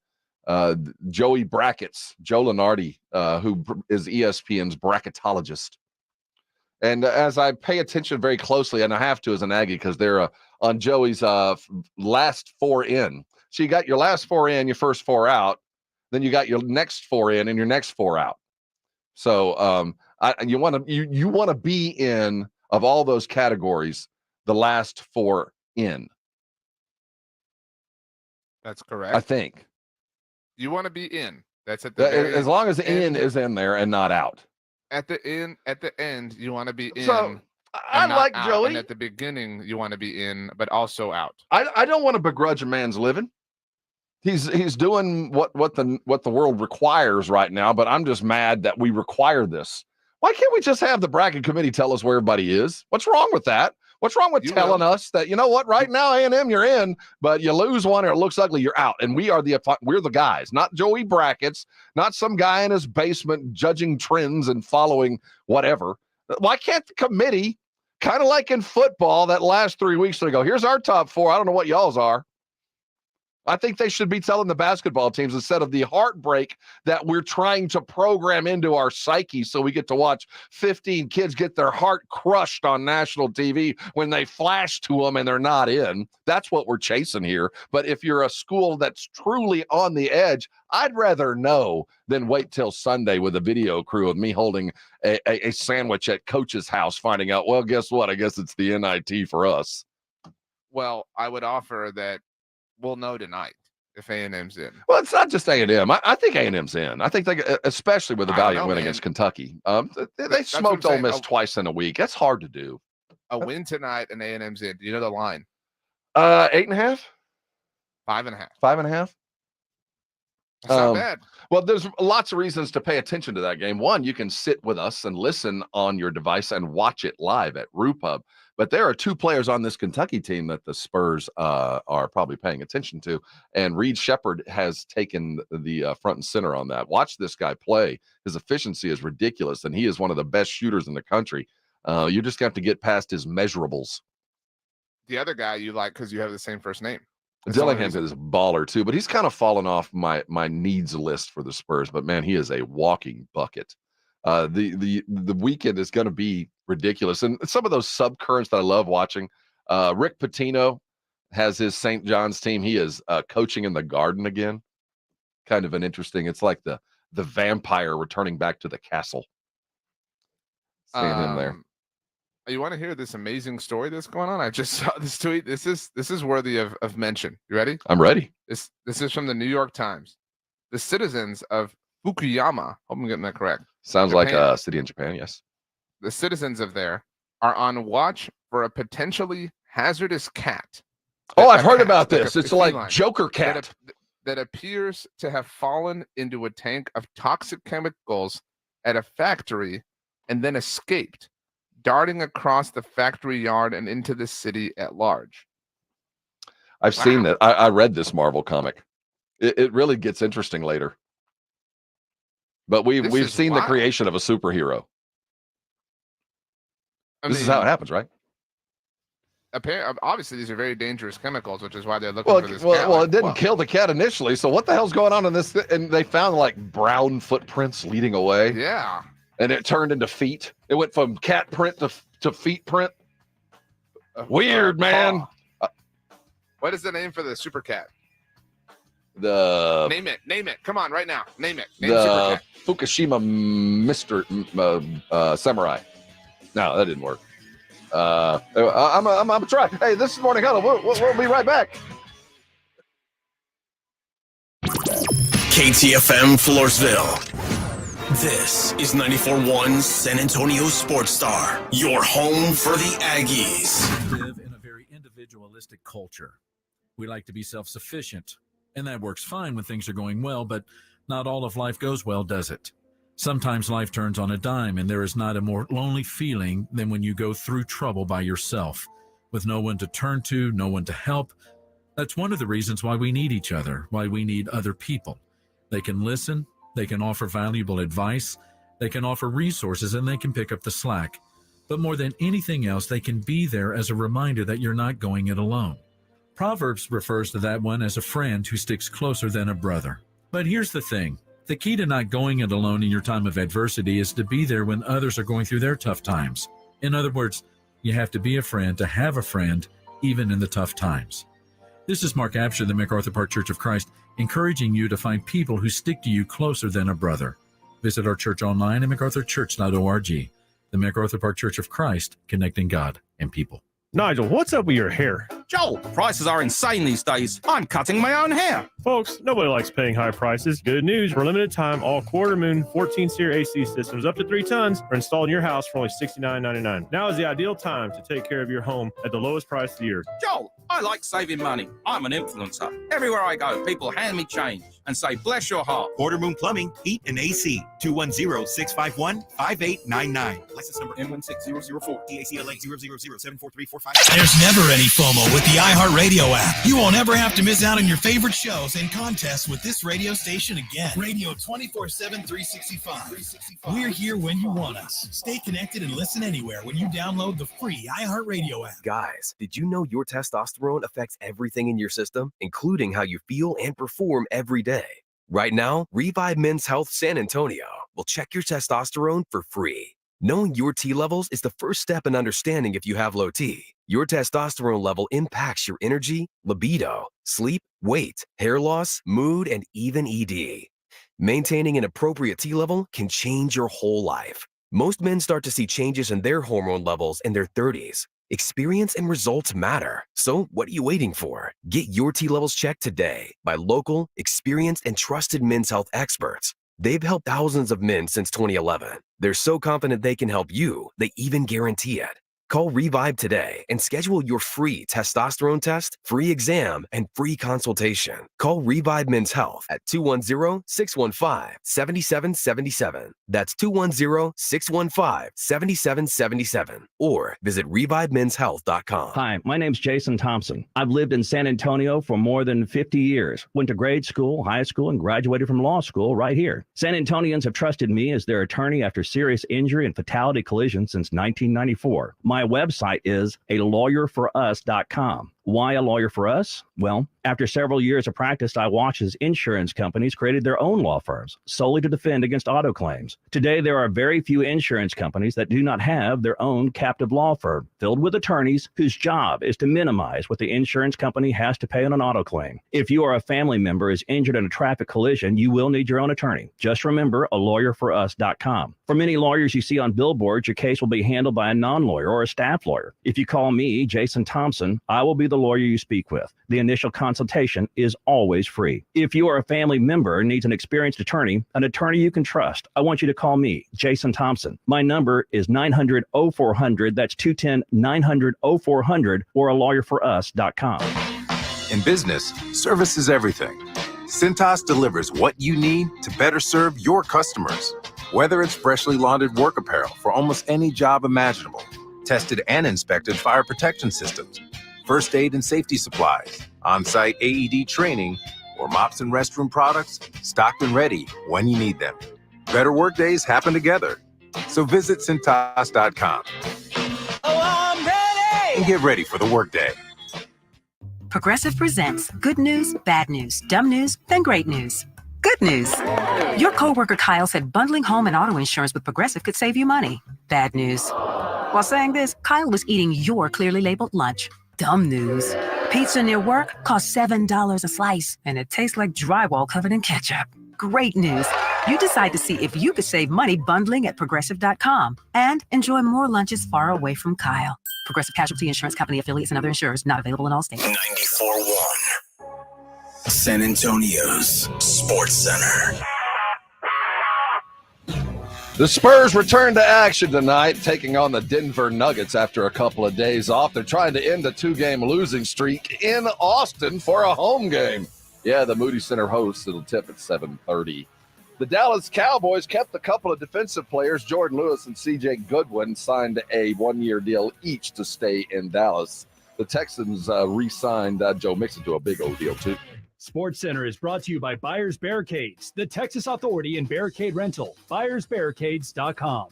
Joey Brackets, Joe Lunardi, who is ESPN's bracketologist. And as I pay attention very closely, and I have to as an Aggie, because they're on Joey's last 4 in. So you got your last 4 in, your first 4 out. Then you got your next 4 in and your next 4 out. So you want to be in, of all those categories, the last 4 in. That's correct. I think. You want to be in. That's at the very as long as the end. in is in there and not out. At the end, you want to be in. So I like out. Joey. And at the beginning, you want to be in, but also out. I don't want to begrudge a man's living. He's doing what the world requires right now, but I'm just mad that we require this. Why can't we just have the bracket committee tell us where everybody is? What's wrong with that? What's wrong with telling us that, you know what, right now A&M you're in, but you lose one or it looks ugly, you're out. And we're the guys, not Joey Brackets, not some guy in his basement judging trends and following whatever. Why can't the committee, kind of like in football that last 3 weeks ago, here's our top 4, I don't know what y'all's are. I think they should be telling the basketball teams instead of the heartbreak that we're trying to program into our psyche so we get to watch 15 kids get their heart crushed on national TV when they flash to them and they're not in. That's what we're chasing here. But if you're a school that's truly on the edge, I'd rather know than wait till Sunday with a video crew of me holding a sandwich at Coach's house, finding out, well, guess what? I guess it's the NIT for us. Well, I would offer that we'll know tonight if A&M's in. Well, it's not just A&M. I think A&M's in. I think they, especially with the valiant win against Kentucky. They smoked Ole Miss twice in a week. That's hard to do. A win tonight and A&M's in. Do you know the line? 8.5? 5.5. 5.5? That's not bad. Well, there's lots of reasons to pay attention to that game. One, you can sit with us and listen on your device and watch it live at RuPub. But there are two players on this Kentucky team that the Spurs are probably paying attention to. And Reed Shepherd has taken the front and center on that. Watch this guy play. His efficiency is ridiculous, and he is one of the best shooters in the country. You just have to get past his measurables. The other guy you like because you have the same first name. Dillingham is a baller, too, but he's kind of fallen off my needs list for the Spurs. But, man, he is a walking bucket. The weekend is going to be ridiculous. And some of those subcurrents that I love watching, Rick Pitino has his St. John's team. He is coaching in the Garden again. Kind of an interesting, it's like the vampire returning back to the castle. Seeing him there. You want to hear this amazing story that's going on? I just saw this tweet. This is worthy of mention. You ready? I'm ready. This is from the New York Times. The citizens of Fukuyama, hope I'm getting that correct. Sounds Japan, like a city in Japan, yes. The citizens of there are on watch for a potentially hazardous cat. Oh, I've heard about this. It's like Joker cat. That appears to have fallen into a tank of toxic chemicals at a factory and then escaped, darting across the factory yard and into the city at large. I've seen that. I read this Marvel comic. It really gets interesting later. But we've seen the creation of a superhero. This is how it happens, right? Obviously, these are very dangerous chemicals, which is why they're looking for this cat. Well, it didn't kill the cat initially. So what the hell's going on in this? And they found like brown footprints leading away. Yeah. And it turned into feet. It went from cat print to feet print. Weird, man. What is the name for the super cat? Name it. Come on, right now. Name it. Name the Fukushima Samurai. No, that didn't work. I'm gonna try. Hey, this is Morning Huddle. We'll be right back. KTFM Floresville. This is 94.1 San Antonio Sports Star, your home for the Aggies. We live in a very individualistic culture. We like to be self-sufficient, and that works fine when things are going well, but not all of life goes well, does it? Sometimes life turns on a dime, and there is not a more lonely feeling than when you go through trouble by yourself, with no one to turn to, no one to help. That's one of the reasons why we need each other, why we need other people. They can listen, they can offer valuable advice, they can offer resources, and they can pick up the slack. But more than anything else, they can be there as a reminder that you're not going it alone. Proverbs refers to that one as a friend who sticks closer than a brother. But here's the thing. The key to not going it alone in your time of adversity is to be there when others are going through their tough times. In other words, you have to be a friend to have a friend, even in the tough times. This is Mark Absher, the MacArthur Park Church of Christ, encouraging you to find people who stick to you closer than a brother. Visit our church online at macarthurchurch.org. The MacArthur Park Church of Christ, connecting God and people. Nigel, what's up with your hair? Joel, prices are insane these days. I'm cutting my own hair. Folks, nobody likes paying high prices. Good news, for a limited time, all quarter moon 14-seer AC systems up to 3 tons are installed in your house for only $69.99. Now is the ideal time to take care of your home at the lowest price of the year. Joel, I like saving money. I'm an influencer. Everywhere I go, people hand me change. and say, bless your heart. Quarter Moon Plumbing, Heat and AC. 210-651-5899. License number M16004. DACLA 000743455. There's never any FOMO with the iHeartRadio app. You won't ever have to miss out on your favorite shows and contests with this radio station again. Radio 24/7, 365. We're here when you want us. Stay connected and listen anywhere when you download the free iHeartRadio app. Guys, did you know your testosterone affects everything in your system, including how you feel and perform every day? Right now, Revive Men's Health San Antonio will check your testosterone for free. Knowing your T levels is the first step in understanding if you have low T. Your testosterone level impacts your energy, libido, sleep, weight, hair loss, mood, and even ED. Maintaining an appropriate T level can change your whole life. Most men start to see changes in their hormone levels in their 30s. Experience and results matter. So what are you waiting for? Get your T levels checked today by local, experienced, and trusted men's health experts. They've helped thousands of men since 2011. They're so confident they can help you, they even guarantee it. Call Revive today and schedule your free testosterone test, free exam, and free consultation. Call Revive Men's Health at 210-615-7777. That's 210-615-7777. Or visit ReviveMen'sHealth.com. Hi, my name's Jason Thompson. I've lived in San Antonio for more than 50 years. Went to grade school, high school, and graduated from law school right here. San Antonians have trusted me as their attorney after serious injury and fatality collisions since 1994. My website is alawyerforus.com. Why a lawyer for us? Well, after several years of practice, I watched as insurance companies created their own law firms solely to defend against auto claims. Today, there are very few insurance companies that do not have their own captive law firm filled with attorneys whose job is to minimize what the insurance company has to pay on an auto claim. If you or a family member is injured in a traffic collision, you will need your own attorney. Just remember alawyerforus.com. For many lawyers you see on billboards, your case will be handled by a non-lawyer or a staff lawyer. If you call me, Jason Thompson, I will be the lawyer you speak with. The initial consultation is always free. If you or a family member needs an experienced attorney you can trust, I want you to call me, Jason Thompson. My number is 900-0400. That's 210-900-0400 or alawyerforus.com. In business, service is everything. Cintas delivers what you need to better serve your customers. Whether it's freshly laundered work apparel for almost any job imaginable, tested and inspected fire protection systems, first aid and safety supplies, on-site AED training, or mops and restroom products, stocked and ready when you need them. Better work days happen together. So visit Cintas.com. Oh, I'm ready! And get ready for the workday. Progressive presents good news, bad news, dumb news, then great news. Good news. Your coworker Kyle said bundling home and auto insurance with Progressive could save you money. Bad news. While saying this, Kyle was eating your clearly labeled lunch. Dumb news. Pizza near work costs $7 a slice, and it tastes like drywall covered in ketchup. Great news. You decide to see if you could save money bundling at Progressive.com and enjoy more lunches far away from Kyle. Progressive Casualty Insurance Company affiliates and other insurers not available in all states. 94.1 San Antonio's Sports Center. The Spurs return to action tonight, taking on the Denver Nuggets after a couple of days off. They're trying to end a two-game losing streak in Austin for a home game. Yeah, the Moody Center hosts. It'll tip at 7:30. The Dallas Cowboys kept a couple of defensive players. Jordan Lewis and C.J. Goodwin signed a one-year deal each to stay in Dallas. The Texans re-signed Joe Mixon to a big old deal, too. Sports Center is brought to you by Buyers Barricades, the Texas Authority in Barricade Rental. BuyersBarricades.com.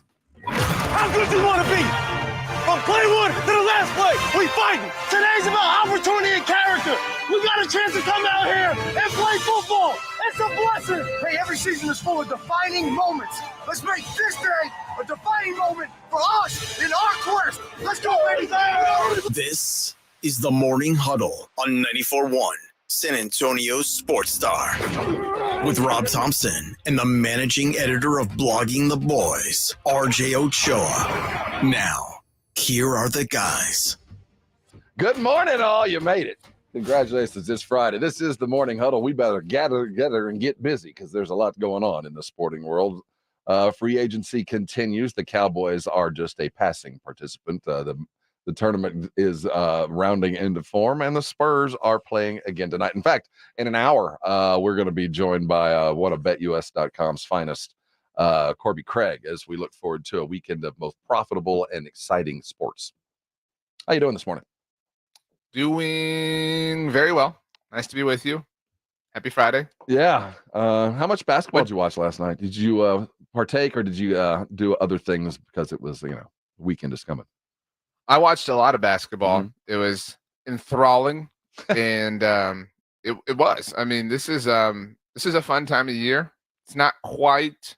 How good do you want to be? From play one to the last play, we fighting. Today's about opportunity and character. We got a chance to come out here and play football. It's a blessing. Hey, every season is full of defining moments. Let's make this day a defining moment for us in our quest. Let's go, baby. This is the Morning Huddle on 94.1 San Antonio Sports Star with Rob Thompson and the managing editor of Blogging the Boys, RJ Ochoa. Now, here are the guys. Good morning, all. You made it. Congratulations. It's Friday. This is the Morning Huddle. We better gather together and get busy because there's a lot going on in the sporting world. Free agency continues. The Cowboys are just a passing participant. The The tournament is rounding into form, and the Spurs are playing again tonight. In fact, in an hour, we're going to be joined by one of BetUS.com's finest, Corbie Craig, as we look forward to a weekend of both profitable and exciting sports. How you doing this morning? Doing very well. Nice to be with you. Happy Friday. Yeah. How much basketball did you watch last night? Did you partake, or did you do other things because it was, weekend is coming? I watched a lot of basketball. Mm-hmm. It was enthralling, and it was. I mean, this is a fun time of year. It's not quite,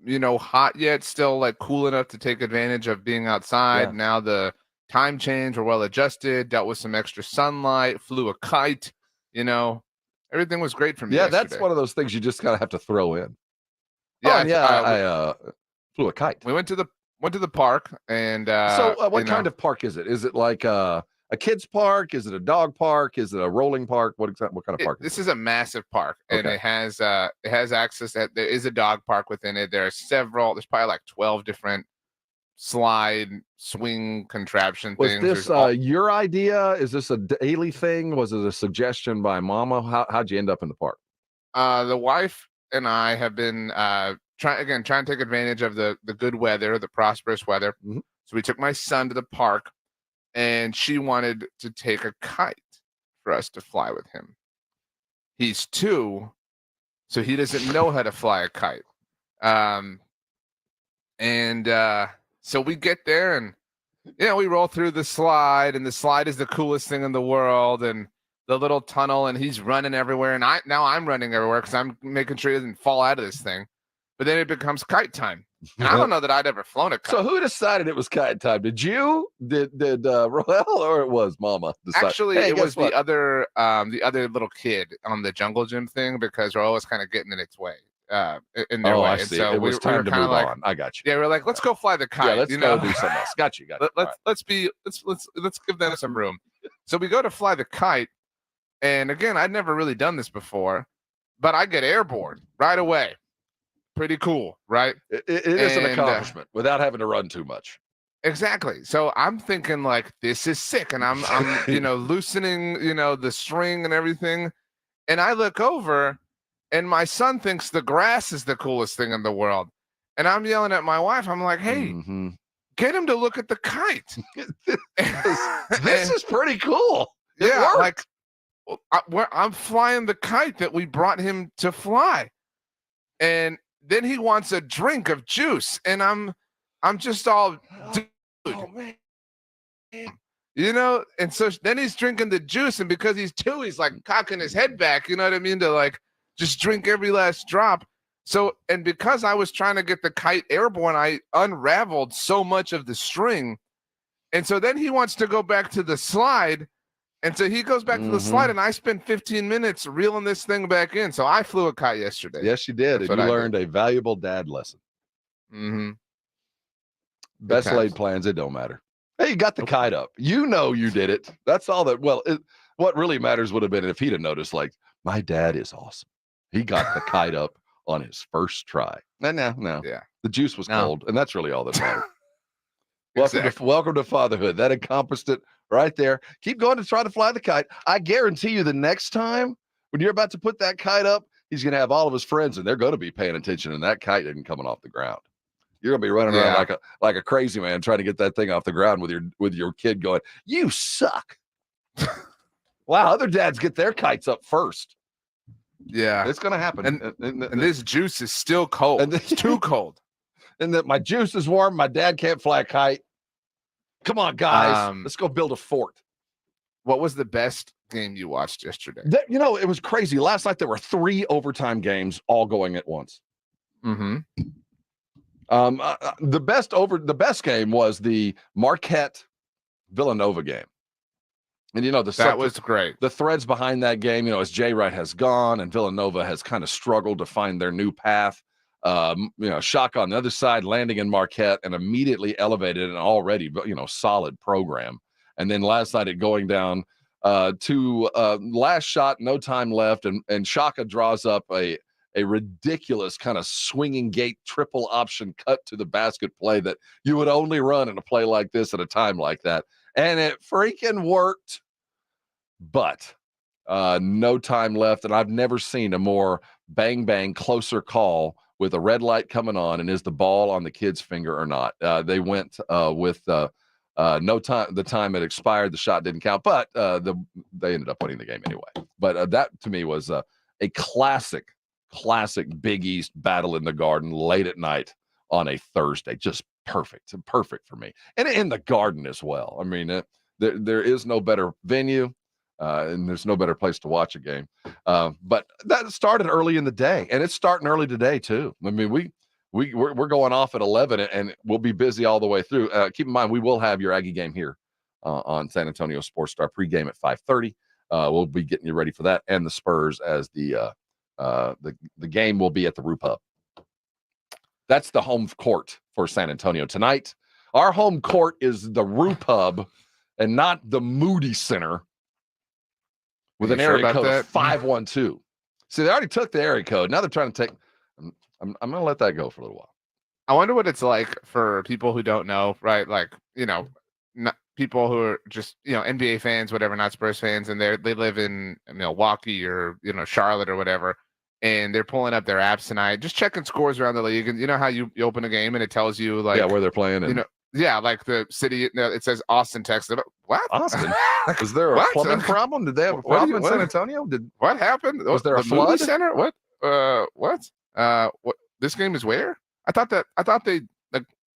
hot yet. Still like cool enough to take advantage of being outside. Yeah. Now the time change, we're well adjusted. Dealt with some extra sunlight. Flew a kite. Everything was great for me. Yeah, yesterday. that's one of those things you just gotta have to throw in. Yeah, I flew a kite. We went to the park, and what kind of park is it? Is it like a kid's park? Is it a dog park? Is it a rolling park? What kind of park? This is a massive park, and Okay. it has access. There is a dog park within it. There's probably like 12 different slide swing contraption Was things. this your idea? Is this a daily thing? Was it a suggestion by Mama? How'd you end up in the park? The wife and I have been trying to take advantage of the good weather, the prosperous weather. Mm-hmm. So we took my son to the park, and she wanted to take a kite for us to fly with him. He's 2, so he doesn't know how to fly a kite. So we get there, and we roll through the slide, and the slide is the coolest thing in the world, and the little tunnel, and he's running everywhere, and I'm running everywhere because I'm making sure he doesn't fall out of this thing. But then it becomes kite time, and I don't know that I'd ever flown a kite. So who decided it was kite time? Did you? Did Roel, or it was Mama? Decide? Actually, Hey, it guess was what? the other little kid on the jungle gym thing, because Roel was kind of getting in its way. In their way. I And see. so It was we were time to kinda move on. I got you. Yeah, we're like, let's go fly the kite. Yeah, let's go do something else. Got you. Let's give them some room. So we go to fly the kite, and again, I'd never really done this before, but I get airborne right away. Pretty cool, right? It is an accomplishment without having to run too much. Exactly. So I'm thinking like, this is sick, and I'm loosening the string and everything, and I look over, and my son thinks the grass is the coolest thing in the world, and I'm yelling at my wife. I'm like, hey, get him to look at the kite. This is pretty cool. It Yeah, worked. I'm flying the kite that we brought him to fly, and then he wants a drink of juice, and I'm just all, dude. Oh man. And so then he's drinking the juice, and because he's 2, he's like cocking his head back, you know what I mean, to like just drink every last drop. So, and because I was trying to get the kite airborne, I unraveled so much of the string, and so then he wants to go back to the slide, and so he goes back to the slide, and I spent 15 minutes reeling this thing back in. So I flew a kite yesterday. Yes, you did. That's And what you I learned a valuable dad lesson. Mm-hmm. Best laid plans, it don't matter. Hey, you got the kite up. You know you did it. That's all that. Well, what really matters would have been if he'd have noticed, like, my dad is awesome. He got the kite up on his first try. No. Yeah. The juice was cold, and that's really all that mattered. Exactly. Welcome to fatherhood. That encompassed it right there. Keep going to try to fly the kite. I guarantee you the next time when you're about to put that kite up, he's going to have all of his friends, and they're going to be paying attention, and that kite isn't coming off the ground. You're going to be running around like a crazy man trying to get that thing off the ground with your kid going, you suck. Wow, other dads get their kites up first. Yeah. It's going to happen. And this juice is still cold. It's too cold. And that my juice is warm. My dad can't fly a kite. Come on, guys. Let's go build a fort. What was the best game you watched yesterday? It was crazy. Last night there were 3 overtime games all going at once. Mm-hmm. The best game was the Marquette Villanova game. And that was great. The threads behind that game, as Jay Wright has gone and Villanova has kind of struggled to find their new path. Shock on the other side, landing in Marquette and immediately elevated an already, solid program. And then last night it going down to last shot, no time left, and Shaka draws up a ridiculous kind of swinging gate triple option cut to the basket play that you would only run in a play like this at a time like that. and it freaking worked. But no time left, and I've never seen a more bang closer call with a red light coming on, and is the ball on the kid's finger or not? They went with no time. The time had expired. The shot didn't count, but they ended up winning the game anyway. But that to me was a classic Big East battle in the Garden late at night on a Thursday. Just perfect for me, and in the Garden as well. I mean, there is no better venue. And there's no better place to watch a game. But that started early in the day, and it's starting early today too. I mean, we're going off at 11, and we'll be busy all the way through. Keep in mind, we will have your Aggie game here on San Antonio Sports Star pregame at 5:30. We'll be getting you ready for that, and the Spurs as the game will be at the Roo Pub. That's the home court for San Antonio tonight. Our home court is the Roo Pub, and not the Moody Center. With an area code of 512. See, they already took the area code. Now they're trying to take. I'm going to let that go for a little while. I wonder what it's like for people who don't know, right? Like, not people who are just, NBA fans, whatever, not Spurs fans, and they live in Milwaukee or, Charlotte or whatever, and they're pulling up their apps tonight, just checking scores around the league. And you know how you open a game and it tells you, like, where they're playing. And, like the city, it says Austin, Texas. What? Austin? Was there a plumbing problem? Did they have a problem in San Antonio? What happened? Was there a flood? Center? What? What? This game is where? I thought they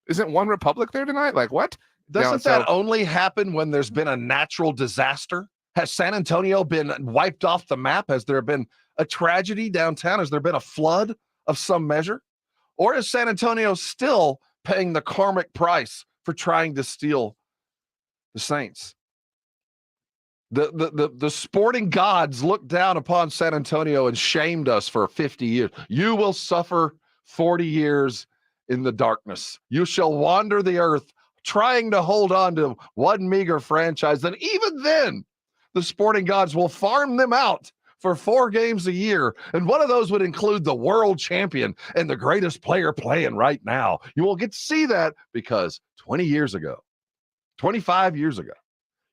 isn't One Republic there tonight? Like what? Doesn't that only happen when there's been a natural disaster? Has San Antonio been wiped off the map? Has there been a tragedy downtown? Has there been a flood of some measure? Or is San Antonio still paying the karmic price for trying to steal the Saints? The sporting gods looked down upon San Antonio and shamed us for 50 years. You will suffer 40 years in the darkness. You shall wander the earth trying to hold on to one meager franchise. And even then, the sporting gods will farm them out for 4 games a year. And one of those would include the world champion and the greatest player playing right now. You will get to see that because 25 years ago,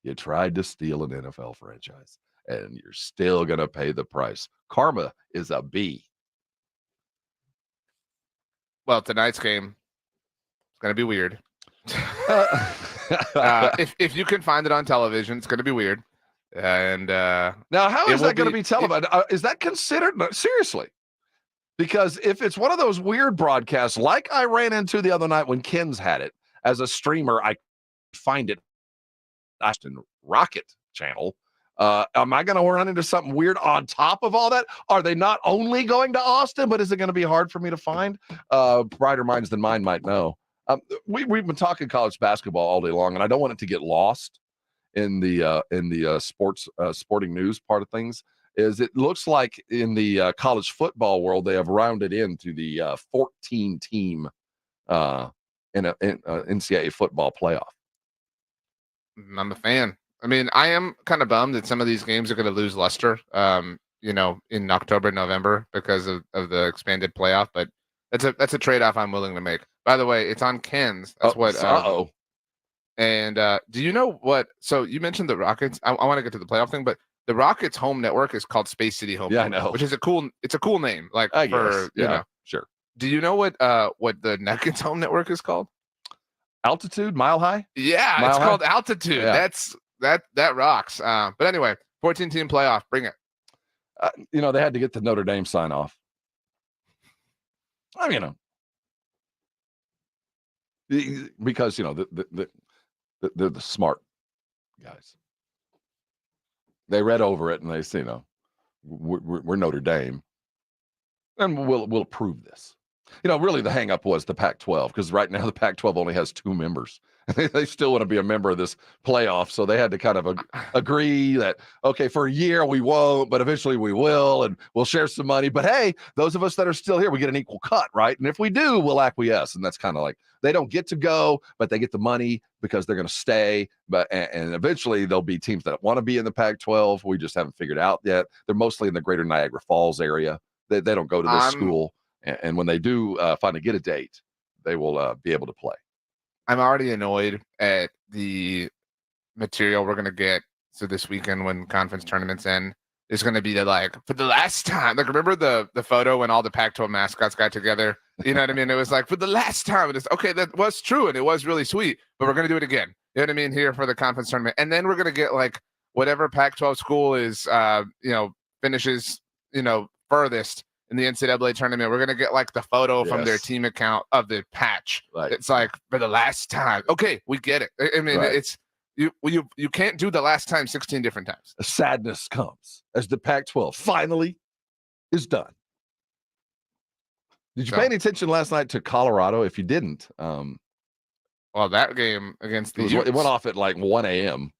you tried to steal an NFL franchise, and you're still going to pay the price. Karma is a B. Well, tonight's game is going to be weird. If you can find it on television, it's going to be weird. And now, how is that going to be televised? Is that considered? No, seriously? Because if it's one of those weird broadcasts, like I ran into the other night when Ken's had it as a streamer, I find it Austin Rocket channel. Am I going to run into something weird on top of all that? Are they not only going to Austin, but is it going to be hard for me to find? Brighter minds than mine might know. We've been talking college basketball all day long, and I don't want it to get lost in the sporting news part of things. Is it looks like in the college football world they have rounded into the 14-team NCAA football playoff. I'm a fan. I mean, I am kind of bummed that some of these games are going to lose luster, in October, November because of the expanded playoff. But that's a trade-off I'm willing to make. By the way, it's on Ken's. That's And do you know what? So you mentioned the Rockets. I want to get to the playoff thing, but the Rockets' home network is called Space City Home. Yeah, Network, I know. Which is a cool name. Like I for guess. Sure. Do you know what the Nuggets' home network is called? Altitude, Mile High. Yeah, Mile it's High? called Altitude. Yeah. That rocks. But anyway, 14-team playoff. Bring it. They had to get the Notre Dame sign off. I mean, because they're the smart guys. They read over it and they say, we're Notre Dame, and we'll approve this. Really the hang up was the Pac-12, because right now the Pac-12 only has 2 members. They still want to be a member of this playoff, so they had to kind of agree that, okay, for a year we won't, but eventually we will, and we'll share some money. But hey, those of us that are still here, we get an equal cut, right? And if we do, we'll acquiesce. And that's kind of like they don't get to go, but they get the money because they're going to stay. And eventually there'll be teams that want to be in the Pac-12. We just haven't figured out yet. They're mostly in the greater Niagara Falls area. They don't go to this school. And when they do finally get a date, they will be able to play. I'm already annoyed at the material we're gonna get. So this weekend when conference tournaments end, is going to be for the last time. Like, remember the photo when all the Pac-12 mascots got together? You know what I mean? It was like, for the last time. And it's okay, that was true, and it was really sweet, but we're going to do it again. You know what I mean? Here for the conference tournament. And then we're going to get, whatever Pac-12 school is, finishes, furthest in the NCAA tournament. We're going to get, the photo from their team account of the patch. Right. It's for the last time. Okay, we get it. I mean, it's, You can't do the last time 16 different times. Sadness comes as the Pac-12 finally is done. Did you pay any attention last night to Colorado? If you didn't, well, that game against the it went off at 1 a.m.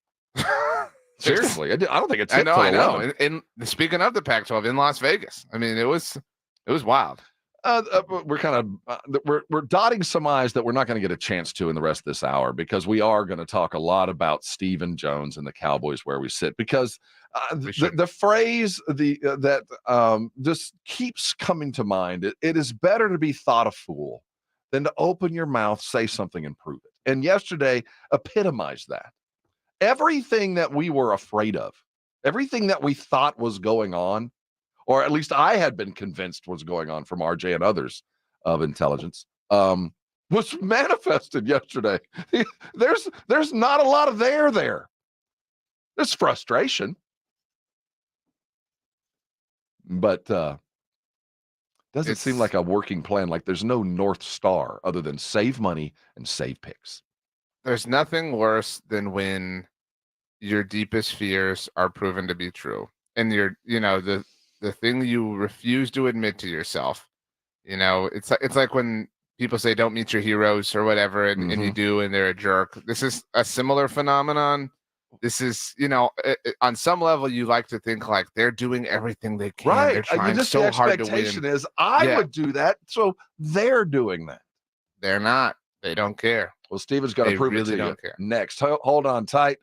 Seriously, I don't think it's. I know. And speaking of the Pac-12 in Las Vegas, I mean, it was wild. We're kind of we're dotting some I's that we're not going to get a chance to in the rest of this hour, because we are going to talk a lot about Stephen Jones and the Cowboys where we sit, because the phrase that just keeps coming to mind. It is better to be thought a fool than to open your mouth, say something, and prove it. And yesterday epitomized that. Everything that we were afraid of, everything that we thought was going on, or at least I had been convinced was going on from RJ and others of intelligence, was manifested yesterday. There's not a lot of there. There's frustration, but doesn't seem like a working plan. Like there's no North Star other than save money and save picks. There's nothing worse than when your deepest fears are proven to be true, and the thing you refuse to admit to yourself. It's like when people say don't meet your heroes or whatever, and you do, and they're a jerk. This is a similar phenomenon. This is, on some level, you like to think like they're doing everything they can. Right. They're trying just so the hard to win. expectation is I would do that, so they're doing that. They're not. They don't care. Well, Steven's going to prove really it to you don't care. next. Hold on tight.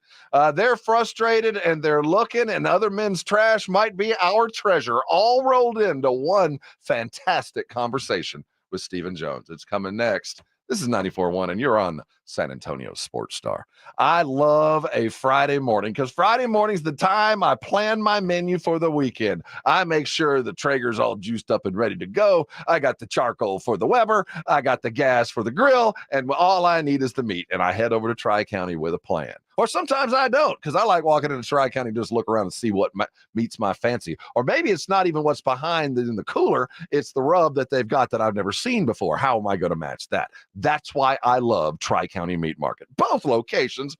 They're frustrated and they're looking, and other men's trash might be our treasure, all rolled into one fantastic conversation with Stephen Jones. It's coming next. This is 94.1, and you're on San Antonio Sports Star. I love a Friday morning because Friday morning's the time I plan my menu for the weekend. I make sure the Traeger's all juiced up and ready to go. I got the charcoal for the Weber. I got the gas for the grill, and all I need is the meat. And I head over to Tri-County with a plan. Or sometimes I don't, because I like walking into Tri-County and just look around and see what meets my fancy. Or maybe it's not even what's behind in the cooler. It's the rub that they've got that I've never seen before. How am I going to match that? That's why I love Tri-County Meat Market. Both locations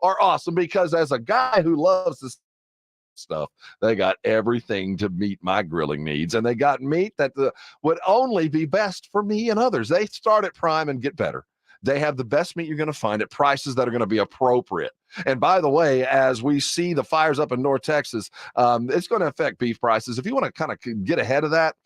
are awesome because as a guy who loves this stuff, they got everything to meet my grilling needs, and they got meat that would only be best for me and others. They start at prime and get better. They have the best meat you're going to find at prices that are going to be appropriate. And by the way, as we see the fires up in North Texas, it's going to affect beef prices. If you want to kind of get ahead of that,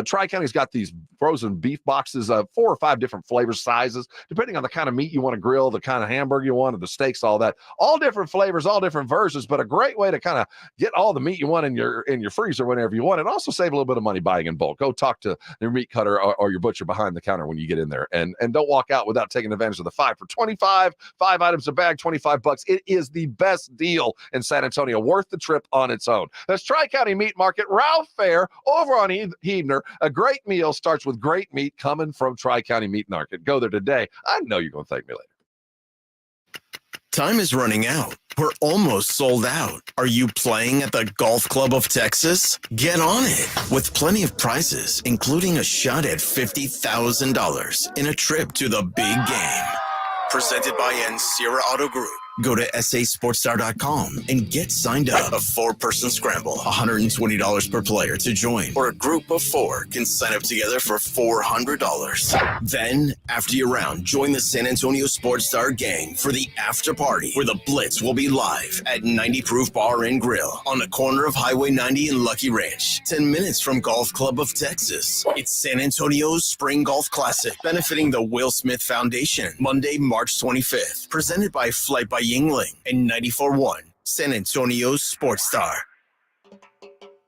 Tri-County's got these frozen beef boxes of 4 or 5 different flavor sizes, depending on the kind of meat you want to grill, the kind of hamburger you want, or the steaks, all that. All different flavors, all different versions, but a great way to kind of get all the meat you want in your freezer whenever you want, and also save a little bit of money buying in bulk. Go talk to your meat cutter or your butcher behind the counter when you get in there, and don't walk out without taking advantage of the 5 for $25, 5 items a bag, $25. It is the best deal in San Antonio, worth the trip on its own. That's Tri-County Meat Market, Ralph Fair, over on Heidner. A great meal starts with great meat coming from Tri-County Meat Market. Go there today. I know you're going to thank me later. Time is running out. We're almost sold out. Are you playing at the Golf Club of Texas? Get on it with plenty of prizes, including a shot at $50,000 in a trip to the big game. Presented by Ancira Auto Group. Go to sasportstar.com and get signed up. A 4-person scramble, $120 per player to join, or a group of 4 can sign up together for $400. Then, after your round, join the San Antonio Sports Star gang for the after party, where the Blitz will be live at 90 Proof Bar and Grill on the corner of Highway 90 and Lucky Ranch, 10 minutes from Golf Club of Texas. It's San Antonio's Spring Golf Classic, benefiting the Will Smith Foundation, Monday, March 25th, presented by Flight by Yingling and 94.1 San Antonio's Sports Star.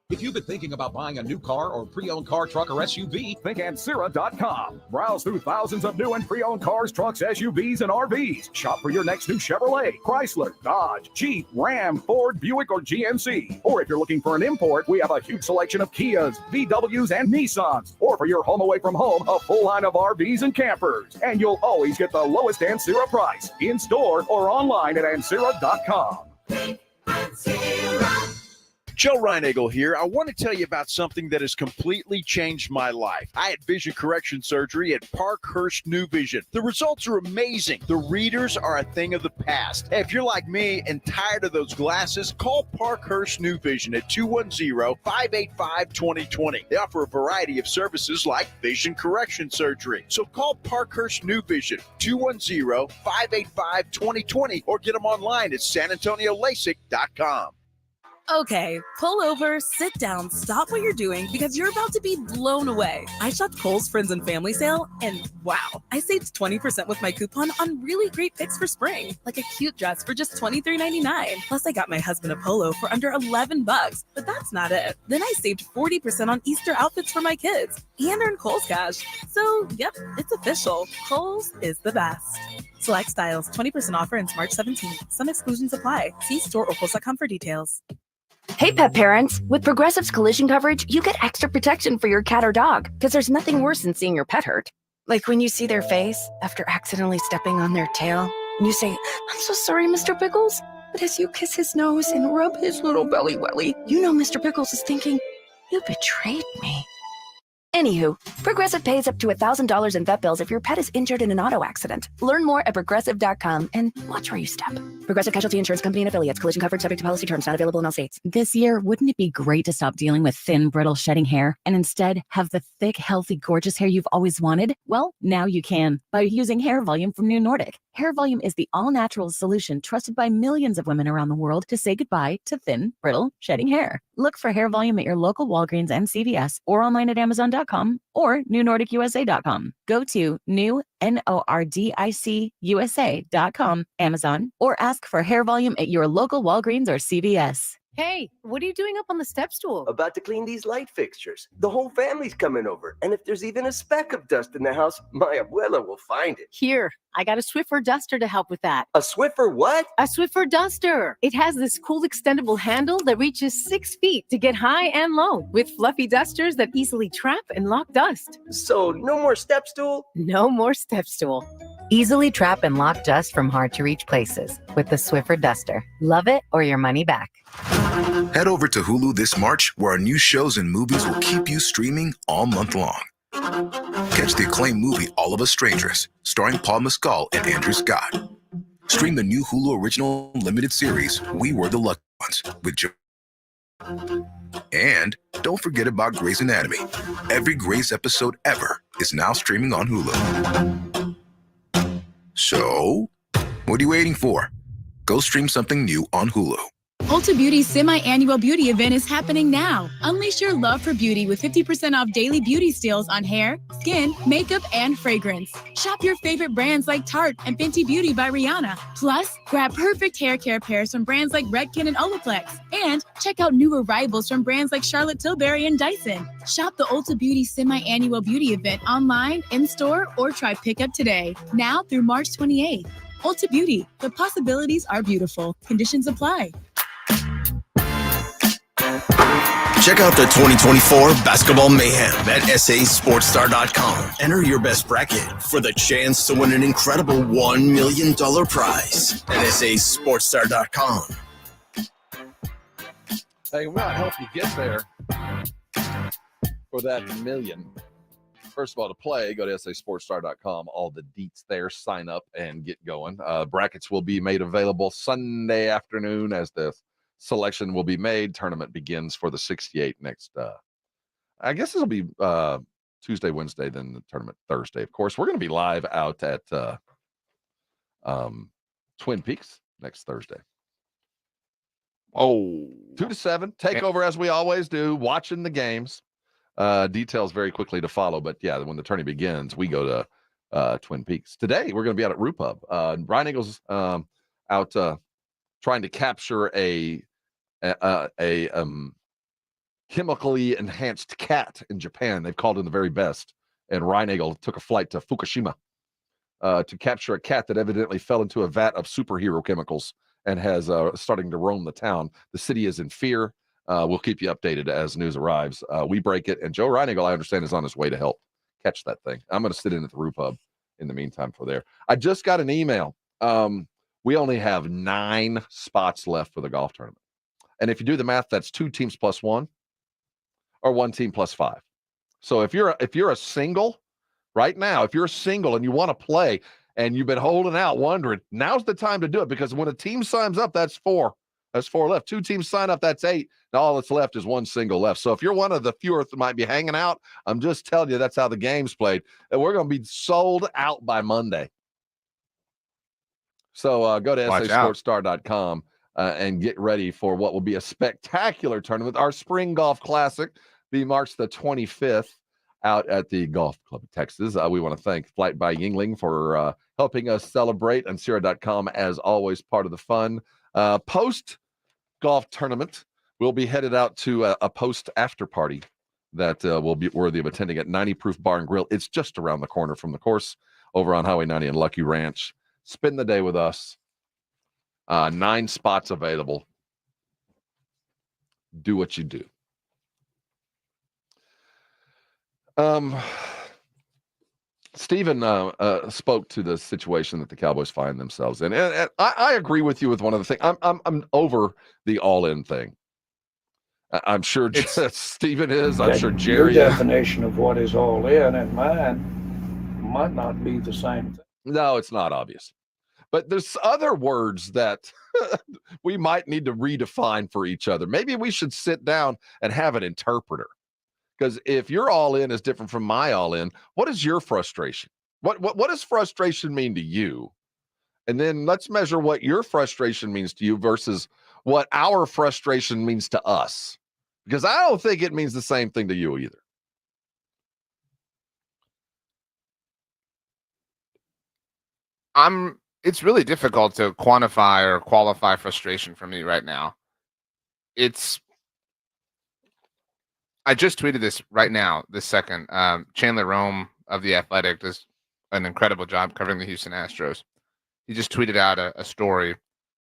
If you've been thinking about buying a new car or pre-owned car, truck, or SUV, think Ancira.com. Browse through thousands of new and pre-owned cars, trucks, SUVs, and RVs. Shop for your next new Chevrolet, Chrysler, Dodge, Jeep, Ram, Ford, Buick, or GMC. Or if you're looking for an import, we have a huge selection of Kias, VWs, and Nissans. Or for your home away from home, a full line of RVs and campers. And you'll always get the lowest Ancira price, in-store or online at Ancira.com. Joe Reinagle here. I want to tell you about something that has completely changed my life. I had vision correction surgery at Parkhurst New Vision. The results are amazing. The readers are a thing of the past. Hey, if you're like me and tired of those glasses, call Parkhurst New Vision at 210-585-2020. They offer a variety of services like vision correction surgery. So call Parkhurst New Vision, 210-585-2020, or get them online at sanantoniolasik.com. Okay, pull over, sit down, stop what you're doing because you're about to be blown away. I shopped Kohl's Friends and Family Sale and wow, I saved 20% with my coupon on really great picks for spring, like a cute dress for just $23.99. Plus I got my husband a polo for under $11, but that's not it. Then I saved 40% on Easter outfits for my kids and earned Kohl's cash. So yep, it's official. Kohl's is the best. Select styles, 20% offer ends March 17th. Some exclusions apply. See store or Kohl's.com for details. Hey, pet parents. With Progressive's collision coverage, you get extra protection for your cat or dog because there's nothing worse than seeing your pet hurt. Like when you see their face after accidentally stepping on their tail, and you say, "I'm so sorry, Mr. Pickles." But as you kiss his nose and rub his little belly welly, you know Mr. Pickles is thinking, "You betrayed me." Anywho, Progressive pays up to $1,000 in vet bills if your pet is injured in an auto accident. Learn more at Progressive.com and watch where you step. Progressive Casualty Insurance Company and Affiliates. Collision coverage subject to policy terms. Not available in all states. This year, wouldn't it be great to stop dealing with thin, brittle, shedding hair and instead have the thick, healthy, gorgeous hair you've always wanted? Well, now you can by using Hair Volume from New Nordic. Hair Volume is the all-natural solution trusted by millions of women around the world to say goodbye to thin, brittle, shedding hair. Look for Hair Volume at your local Walgreens and CVS or online at Amazon.com or NewNordicUSA.com. Go to NewNordicUSA.com, Amazon, or ask for Hair Volume at your local Walgreens or CVS. Hey, what are you doing up on the step stool? About to clean these light fixtures. The whole family's coming over. And if there's even a speck of dust in the house, my abuela will find it. Here, I got a Swiffer duster to help with that. A Swiffer what? A Swiffer duster. It has this cool extendable handle that reaches 6 feet to get high and low with fluffy dusters that easily trap and lock dust. So no more step stool? No more step stool. Easily trap and lock dust from hard-to-reach places with the Swiffer duster. Love it or your money back. Head over to Hulu this March, where our new shows and movies will keep you streaming all month long. Catch the acclaimed movie All of Us Strangers, starring Paul Mescal and Andrew Scott. Stream the new Hulu original limited series We Were the Lucky Ones with Joe. And don't forget about Grey's Anatomy. Every Grey's episode ever is now streaming on Hulu. So, what are you waiting for? Go stream something new on Hulu. Ulta Beauty's semi-annual beauty event is happening now. Unleash your love for beauty with 50% off daily beauty steals on hair, skin, makeup, and fragrance. Shop your favorite brands like Tarte and Fenty Beauty by Rihanna. Plus, grab perfect hair care pairs from brands like Redken and Olaplex. And check out new arrivals from brands like Charlotte Tilbury and Dyson. Shop the Ulta Beauty semi-annual beauty event online, in-store, or try pickup today. Now through March 28th. Ulta Beauty. The possibilities are beautiful. Conditions apply. Check out the 2024 Basketball Mayhem at sasportstar.com. Enter your best bracket for the chance to win an incredible $1 million prize at sasportstar.com. Hey, we might help you get there for that million. First of all, to play, go to sasportstar.com. All the deets there. Sign up and get going. Brackets will be made available Sunday afternoon as the selection will be made. Tournament begins for the 68 next. I guess it'll be Tuesday, Wednesday, then the tournament Thursday. Of course, we're going to be live out at Twin Peaks next Thursday. Oh, 2 to 7 takeover as we always do. Watching the games. Details very quickly to follow, but yeah, when the tourney begins, we go to Twin Peaks. Today, we're going to be out at Rupub. Brian Eagles out trying to capture a chemically enhanced cat in Japan. They've called him the very best. And Reinagel took a flight to Fukushima to capture a cat that evidently fell into a vat of superhero chemicals and has starting to roam the town. The city is in fear. We'll keep you updated as news arrives. We break it, and Joe Reinagel, I understand, is on his way to help catch that thing. I'm going to sit in at the Roof Hub in the meantime for there. I just got an email. We only have 9 spots left for the golf tournament. And if you do the math, that's 2 teams plus 1 or 1 team plus 5. So if you're a single right now, if you're a single and you want to play and you've been holding out wondering, now's the time to do it, because when a team signs up, that's 4. That's 4 left. 2 teams sign up, that's 8. And all that's left is 1 single left. So if you're one of the fewer that might be hanging out, I'm just telling you that's how the game's played. And we're going to be sold out by Monday. So go to sasportstar.com and get ready for what will be a spectacular tournament. Our Spring Golf Classic be March the 25th out at the Golf Club of Texas. We want to thank Flight by Yingling for helping us celebrate, and Sierra.com, as always, part of the fun. Post-golf tournament, we'll be headed out to a post-after party that will be worthy of attending at 90 Proof Bar and Grill. It's just around the corner from the course over on Highway 90 and Lucky Ranch. Spend the day with us. 9 spots available. Do what you do. Stephen spoke to the situation that the Cowboys find themselves in, and I agree with you with one of the things. I'm over the all-in thing. I'm sure Stephen is. I'm sure Jerry Your is. definition of what is all in and mine might not be the same thing. No, it's not obvious. But there's other words that we might need to redefine for each other. Maybe we should sit down and have an interpreter. Because if your all in is different from my all in, what is your frustration? What does frustration mean to you? And then let's measure what your frustration means to you versus what our frustration means to us. Because I don't think it means the same thing to you either. It's really difficult to quantify or qualify frustration for me right now. I just tweeted this right now, this second. Chandler Rome of The Athletic does an incredible job covering the Houston Astros. He just tweeted out a story,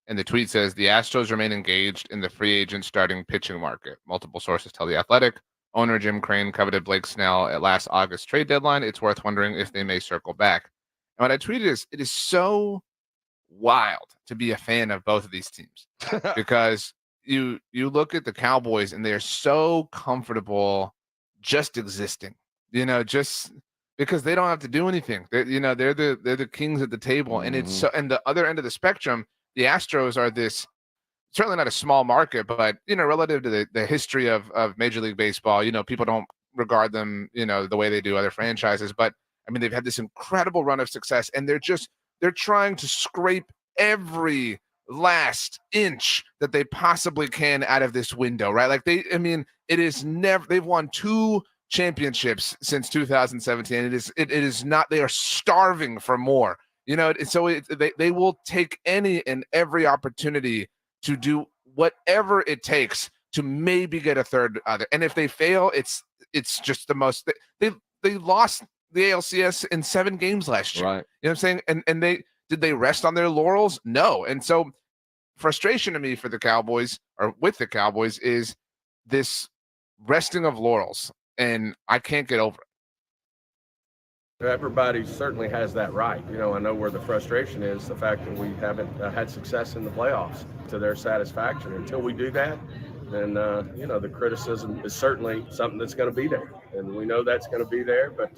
and the tweet says, the Astros remain engaged in the free agent starting pitching market. Multiple sources tell The Athletic. Owner Jim Crane coveted Blake Snell at last August trade deadline. It's worth wondering if they may circle back. And what I tweeted is, it is so wild to be a fan of both of these teams because you look at the Cowboys and they're so comfortable just existing, just because they don't have to do anything. They're the kings at the table. And it's so, and the other end of the spectrum, the Astros are this, certainly not a small market, but relative to the history of Major League Baseball, people don't regard them, the way they do other franchises. But I mean, they've had this incredible run of success, and they're trying to scrape every last inch that they possibly can out of this window, right? Like it is never, they've won 2 championships since 2017. It is not, they are starving for more, so they will take any and every opportunity to do whatever it takes to maybe get a third other. And if they fail, it's just the most, they lost the ALCS in 7 games last year. Right. You know what I'm saying? And did they rest on their laurels? No. And so frustration to me for the Cowboys, or with the Cowboys, is this resting of laurels, and I can't get over it. Everybody certainly has that right. I know where the frustration is, the fact that we haven't had success in the playoffs to their satisfaction. Until we do that, then, the criticism is certainly something that's going to be there. And we know that's going to be there, but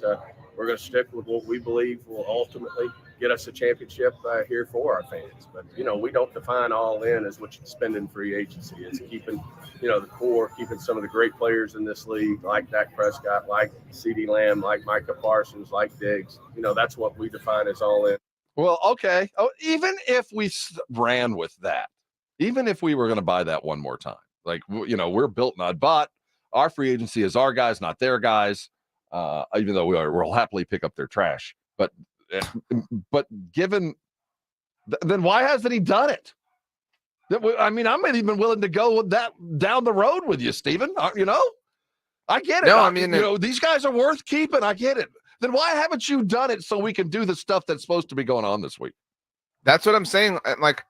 we're going to stick with what we believe will ultimately get us a championship here for our fans. But, we don't define all in as what you spend in free agency. It's keeping, the core, keeping some of the great players in this league, like Dak Prescott, like CeeDee Lamb, like Micah Parsons, like Diggs. You that's what we define as all in. Well, okay. Oh, even if we ran with that, even if we were going to buy that one more time, like, we're built not bought. Our free agency is our guys, not their guys. Even though we'll happily pick up their trash, but given, then why hasn't he done it? I mean, I'm even willing to go with that down the road with you, Stephen. I get it. No, I mean, these guys are worth keeping. I get it. Then why haven't you done it so we can do the stuff that's supposed to be going on this week? That's what I'm saying. Like,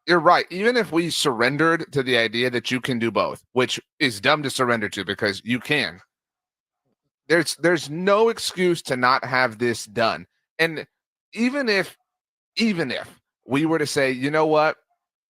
you're right. Even if we surrendered to the idea that you can do both, which is dumb to surrender to because you can, there's no excuse to not have this done. And even if we were to say, you know what,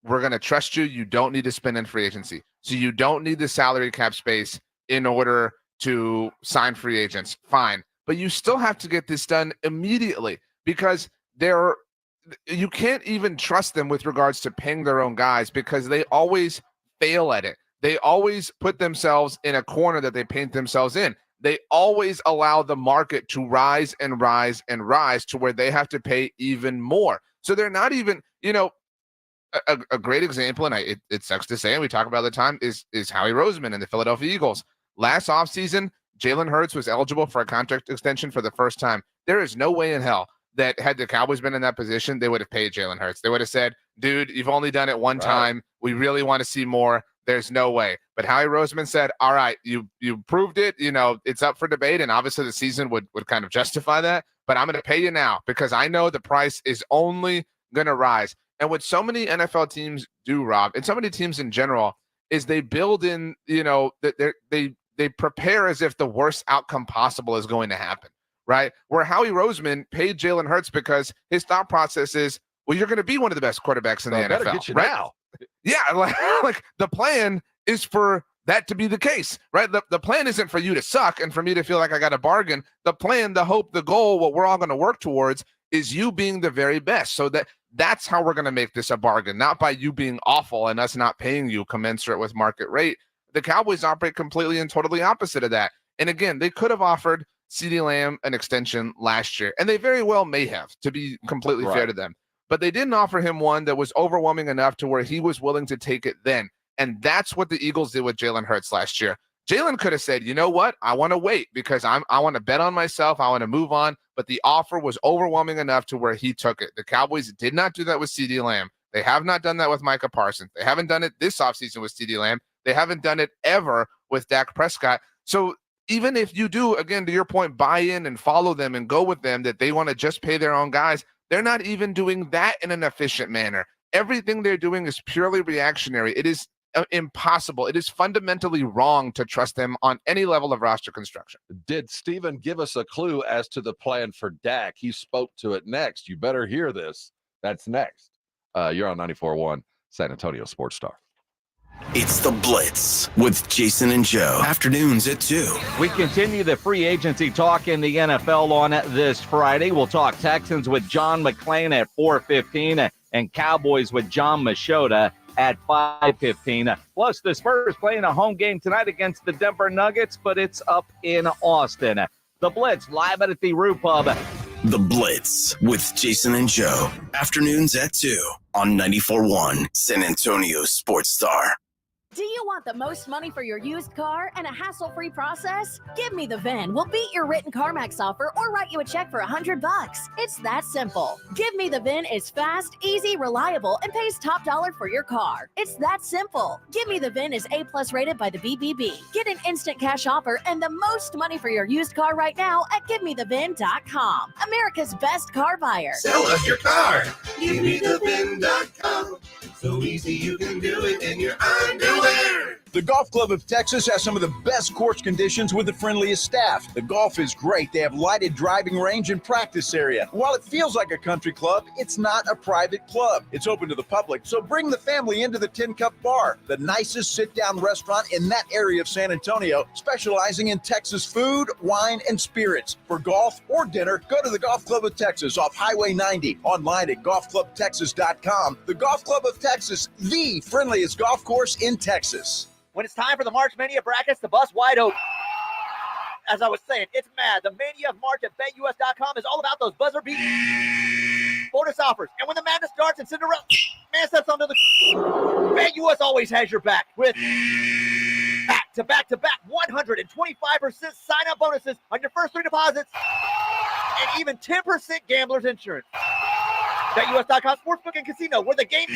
we're going to trust you. You don't need to spend in free agency. So you don't need the salary cap space in order to sign free agents. Fine. But you still have to get this done immediately because you can't even trust them with regards to paying their own guys because they always fail at it. They always put themselves in a corner that they paint themselves in. They always allow the market to rise and rise and rise to where they have to pay even more. So they're not even, a great example, and it sucks to say, and we talk about it all the time, is Howie Roseman and the Philadelphia Eagles. Last offseason, Jalen Hurts was eligible for a contract extension for the first time. There is no way in hell that had the Cowboys been in that position, they would have paid Jalen Hurts. They would have said, dude, you've only done it one time. We really want to see more. There's no way. But Howie Roseman said, all right, you proved it. It's up for debate, and obviously the season would kind of justify that. But I'm going to pay you now because I know the price is only going to rise. And what so many NFL teams do, Rob, and so many teams in general, is they build in, that they prepare as if the worst outcome possible is going to happen, right? Where Howie Roseman paid Jalen Hurts because his thought process is, well, you're going to be one of the best quarterbacks in the NFL, better get you right? now. Yeah, like the plan is for that to be the case, right? The plan isn't for you to suck and for me to feel like I got a bargain. The plan, the hope, the goal, what we're all going to work towards is you being the very best. So that's how we're going to make this a bargain, not by you being awful and us not paying you commensurate with market rate. The Cowboys operate completely and totally opposite of that. And again, they could have offered CeeDee Lamb an extension last year, and they very well may have, to be completely fair to them. But they didn't offer him one that was overwhelming enough to where he was willing to take it then. And that's what the Eagles did with Jalen Hurts last year. Jalen could have said, you know what? I want to wait because I want to bet on myself. I want to move on. But the offer was overwhelming enough to where he took it. The Cowboys did not do that with CeeDee Lamb. They have not done that with Micah Parsons. They haven't done it this offseason with CeeDee Lamb. They haven't done it ever with Dak Prescott. So even if you do, again, to your point, buy in and follow them and go with them, that they want to just pay their own guys, they're not even doing that in an efficient manner. Everything they're doing is purely reactionary. It is impossible. It is fundamentally wrong to trust them on any level of roster construction. Did Steven give us a clue as to the plan for Dak? He spoke to it next. You better hear this. That's next. You're on 94.1 San Antonio Sports Star. It's The Blitz with Jason and Joe. Afternoons at 2. We continue the free agency talk in the NFL on this Friday. We'll talk Texans with John McClain at 4:15 and Cowboys with John Machota at 5:15. Plus, the Spurs playing a home game tonight against the Denver Nuggets, but it's up in Austin. The Blitz live at the Roo Pub. The Blitz with Jason and Joe. Afternoons at 2 on 94.1 San Antonio Sports Star. Do you want the most money for your used car and a hassle-free process? Give Me the VIN. We'll beat your written CarMax offer or write you a check for $100. It's that simple. Give Me the VIN is fast, easy, reliable, and pays top dollar for your car. It's that simple. Give Me the VIN is A+ rated by the BBB. Get an instant cash offer and the most money for your used car right now at GiveMeTheVIN.com. America's best car buyer. Sell us your car. GiveMeTheVIN.com. So easy you can do it in your underwear. The Golf Club of Texas has some of the best course conditions with the friendliest staff. The golf is great. They have lighted driving range and practice area. While it feels like a country club, it's not a private club. It's open to the public, so bring the family into the Tin Cup Bar, the nicest sit-down restaurant in that area of San Antonio, specializing in Texas food, wine, and spirits. For golf or dinner, go to the Golf Club of Texas off Highway 90, online at golfclubtexas.com. The Golf Club of Texas, the friendliest golf course in Texas. When it's time for the March Mania brackets, the bus wide open. As I was saying, it's mad. The Mania of March at BetUS.com is all about those buzzer beat bonus offers. And when the madness starts and Cinderella man steps onto the BetUS always has your back with back-to-back 125% sign-up bonuses on your first 3 deposits and even 10% gambler's insurance. BetUS.com Sportsbook and Casino, where the game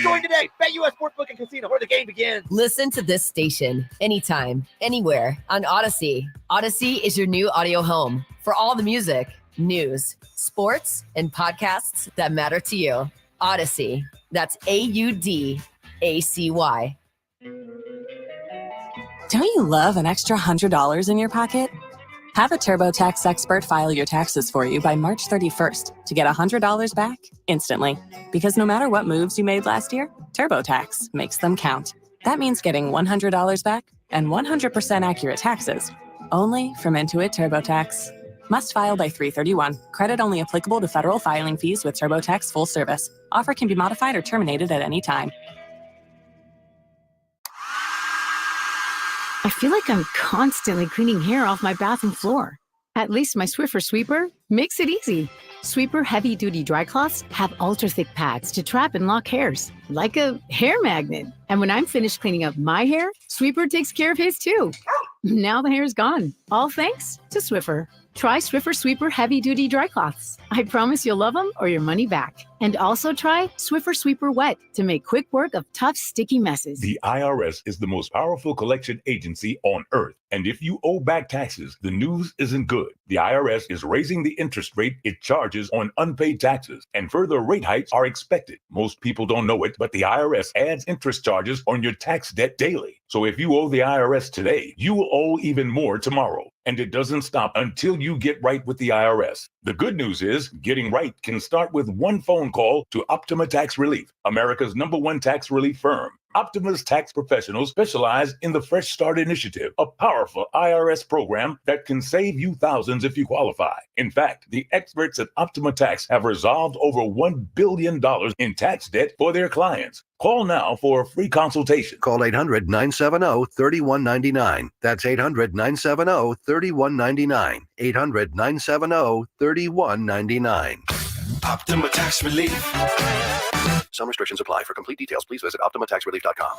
Join today. BetUS Sportsbook and Casino, where the game begins. Listen to this station anytime, anywhere on Odyssey. Odyssey is your new audio home for all the music, news, sports, and podcasts that matter to you. Odyssey. That's AUDACY. Don't you love an extra $100 in your pocket? Have a TurboTax expert file your taxes for you by March 31st to get $100 back instantly. Because no matter what moves you made last year, TurboTax makes them count. That means getting $100 back and 100% accurate taxes, only from Intuit TurboTax. Must file by 3/31. Credit only applicable to federal filing fees with TurboTax full service. Offer can be modified or terminated at any time. I feel like I'm constantly cleaning hair off my bathroom floor. At least my Swiffer Sweeper makes it easy. Sweeper heavy-duty dry cloths have ultra-thick pads to trap and lock hairs, like a hair magnet. And when I'm finished cleaning up my hair, Sweeper takes care of his too. Now the hair is gone, all thanks to Swiffer. Try Swiffer Sweeper heavy-duty dry cloths. I promise you'll love them or your money back. And also try Swiffer Sweeper Wet to make quick work of tough, sticky messes. The IRS is the most powerful collection agency on earth. And if you owe back taxes, the news isn't good. The IRS is raising the interest rate it charges on unpaid taxes, and further rate hikes are expected. Most people don't know it, but the IRS adds interest charges on your tax debt daily. So if you owe the IRS today, you will owe even more tomorrow. And it doesn't stop until you get right with the IRS. The good news is getting right can start with one phone call to Optima Tax Relief, America's #1 tax relief firm. Optima's tax professionals specialize in the Fresh Start Initiative, a powerful IRS program that can save you thousands if you qualify. In fact, the experts at Optima Tax have resolved over $1 billion in tax debt for their clients. Call now for a free consultation. Call 800-970-3199. That's 800-970-3199. 800-970-3199. Optima Tax Relief. Some restrictions apply. For complete details, please visit OptimaTaxRelief.com.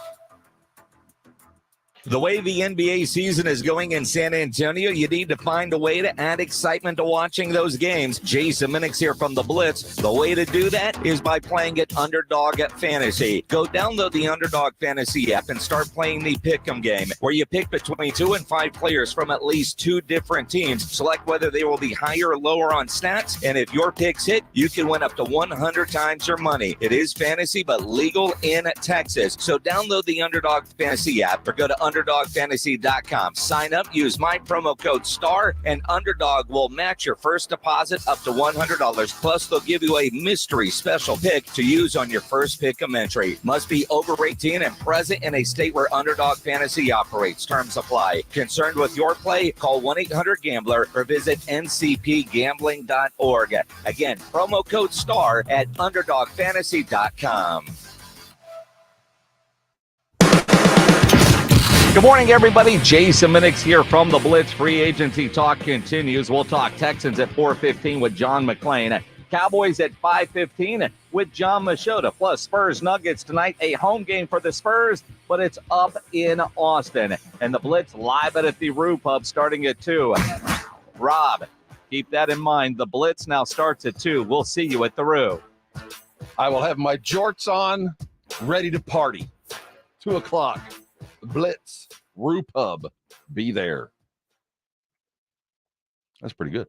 The way the NBA season is going in San Antonio, you need to find a way to add excitement to watching those games. Jason Minix here from The Blitz. The way to do that is by playing at Underdog Fantasy. Go download the Underdog Fantasy app and start playing the Pick'em game, where you pick between 2 and 5 players from at least 2 different teams. Select whether they will be higher or lower on stats, and if your picks hit, you can win up to 100 times your money. It is fantasy, but legal in Texas. So download the Underdog Fantasy app or go to UnderdogFantasy.com. Sign up, use my promo code STAR, and Underdog will match your first deposit up to $100. Plus, they'll give you a mystery special pick to use on your first Pick'em entry. Must be over 18 and present in a state where Underdog Fantasy operates. Terms apply. Concerned with your play? Call 1-800-GAMBLER or visit ncpgambling.org. Again, promo code STAR at UnderdogFantasy.com. Good morning, everybody. Jason Minix here from The Blitz. Free agency talk continues. We'll talk Texans at 4:15 with John McClain. Cowboys at 5:15 with John Machota. Plus Spurs Nuggets tonight, a home game for the Spurs, but it's up in Austin. And The Blitz live at the Roo Pub starting at 2. Rob, keep that in mind. The Blitz now starts at 2. We'll see you at the Roo. I will have my jorts on, ready to party. 2 o'clock. Blitz, Roo Pub, be there. That's pretty good.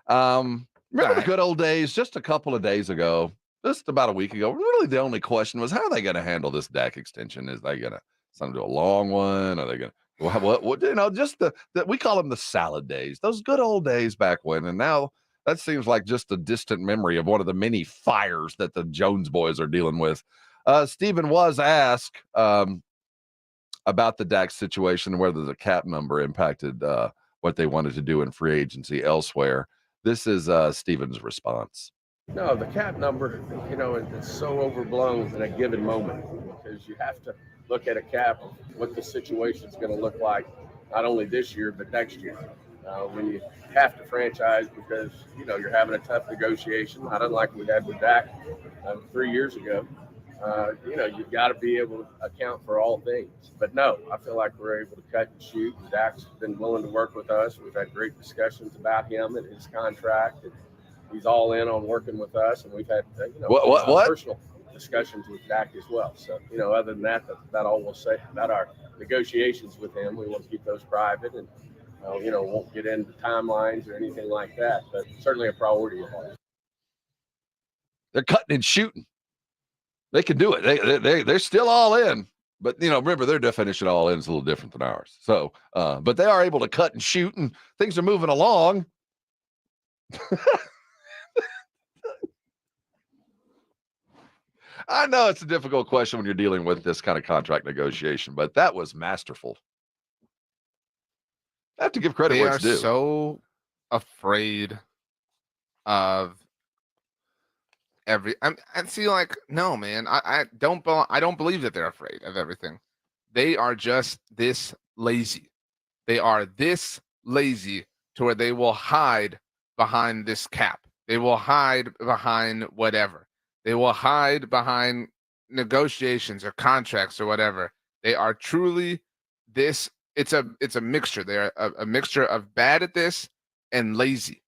Remember the good old days, just a couple of days ago, just about a week ago, really the only question was, how are they going to handle this DAC extension? Is they going to send do a long one? Are they going to, what you know, just the we call them the salad days, those good old days back when. And now that seems like just a distant memory of one of the many fires that the Jones boys are dealing with. Stephen was asked, about the Dak situation, whether the cap number impacted what they wanted to do in free agency elsewhere. This is Stephen's response. No, the cap number, you know, it's so overblown in a given moment because you have to look at a cap, what the situation is going to look like, not only this year, but next year. When you have to franchise because, you know, you're having a tough negotiation, not unlike we had with Dak 3 years ago. You know, you've got to be able to account for all things. But no, I feel like we're able to cut and shoot. Dak's been willing to work with us. We've had great discussions about him and his contract. And he's all in on working with us. And we've had, you know, personal discussions with Dak as well. So, other than that all we'll say about our negotiations with him. We want to keep those private and, won't get into timelines or anything like that, but certainly a priority of ours. They're cutting and shooting. They can do it. They're still all in. But, remember, their definition of all in is a little different than ours. So, but they are able to cut and shoot, and things are moving along. I know it's a difficult question when you're dealing with this kind of contract negotiation, but that was masterful. I have to give credit where it's due. They are so afraid of no, man. I don't believe that they're afraid of everything. They are just this lazy. They are this lazy to where they will hide behind this cap. They will hide behind whatever. They will hide behind negotiations or contracts or whatever. They are truly this. It's a mixture. They are a mixture of bad at this and lazy.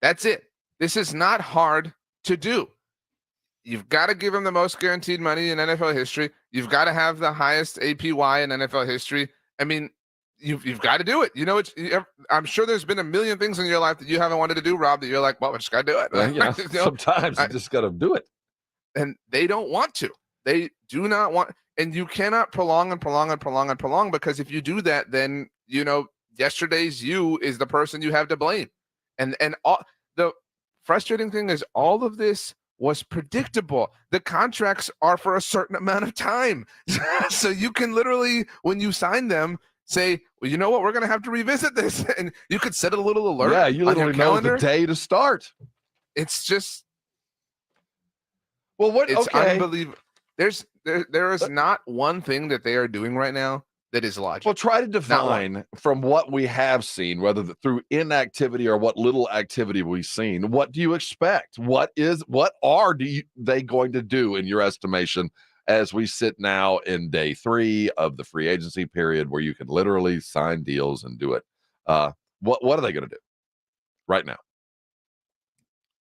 That's it. This is not hard to do. You've got to give him the most guaranteed money in NFL history. You've got to have the highest APY in NFL history. I mean, you've got to do it. I'm sure there's been a million things in your life that you haven't wanted to do, Rob, that you're like, well, I just got to do it. Sometimes you just got to do it. And they don't want to. They do not want. And you cannot prolong and prolong and prolong and prolong, because if you do that, then, yesterday's you is the person you have to blame. And all the frustrating thing is all of this was predictable. The contracts are for a certain amount of time. So you can literally, when you sign them, say, well, you know what, we're going to have to revisit this. And you could set a little alert. Yeah, you literally know the day to start. It's just, it's unbelievable. There is not one thing that they are doing right now that is logical. Well, try to define from what we have seen, whether through inactivity or what little activity we've seen. What do you expect? What are they going to do in your estimation as we sit now in day 3 of the free agency period, where you can literally sign deals and do it? What are they going to do right now?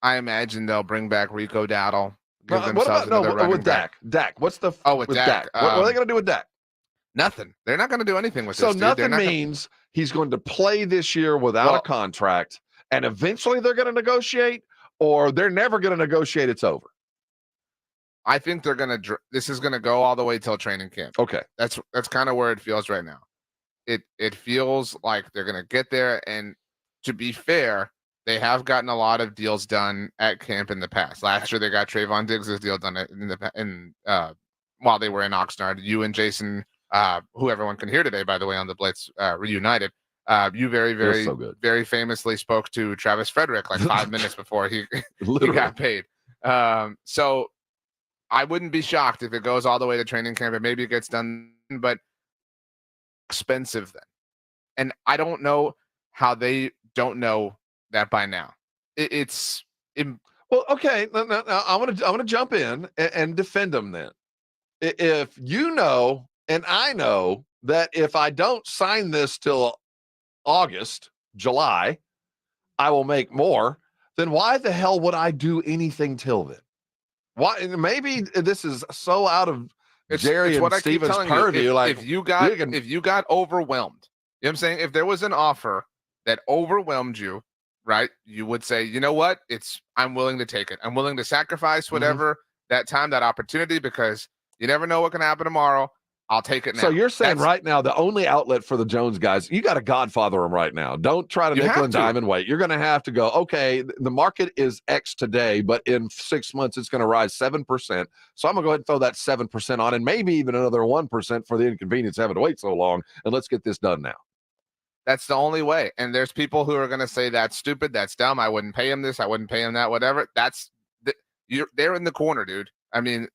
I imagine they'll bring back Rico Dowdle. With Dak? Dak, what's the with Dak? What are they going to do with Dak? Nothing. They're not going to do anything with this. So dude. Nothing means he's going to play this year without a contract, and eventually they're going to negotiate, or they're never going to negotiate. It's over. I think they're going to. This is going to go all the way till training camp. Okay, that's kind of where it feels right now. It feels like they're going to get there, and to be fair, they have gotten a lot of deals done at camp in the past. Last year, they got Trayvon Diggs' deal done while they were in Oxnard. You and Jason, who everyone can hear today, by the way, on the Blitz reunited. You very, very, very famously spoke to Travis Frederick like 5 minutes before he got paid. So I wouldn't be shocked if it goes all the way to training camp and maybe it gets done, but expensive then. And I don't know how they don't know that by now. Well, okay. No, I want to jump in and defend them then. If you know, and I know that if I don't sign this till August, July, I will make more, then why the hell would I do anything till then? Why? Maybe this is so out of Jerry and Steven's purview. If you got overwhelmed, you know what I'm saying? If there was an offer that overwhelmed you, right, you would say, you know what? I'm willing to take it. I'm willing to sacrifice whatever that time, that opportunity, because you never know what can happen tomorrow. I'll take it now. So you're saying right now the only outlet for the Jones guys, you got to godfather them right now. Don't try to nickel and dime and wait. You're going to have to go, okay, the market is X today, but in 6 months it's going to rise 7%. So I'm going to go ahead and throw that 7% on, and maybe even another 1% for the inconvenience of having to wait so long, and let's get this done now. That's the only way. And there's people who are going to say that's stupid, that's dumb, I wouldn't pay him this, I wouldn't pay him that, whatever. They're in the corner, dude. I mean,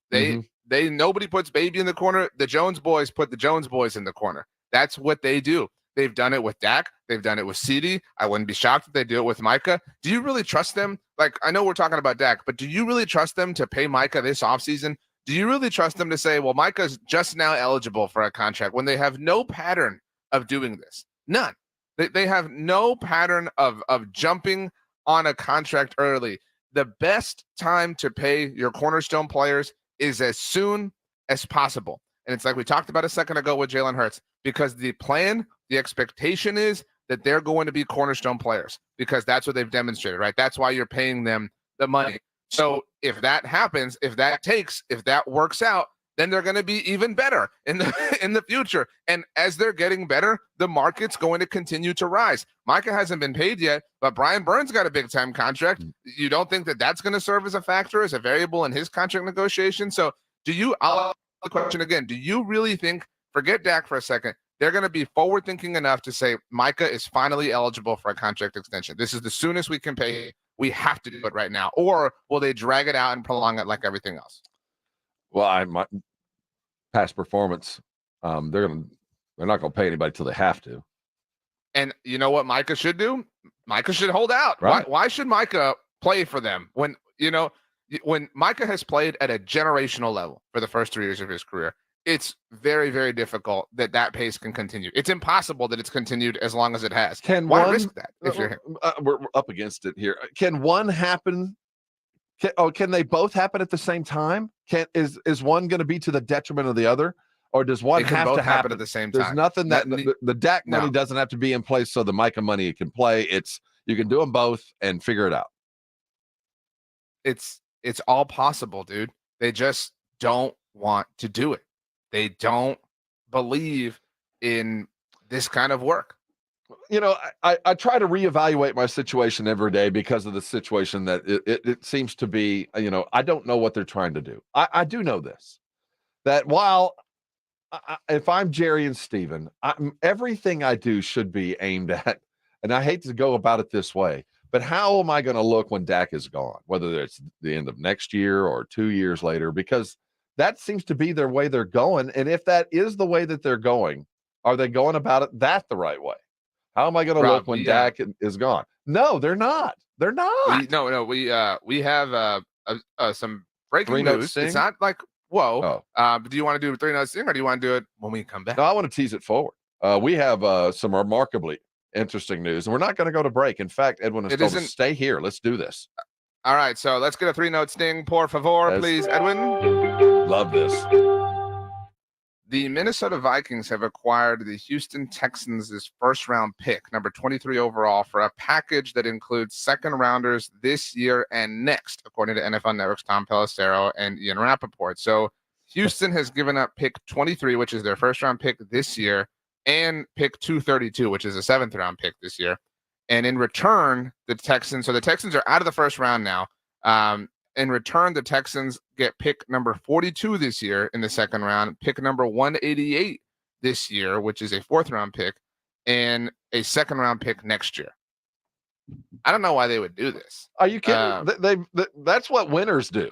nobody puts baby in the corner. The Jones boys put the Jones boys in the corner. That's what they do. They've done it with Dak. They've done it with CeeDee. I wouldn't be shocked if they do it with Micah. Do you really trust them? Like, I know we're talking about Dak, but do you really trust them to pay Micah this offseason? Do you really trust them to say, well, Micah's just now eligible for a contract, when they have no pattern of doing this? None. They have no pattern of jumping on a contract early. The best time to pay your cornerstone players is as soon as possible. And it's like we talked about a second ago with Jalen Hurts, because the expectation is that they're going to be cornerstone players because that's what they've demonstrated, right? That's why you're paying them the money. So if that happens, if that works out, then they're going to be even better in the future. And as they're getting better, the market's going to continue to rise. Micah hasn't been paid yet, but Brian Burns got a big-time contract. You don't think that that's going to serve as a factor, as a variable in his contract negotiation? So I'll ask the question again, do you really think, forget Dak for a second, they're going to be forward-thinking enough to say Micah is finally eligible for a contract extension? This is the soonest we can pay. We have to do it right now. Or will they drag it out and prolong it like everything else? Well, past performance, they're not going to pay anybody till they have to. And you know what Micah should do? Micah should hold out. Right. Why should Micah play for them when Micah has played at a generational level for the first 3 years of his career? It's very, very difficult that pace can continue. It's impossible that it's continued as long as it has. Why risk that if you're him? We're up against it here. Can one happen? Can they both happen at the same time? Is one going to be to the detriment of the other, or does one have to happen at the same time? There's nothing that the Dak money doesn't have to be in place, so the Micah money can play. You can do them both and figure it out. It's all possible, dude. They just don't want to do it. They don't believe in this kind of work. I try to reevaluate my situation every day because of the situation that it seems to be. I don't know what they're trying to do. I do know this, that while if I'm Jerry and Steven, everything I do should be aimed at, and I hate to go about it this way, but how am I going to look when Dak is gone, whether it's the end of next year or 2 years later, because that seems to be their way they're going. And if that is the way that they're going, are they going about it the right way? How am I going to look when Dak is gone? No, they're not. They're not. We have some breaking news. It's not like, whoa. Do you want to do a 3-note sting, or do you want to do it when we come back? No, I want to tease it forward. We have some remarkably interesting news, and we're not going to go to break. In fact, Edwin has told us, stay here. Let's do this. All right, so let's get a 3-note sting, por favor, please, Edwin. Love this. The Minnesota Vikings have acquired the Houston Texans' first-round pick, number 23 overall, for a package that includes second-rounders this year and next, according to NFL Network's Tom Pelissero and Ian Rappaport. So Houston has given up pick 23, which is their first-round pick this year, and pick 232, which is a seventh-round pick this year. And in return, the Texans are out of the first round now. In return, the Texans get pick number 42 this year in the second round, pick number 188 this year, which is a fourth-round pick, and a second-round pick next year. I don't know why they would do this. Are you kidding? That's what winners do.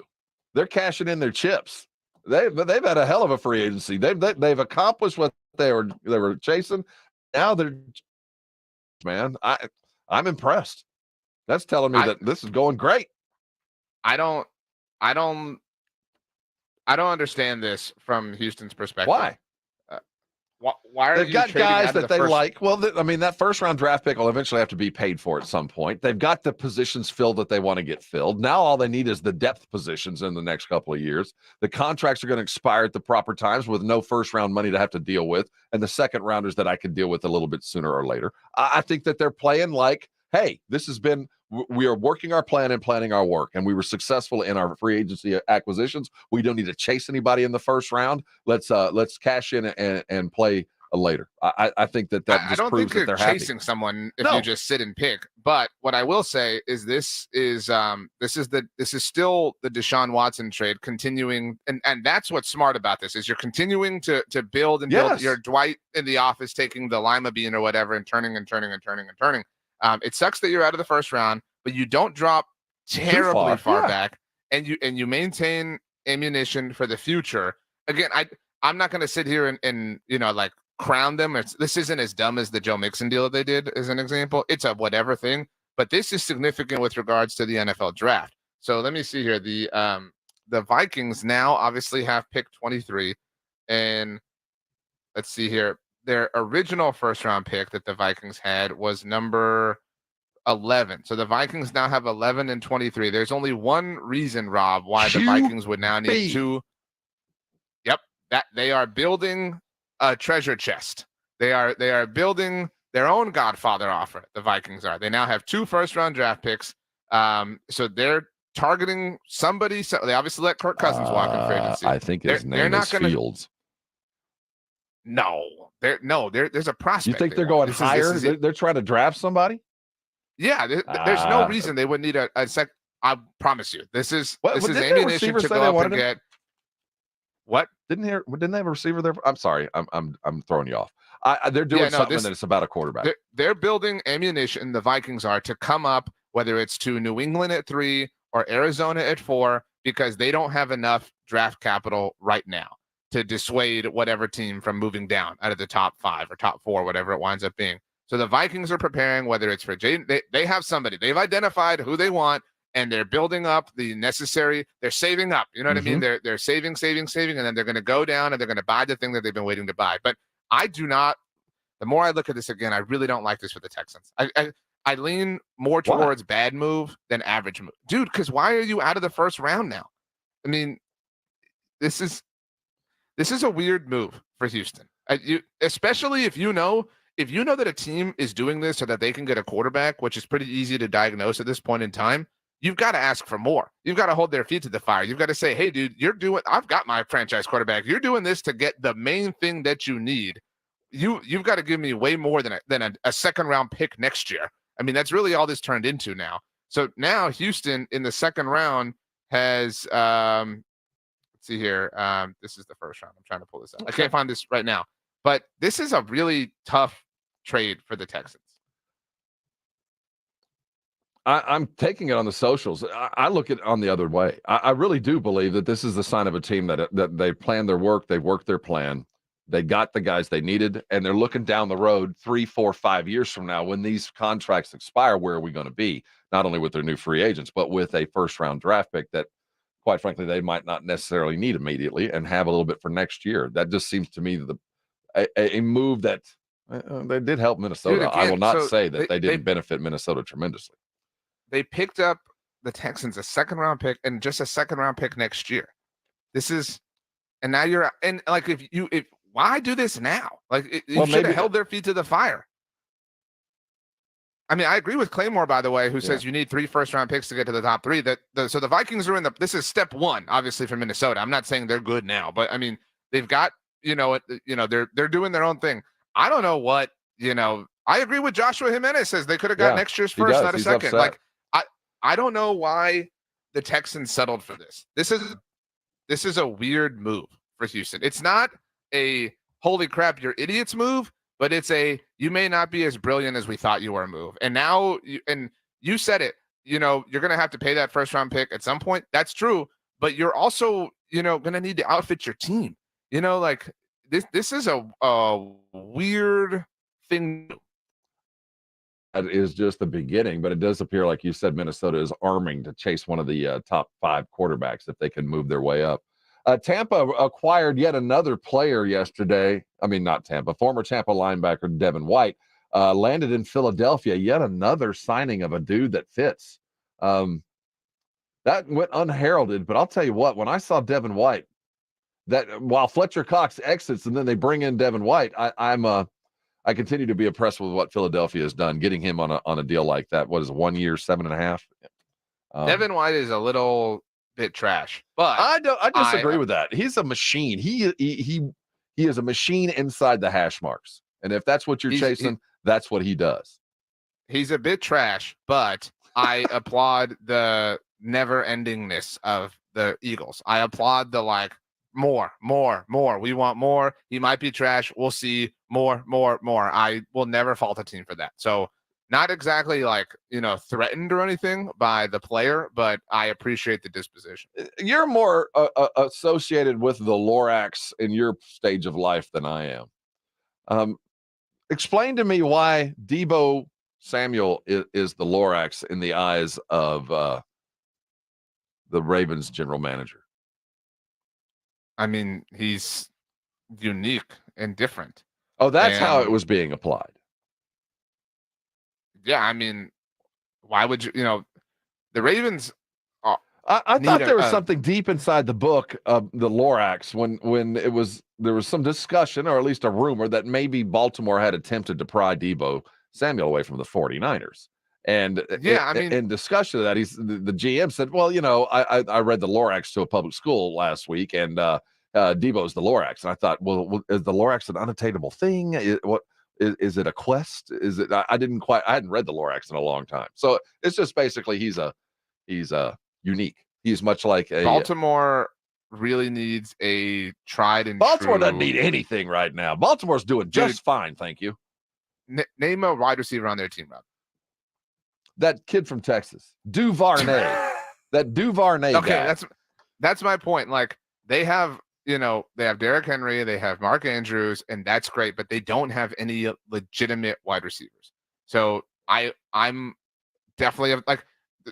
They're cashing in their chips. They've had a hell of a free agency. They've accomplished what they were chasing. Now I'm impressed. That's telling me that this is going great. I don't understand this from Houston's perspective. Why? Why are they've you got guys that they first... like? Well, that first round draft pick will eventually have to be paid for at some point. They've got the positions filled that they want to get filled. Now all they need is the depth positions in the next couple of years. The contracts are going to expire at the proper times with no first round money to have to deal with, and the second rounders that I can deal with a little bit sooner or later. I think that they're playing like, hey, we are working our plan and planning our work, and we were successful in our free agency acquisitions. We don't need to chase anybody in the first round. Let's cash in and play later. I think that just I don't proves think that they're chasing happy. someone if you just sit and pick. But what I will say is this is still the Deshaun Watson trade continuing, and that's what's smart about this is you're continuing to build and build. You're Dwight in the office taking the lima bean or whatever and turning. It sucks that you're out of the first round, but you don't drop terribly far back, and you maintain ammunition for the future. Again, I'm not going to sit here and like crown them. This isn't as dumb as the Joe Mixon deal that they did as an example. It's a whatever thing, but this is significant with regards to the NFL draft. So let me see here. The Vikings now obviously have pick 23, and let's see here. Their original first round pick that the Vikings had was number 11. So the Vikings now have 11 and 23. There's only one reason, Rob, why the Vikings would now need two that they are building a treasure chest. They are building their own Godfather offer. The Vikings are. They now have 2 first-round draft picks. So they're targeting somebody. So they obviously let Kirk Cousins walk in free agency. I think his name is Fields. No, there's a prospect. You think they're going higher? They're trying to draft somebody? Yeah, there's no reason they would need a sec. I promise you, this is ammunition to go up and get. What? Didn't they have a receiver there? I'm sorry, I'm throwing you off. They're doing something that it's about a quarterback. They're building ammunition. The Vikings are to come up, whether it's to New England at 3 or Arizona at 4, because they don't have enough draft capital right now to dissuade whatever team from moving down out of the top 5 or top 4, whatever it winds up being. So the Vikings are preparing, whether it's for Jaden, they have somebody. They've identified who they want, and they're building up the necessary. They're saving up. You know what I mean? They're saving, and then they're going to go down and they're going to buy the thing that they've been waiting to buy. But I do not. The more I look at this again, I really don't like this for the Texans. I lean more towards bad move than average move, dude. Because why are you out of the first round now? I mean, this is a weird move for Houston. Especially if you know that a team is doing this so that they can get a quarterback, which is pretty easy to diagnose at this point in time. You've got to ask for more. You've got to hold their feet to the fire. You've got to say, hey, dude, I've got my franchise quarterback. You're doing this to get the main thing that you need. You've got to give me way more than a second round pick next year. I mean, that's really all this turned into now. So now Houston in the second round has, let's see here. This is the first round. I'm trying to pull this up. I can't find this right now, but this is a really tough trade for the Texans. I'm taking it on the socials. I look at it on the other way. I really do believe that this is the sign of a team that they planned their work. They worked their plan. They got the guys they needed, and they're looking down the road 3, 4, 5 years from now when these contracts expire. Where are we going to be? Not only with their new free agents, but with a first-round draft pick that, quite frankly, they might not necessarily need immediately and have a little bit for next year. That just seems to me a move that they did help Minnesota. Dude, again, I will not say that they didn't benefit Minnesota tremendously. They picked up the Texans a second-round pick and just a second-round pick next year. And now you're and like if why do this now? Like you should have held their feet to the fire. I mean, I agree with Claymore, by the way, who says you need 3 first-round picks to get to the top 3. So the Vikings are this is step 1, obviously, for Minnesota. I'm not saying they're good now, but I mean, they've got they're doing their own thing. I don't know what I agree with Joshua Jimenez says they could have got next year's first, not a second. Upset. Like I don't know why the Texans settled for this. This is a weird move for Houston. It's not a holy crap, you're idiots move, but it's a you may not be as brilliant as we thought you were move. And now you said it, you're going to have to pay that first round pick at some point. That's true, but you're also, going to need to outfit your team. Like this is a weird thing. That is just the beginning, but it does appear, like you said, Minnesota is arming to chase one of the top 5 quarterbacks if they can move their way up. Tampa acquired yet another player yesterday. I mean, not Tampa, former Tampa linebacker Devin White landed in Philadelphia. Yet another signing of a dude that fits. That went unheralded, but I'll tell you what, when I saw Devin White, that while Fletcher Cox exits and then they bring in Devin White, I continue to be impressed with what Philadelphia has done, getting him on a deal like that. What is it, 1 year, 7.5? Devin White is a little bit trash, but I disagree with that. He's a machine. He is a machine inside the hash marks, and if that's what you're chasing, that's what he does. He's a bit trash, but I applaud the never-endingness of the Eagles. I applaud the more. We want more. He might be trash. We'll see. More. I will never fault a team for that. So not exactly threatened or anything by the player, but I appreciate the disposition. You're more associated with the Lorax in your stage of life than I am. Explain to me why Deebo Samuel is the Lorax in the eyes of the Ravens general manager. I mean, he's unique and different. Oh, that's how it was being applied. Yeah, I mean, why would you? The Ravens. I thought there was something deep inside the book of the Lorax when there was some discussion, or at least a rumor, that maybe Baltimore had attempted to pry Deebo Samuel away from the 49ers. And in discussion of that, the GM said, well, I read the Lorax to a public school last week, and Deebo's the Lorax. And I thought, well, is the Lorax an unattainable thing? Is it a quest? Is it? I hadn't read the Lorax in a long time. So it's just basically he's unique. He's much like a Baltimore really needs a tried and Baltimore true. Doesn't need anything right now. Baltimore's doing just fine, thank you. Name a wide receiver on their team, Rob. That kid from Texas, Duvernay. That Duvernay Okay, guy. that's my point. Like they have Derrick Henry, they have Mark Andrews, and that's great, but they don't have any legitimate wide receivers. So I'm definitely like.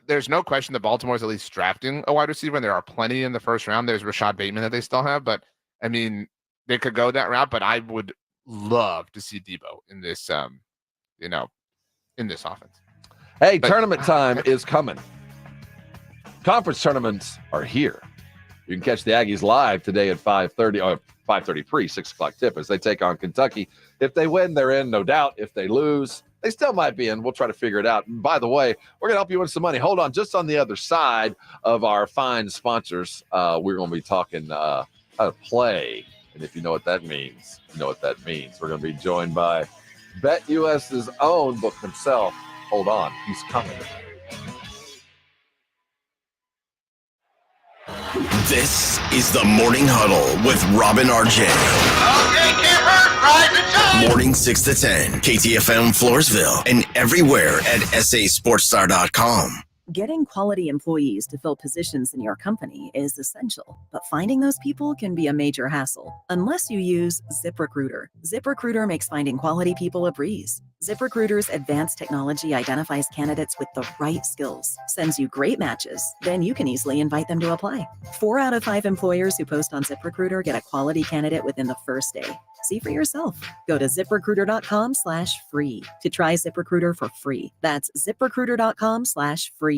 There's no question that Baltimore's at least drafting a wide receiver, and there are plenty in the first round. There's Rashad Bateman that they still have, but I mean, they could go that route. But I would love to see Deebo in this, in this offense. Hey, tournament time is coming. Conference tournaments are here. You can catch the Aggies live today at 5:30 or 5:30 pre 6 o'clock tip as they take on Kentucky. If they win, they're in, no doubt. If they lose, they still might be in. We'll try to figure it out. And by the way, we're going to help you win some money. Hold on. Just on the other side of our fine sponsors, we're going to be talking how to play. And if you know what that means, you know what that means. We're going to be joined by BETUS's own book himself. Hold on. He's coming. This is the Morning Huddle with Robin RJ. Okay, camper, ride the time. Morning 6 to 10, KTFM Floresville, and everywhere at sasportstar.com. Getting quality employees to fill positions in your company is essential, but finding those people can be a major hassle unless you use ZipRecruiter. ZipRecruiter makes finding quality people a breeze. ZipRecruiter's advanced technology identifies candidates with the right skills, sends you great matches, then you can easily invite them to apply. 4 out of 5 employers who post on ZipRecruiter get a quality candidate within the first day. See for yourself. Go to ZipRecruiter.com/free to try ZipRecruiter for free. That's ZipRecruiter.com/free.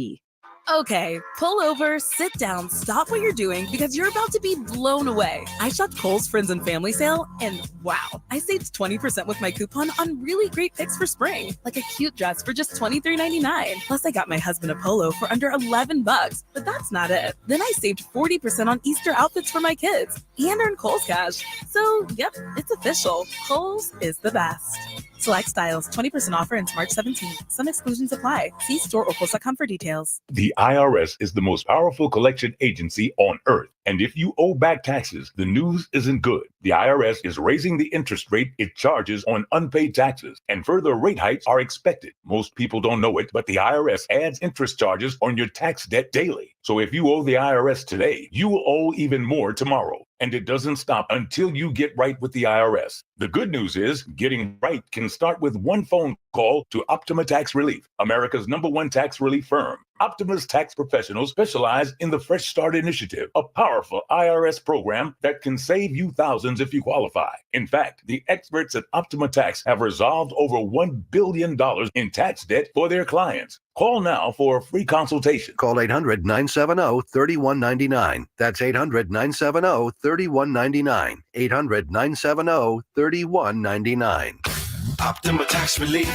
Okay, pull over, sit down, stop what you're doing because you're about to be blown away. I shopped Kohl's Friends and Family Sale and wow, I saved 20% with my coupon on really great picks for spring, like a cute dress for just $23.99. Plus I got my husband a polo for under $11, but that's not it. Then I saved 40% on Easter outfits for my kids and earned Kohl's cash. So yep, it's official. Kohl's is the best. Select styles, 20% offer ends March 17th. Some exclusions apply. See store or Kohl's.com for details. The IRS is the most powerful collection agency on earth. And if you owe back taxes, the news isn't good. The IRS is raising the interest rate it charges on unpaid taxes, and further rate hikes are expected. Most people don't know it, but the IRS adds interest charges on your tax debt daily. So if you owe the IRS today, you will owe even more tomorrow. And it doesn't stop until you get right with the IRS. The good news is getting right can start with one phone call to Optima Tax Relief, America's #1 tax relief firm. Optima's tax professionals specialize in the Fresh Start Initiative, a powerful IRS program that can save you thousands if you qualify. In fact, the experts at Optima Tax have resolved over $1 billion in tax debt for their clients. Call now for a free consultation. Call 800-970-3199. That's 800-970-3199. 800-970-3199. Optima Tax Relief.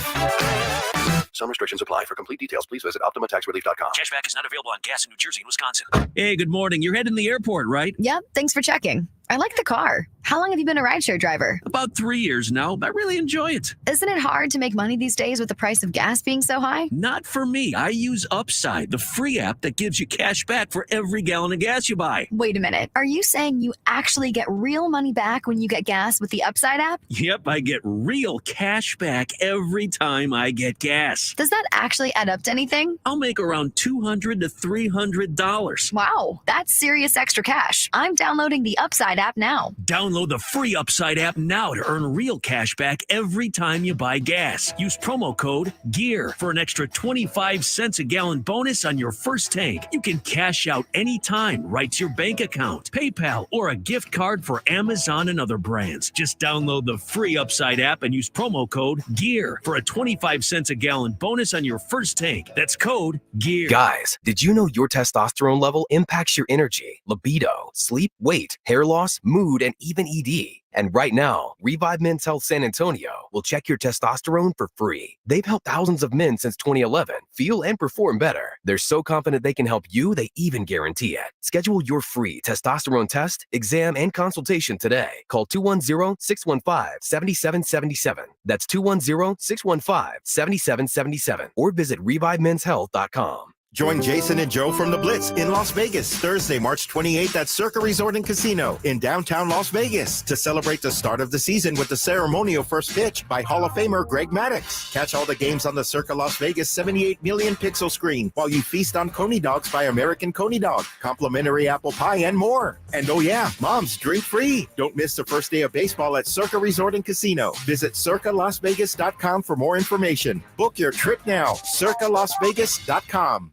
Some restrictions apply. For complete details, please visit OptimaTaxRelief.com. Cashback is not available on gas in New Jersey and Wisconsin. Hey, good morning. You're heading to the airport, right? Yep, thanks for checking. I like the car. How long have you been a rideshare driver? About 3 years now. I really enjoy it. Isn't it hard to make money these days with the price of gas being so high? Not for me. I use Upside, the free app that gives you cash back for every gallon of gas you buy. Wait a minute. Are you saying you actually get real money back when you get gas with the Upside app? Yep, I get real cash back every time I get gas. Does that actually add up to anything? I'll make around $200 to $300. Wow, that's serious extra cash. I'm downloading the Upside Upside app now. Download the free Upside app now to earn real cash back every time you buy gas. Use promo code GEAR for an extra 25 cents a gallon bonus on your first tank. You can cash out anytime right to your bank account, PayPal, or a gift card for Amazon and other brands. Just download the free Upside app and use promo code GEAR for a 25 cents a gallon bonus on your first tank. That's code GEAR. Guys, did you know your testosterone level impacts your energy, libido, sleep, weight, hair loss, mood, and even ED? And right now, Revive Men's Health San Antonio will check your testosterone for free. They've helped thousands of men since 2011 feel and perform better. They're so confident they can help you, they even guarantee it. Schedule your free testosterone test, exam, and consultation today. Call 210-615-7777. That's 210-615-7777. Or visit ReviveMen'sHealth.com. Join Jason and Joe from The Blitz in Las Vegas, Thursday, March 28th at Circa Resort and Casino in downtown Las Vegas to celebrate the start of the season with the ceremonial first pitch by Hall of Famer Greg Maddux. Catch all the games on the Circa Las Vegas 78 million pixel screen while you feast on Coney Dogs by American Coney Dog, complimentary apple pie, and more. And oh yeah, moms, drink free. Don't miss the first day of baseball at Circa Resort and Casino. Visit circalasvegas.com for more information. Book your trip now, circalasvegas.com.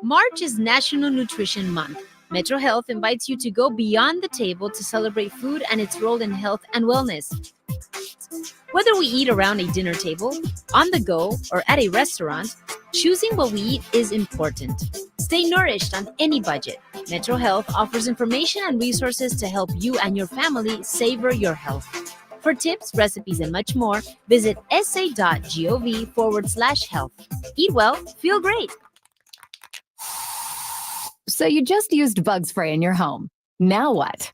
March is National Nutrition Month. Metro Health invites you to go beyond the table to celebrate food and its role in health and wellness. Whether we eat around a dinner table, on the go, or at a restaurant, choosing what we eat is important. Stay nourished on any budget. Metro Health offers information and resources to help you and your family savor your health. For tips, recipes, and much more, visit sa.gov/health. Eat well, feel great. So you just used bug spray in your home. Now what?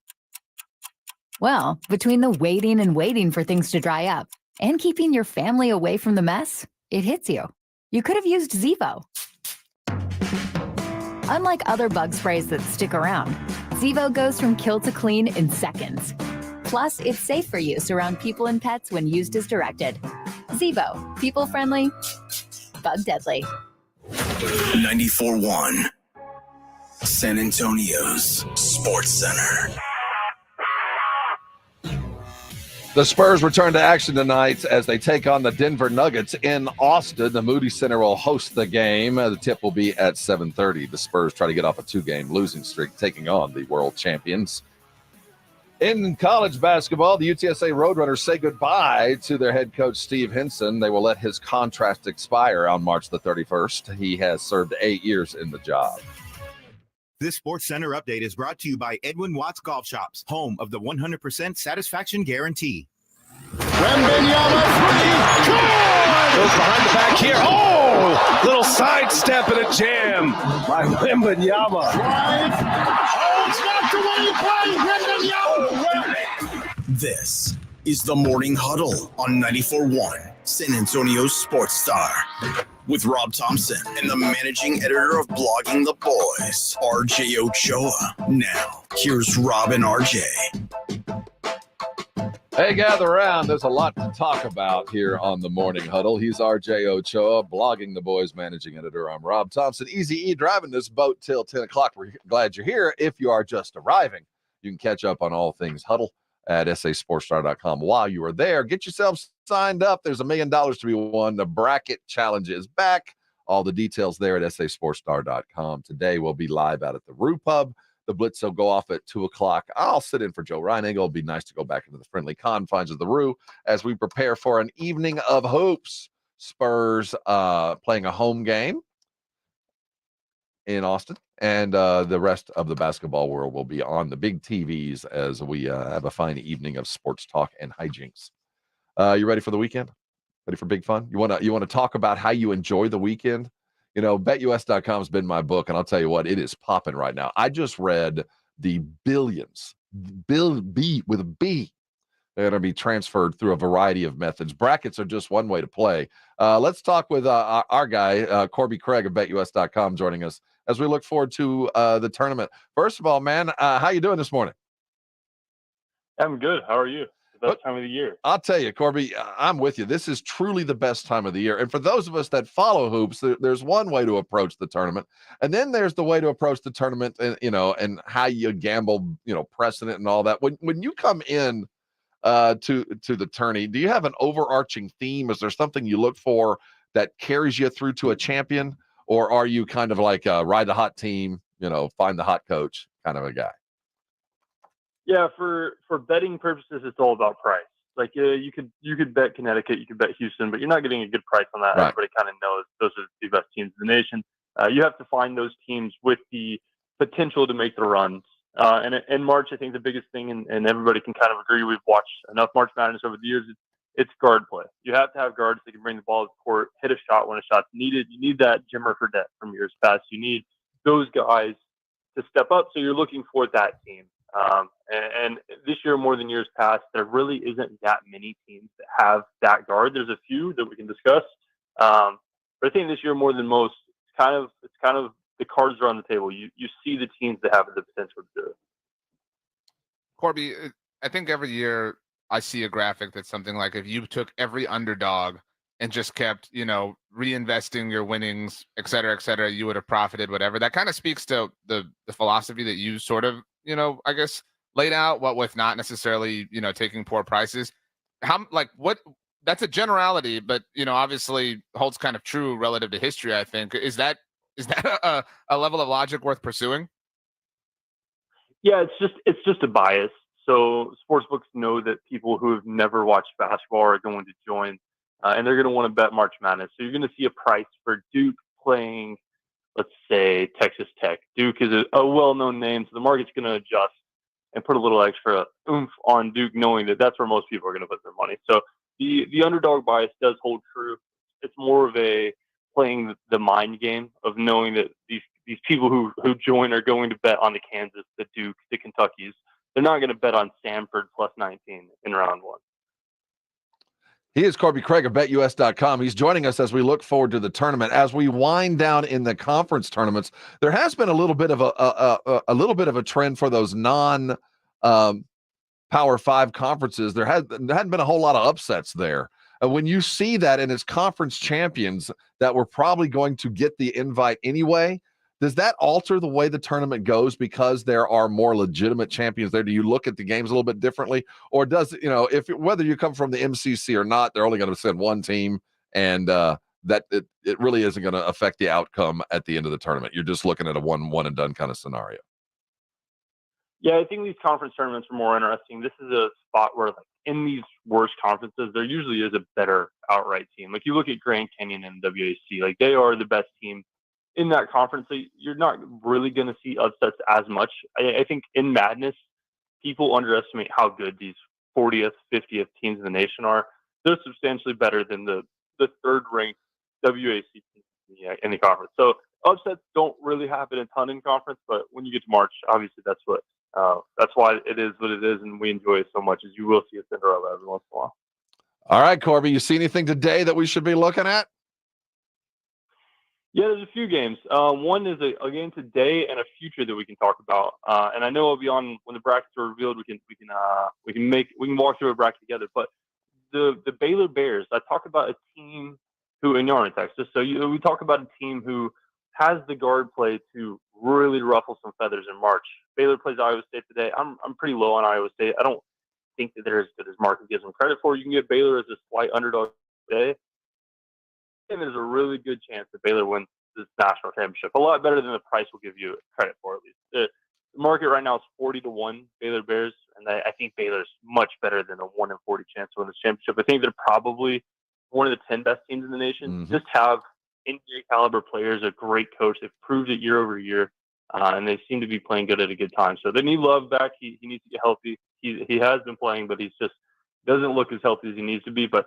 Well, between the waiting for things to dry up and keeping your family away from the mess, it hits you. You could have used Zevo. Unlike other bug sprays that stick around, Zevo goes from kill to clean in seconds. Plus, it's safe for use around people and pets when used as directed. Zevo, people-friendly, bug-deadly. 94.1 San Antonio's Sports Center. The Spurs return to action tonight as they take on the Denver Nuggets in Austin. The Moody Center will host the game. The tip will be at 7:30. The Spurs try to get off a 2-game losing streak, taking on the world champions. In college basketball, the UTSA Roadrunners say goodbye to their head coach, Steve Henson. They will let his contract expire on March the 31st. He has served 8 years in the job. This Sports Center update is brought to you by Edwin Watts Golf Shops, home of the 100% satisfaction guarantee. Wembanyama three, good! Goes behind the back here. Oh, little sidestep and a jam by Wembanyama. Drive. Oh, it's knocked away by Wembanyama. This is the Morning Huddle on 94.1 San Antonio's Sports Star. With Rob Thompson and the managing editor of Blogging the Boys, RJ Ochoa. Now, here's Rob and RJ. Hey, gather around. There's a lot to talk about here on the Morning Huddle. He's RJ Ochoa, Blogging the Boys managing editor. I'm Rob Thompson. Easy E driving this boat till 10 o'clock. We're glad you're here. If you are just arriving, you can catch up on all things Huddle at sasportstar.com. While you are there, get yourself signed up. There's $1 million to be won. The bracket challenge is back. All the details there at sasportstar.com. Today we'll be live out at the Roo Pub. The Blitz will go off at 2 o'clock. I'll sit in for Joe Reinagel. It'll be nice to go back into the friendly confines of the Roo as we prepare for an evening of hopes. Spurs playing a home game in Austin, and the rest of the basketball world will be on the big TVs as we have a fine evening of sports talk and hijinks. You ready for the weekend? Ready for big fun? You want to talk about how you enjoy the weekend? You know, BetUS.com has been my book, and I'll tell you what, it is popping right now. I just read the billions, with a B, they're going to be transferred through a variety of methods. Brackets are just one way to play. Let's talk with our guy, Corbie Craig of BetUS.com, joining us as we look forward to the tournament. First of all, man, how you doing this morning? I'm good. How are you? best time of the year. I'll tell you, Corbie, I'm with you. This is truly the best time of the year. And for those of us that follow hoops, there's one way to approach the tournament. And then there's the way to approach the tournament and, and how you gamble, precedent and all that. When you come in to the tourney, do you have an overarching theme? Is there something you look for that carries you through to a champion? Or are you kind of like ride the hot team, find the hot coach kind of a guy? Yeah, for betting purposes, it's all about price. Like you could bet Connecticut, you could bet Houston, but you're not getting a good price on that. Right. Everybody kind of knows those are the best teams in the nation. You have to find those teams with the potential to make the runs. And in March, I think the biggest thing, and everybody can kind of agree, we've watched enough March Madness over the years, it's guard play. You have to have guards that can bring the ball to the court, hit a shot when a shot's needed. You need that Jimmer Fredette from years past. You need those guys to step up, so you're looking for that team. And this year, more than years past, there really isn't that many teams that have that guard. There's a few that we can discuss, but I think this year more than most, it's kind of the cards are on the table. You see the teams that have the potential to do it. Corbie, I think every year I see a graphic that's something like if you took every underdog and just kept, reinvesting your winnings, et cetera, you would have profited, whatever. That kind of speaks to the philosophy that you sort of, I guess, laid out, what with not necessarily, taking poor prices. That's a generality, but, obviously holds kind of true relative to history, I think. Is that a level of logic worth pursuing? Yeah, it's just a bias. So sportsbooks know that people who have never watched basketball are going to join, and they're going to want to bet March Madness. So you're going to see a price for Duke playing, let's say, Texas Tech. Duke is a well-known name, so the market's going to adjust and put a little extra oomph on Duke, knowing that that's where most people are going to put their money. So the underdog bias does hold true. It's more of a playing the mind game of knowing that these people who join are going to bet on the Kansas, the Duke, the Kentuckys. They're not going to bet on Stanford plus 19 in round one. He is Corbie Craig of BetUS.com. He's joining us as we look forward to the tournament. As we wind down in the conference tournaments, there has been a little bit of a trend for those non Power 5 conferences. There hadn't been a whole lot of upsets there. When you see that, and it's conference champions that were probably going to get the invite anyway, does that alter the way the tournament goes because there are more legitimate champions there? Do you look at the games a little bit differently, or does whether you come from the MCC or not, they're only going to send one team, and that it really isn't going to affect the outcome at the end of the tournament? You're just looking at a one and done kind of scenario. Yeah, I think these conference tournaments are more interesting. This is a spot where, in these worst conferences, there usually is a better outright team. Like you look at Grand Canyon and WAC, they are the best team in that conference. So you're not really going to see upsets as much. I think in Madness, people underestimate how good these 40th, 50th teams in the nation are. They're substantially better than the third-ranked WAC team in the conference. So upsets don't really happen a ton in conference, but when you get to March, obviously that's why it is what it is, and we enjoy it so much, as you will see a Cinderella every once in a while. All right, Corbie, you see anything today that we should be looking at? Yeah, there's a few games. One is a game today and a future that we can talk about. And I know it'll be on when the brackets are revealed. We can walk through a bracket together. But the Baylor Bears, I talk about a team who, and you're in Texas, so we talk about a team who has the guard play to really ruffle some feathers in March. Baylor plays Iowa State today. I'm pretty low on Iowa State. I don't think that they're as good as Market gives them credit for. You can get Baylor as a slight underdog today. And there's a really good chance that Baylor wins this national championship. A lot better than the price will give you credit for, at least. The market right now is 40-1 Baylor Bears, and I think Baylor's much better than a 1 in 40 chance to win this championship. I think they're probably one of the 10 best teams in the nation. Mm-hmm. Just have NBA caliber players, a great coach. They've proved it year over year, and they seem to be playing good at a good time. So they need Love back. He needs to get healthy. He has been playing, but he's just doesn't look as healthy as he needs to be. But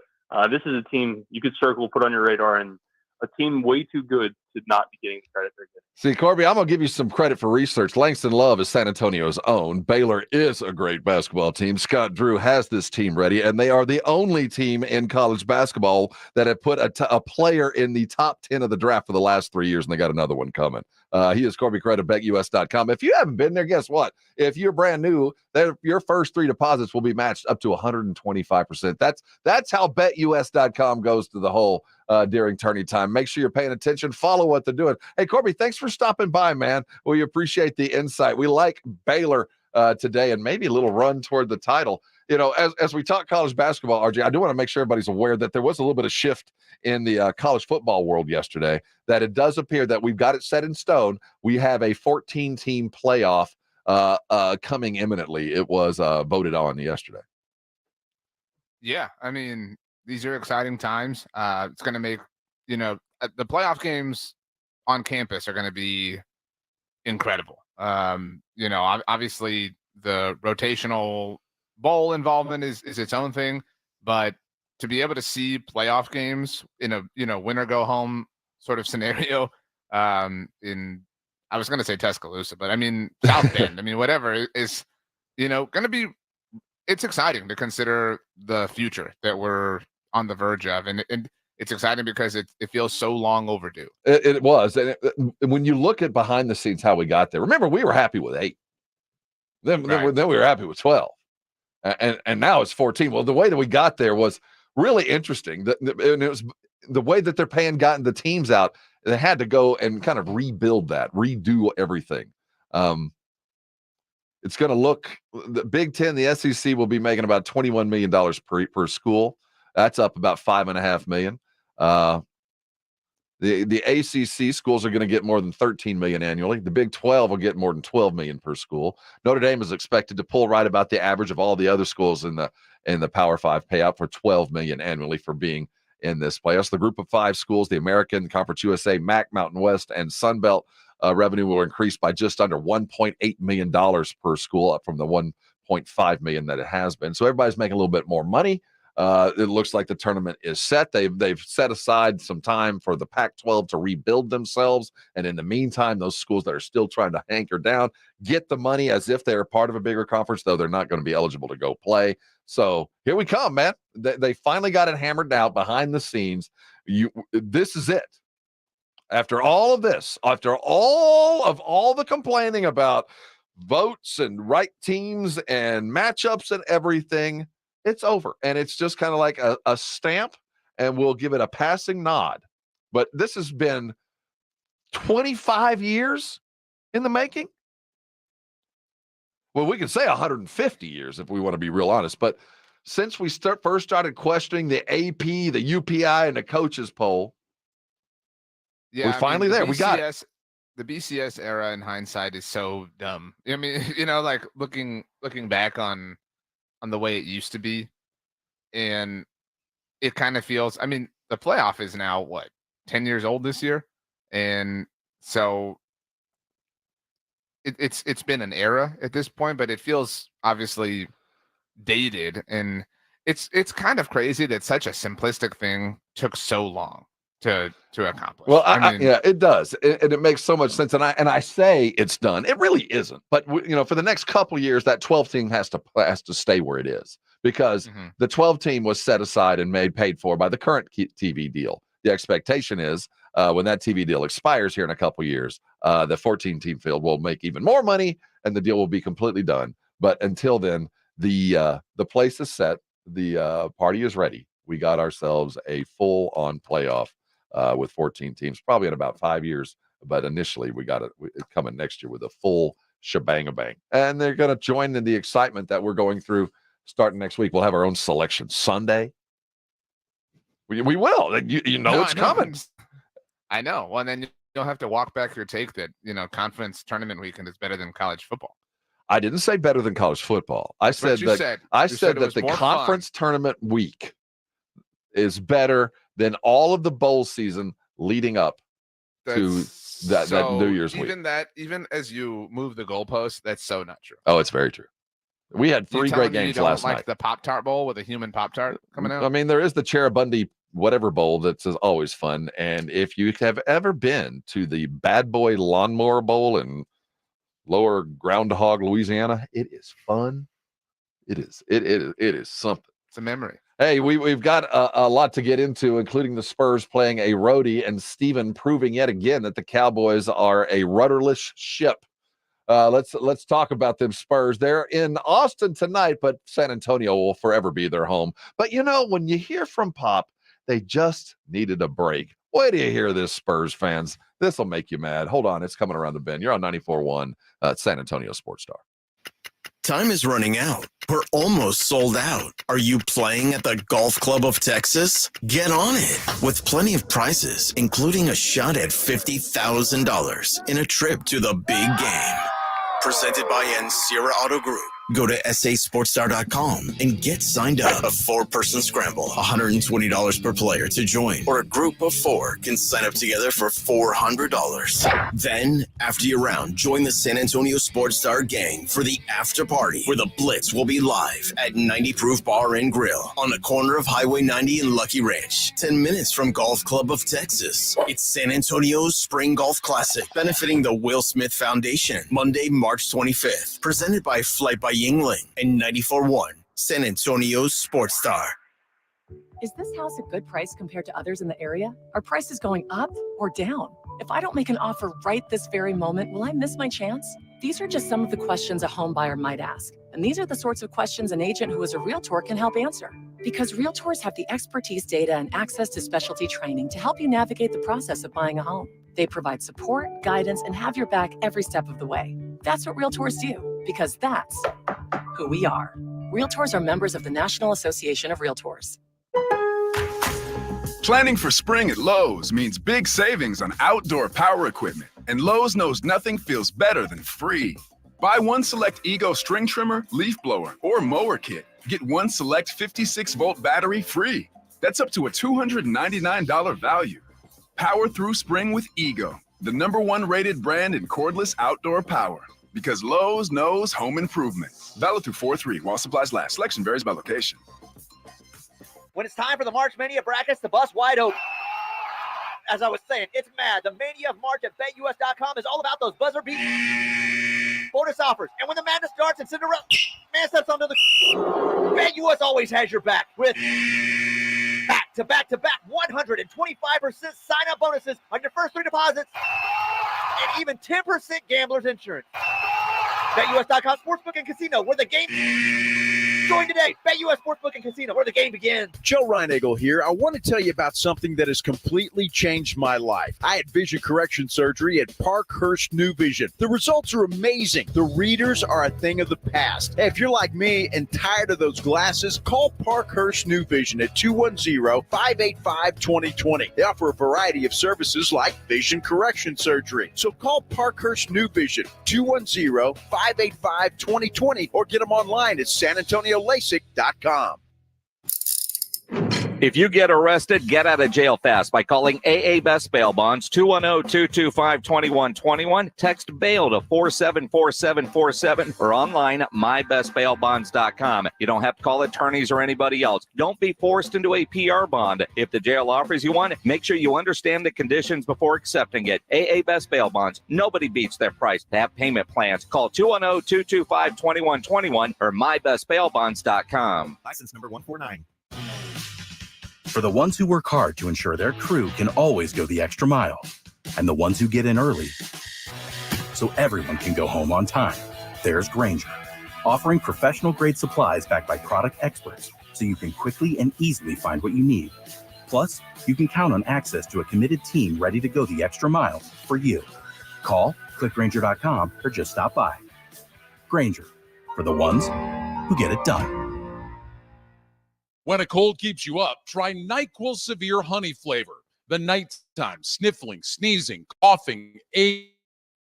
this is a team you could circle, put on your radar, and a team way too good to not be getting the credit they're getting. See, Corbie, I'm going to give you some credit for research. Langston Love is San Antonio's own. Baylor is a great basketball team. Scott Drew has this team ready, and they are the only team in college basketball that have put a player in the top 10 of the draft for the last 3 years, and they got another one coming. He is Corbie Craig of BetUS.com. If you haven't been there, guess what? If you're brand new, your first 3 deposits will be matched up to 125%. That's how BetUS.com goes to the hole during tourney time. Make sure you're paying attention. Follow what they're doing. Hey, Corbie, thanks for stopping by, man. We appreciate the insight. We like Baylor today and maybe a little run toward the title. You know, as we talk college basketball, RJ, I do want to make sure everybody's aware that there was a little bit of shift in the college football world yesterday, that it does appear that we've got it set in stone. We have a 14-team playoff coming imminently. It was voted on yesterday. Yeah, I mean, these are exciting times. It's going to make, the playoff games on campus are going to be incredible. Obviously the rotational bowl involvement is its own thing, but to be able to see playoff games in a, win or go home sort of scenario in, I was going to say Tuscaloosa, but I mean, South Bend, whatever is, going to be, it's exciting to consider the future that we're on the verge of. And it's exciting because it feels so long overdue. It was. And when you look at behind the scenes, how we got there, remember, we were happy with 8. Then we were happy with 12. And now it's 14. Well, the way that we got there was really interesting. And it was the way that they're gotten the teams out. They had to go and kind of rebuild that, redo everything. It's going to look, the Big Ten, the SEC will be making about $21 million per school. That's up about $5.5 million. The ACC schools are going to get more than $13 million annually. The Big 12 will get more than $12 million per school. Notre Dame is expected to pull right about the average of all the other schools in the Power 5 payout for $12 million annually for being in this playoffs. The group of 5 schools, the American Conference USA, MAC, Mountain West, and Sun Belt, revenue will increase by just under $1.8 million per school, up from the $1.5 million that it has been. So everybody's making a little bit more money. It looks like the tournament is set. They've set aside some time for the Pac-12 to rebuild themselves. And in the meantime, those schools that are still trying to hanker down get the money as if they're part of a bigger conference, though they're not going to be eligible to go play. So here we come, man. They finally got it hammered out behind the scenes. This is it. After all of this, after all the complaining about votes and right teams and matchups and everything, it's over. And it's just kind of like a stamp, and we'll give it a passing nod. But this has been 25 years in the making. Well, we can say 150 years if we want to be real honest. But since we first started questioning the AP, the UPI, and the coaches poll, we're finally there. We got it. The BCS era in hindsight is so dumb. I mean, like looking back on the way it used to be, and it kind of feels, I mean, the playoff is now 10 years old this year, and so it's been an era at this point, but it feels obviously dated, and it's kind of crazy that such a simplistic thing took so long to accomplish. Well, yeah, it does, and it makes so much sense. And I say it's done. It really isn't. But for the next couple of years, that 12 team has to stay where it is, because the 12 team was set aside and paid for by the current TV deal. The expectation is when that TV deal expires here in a couple of years, the 14 team field will make even more money, and the deal will be completely done. But until then, the place is set. The party is ready. We got ourselves a full-on playoff. With 14 teams, probably in about 5 years. But initially, we got it coming next year with a full shebang-a-bang. And they're going to join in the excitement that we're going through starting next week. We'll have our own selection Sunday. We will. It's coming. I know. Well, and then you'll have to walk back your take that, conference tournament weekend is better than college football. I didn't say better than college football. I said that the conference tournament week is better than all of the bowl season leading up to that New Year's week. Even as you move the goalpost, that's so not true. Oh, it's very true. We had 3 great games last night. Like the Pop-Tart Bowl with a human Pop-Tart coming out? I mean, there is the Cherubundi whatever bowl, that's always fun. And if you have ever been to the Bad Boy Lawnmower Bowl in Lower Groundhog, Louisiana, it is fun. It is something. It's a memory. Hey, we've got a lot to get into, including the Spurs playing a roadie and Steven proving yet again that the Cowboys are a rudderless ship. Let's talk about them Spurs. They're in Austin tonight, but San Antonio will forever be their home. But when you hear from Pop, they just needed a break. Wait till you hear this, Spurs fans. This will make you mad. Hold on, it's coming around the bend. You're on 94.1 San Antonio Sports Star. Time is running out. We're almost sold out. Are you playing at the Golf Club of Texas? Get on it with plenty of prizes, including a shot at $50,000 in a trip to the big game. Presented by Ancira Auto Group. Go to sasportstar.com and get signed up. A 4-person scramble, $120 per player to join, or a group of 4 can sign up together for $400. Then, after your round, join the San Antonio Sports Star gang for the after party, where the Blitz will be live at 90 Proof Bar and Grill on the corner of Highway 90 and Lucky Ranch, 10 minutes from Golf Club of Texas. It's San Antonio's Spring Golf Classic, benefiting the Will Smith Foundation, Monday, March 25th, presented by Flight by Yingling and 94.1 San Antonio's Sports Star. Is this house a good price compared to others in the area? Are prices going up or down? If I don't make an offer right this very moment, will I miss my chance? These are just some of the questions a home buyer might ask. And these are the sorts of questions an agent who is a realtor can help answer. Because realtors have the expertise, data, and access to specialty training to help you navigate the process of buying a home. They provide support, guidance, and have your back every step of the way. That's what realtors do, because that's who we are. Realtors are members of the National Association of Realtors. Planning for spring at Lowe's means big savings on outdoor power equipment, and Lowe's knows nothing feels better than free. Buy one select Ego string trimmer, leaf blower, or mower kit. Get one select 56-volt battery free. That's up to a $299 value. Power through spring with Ego, the #1 rated brand in cordless outdoor power. Because Lowe's knows home improvement. Valid through 4/3 while supplies last. Selection varies by location. When it's time for the March Mania brackets to bust wide open. As I was saying, it's mad. The Mania of March at BetUS.com is all about those buzzer beat bonus offers. And when the madness starts and Cinderella man steps onto the BetUS always has your back with back-to-back 125% sign-up bonuses on your first 3 deposits and even 10% gambler's insurance. BetUS.com Sportsbook and Casino, where the game... Join today. BetUS Sportsbook and Casino, where the game begins. Joe Reinagle here. I want to tell you about something that has completely changed my life. I had vision correction surgery at Parkhurst New Vision. The results are amazing. The readers are a thing of the past. Hey, if you're like me and tired of those glasses, call Parkhurst New Vision at 210-585-2020. They offer a variety of services like vision correction surgery. So call Parkhurst New Vision, 210-585-2020, or get them online at SanAntonioLASIK.com. If you get arrested, get out of jail fast by calling AA Best Bail Bonds, 210-225-2121. Text bail to 474747 or online mybestbailbonds.com. You don't have to call attorneys or anybody else. Don't be forced into a PR bond. If the jail offers you one, make sure you understand the conditions before accepting it. AA Best Bail Bonds. Nobody beats their price to have payment plans. Call 210-225-2121 or mybestbailbonds.com. License number 149. For the ones who work hard to ensure their crew can always go the extra mile, and the ones who get in early so everyone can go home on time, there's Grainger, offering professional-grade supplies backed by product experts so you can quickly and easily find what you need. Plus, you can count on access to a committed team ready to go the extra mile for you. Call, click Grainger.com, or just stop by. Grainger, for the ones who get it done. When a cold keeps you up, try NyQuil Severe Honey Flavor. The nighttime sniffling, sneezing, coughing,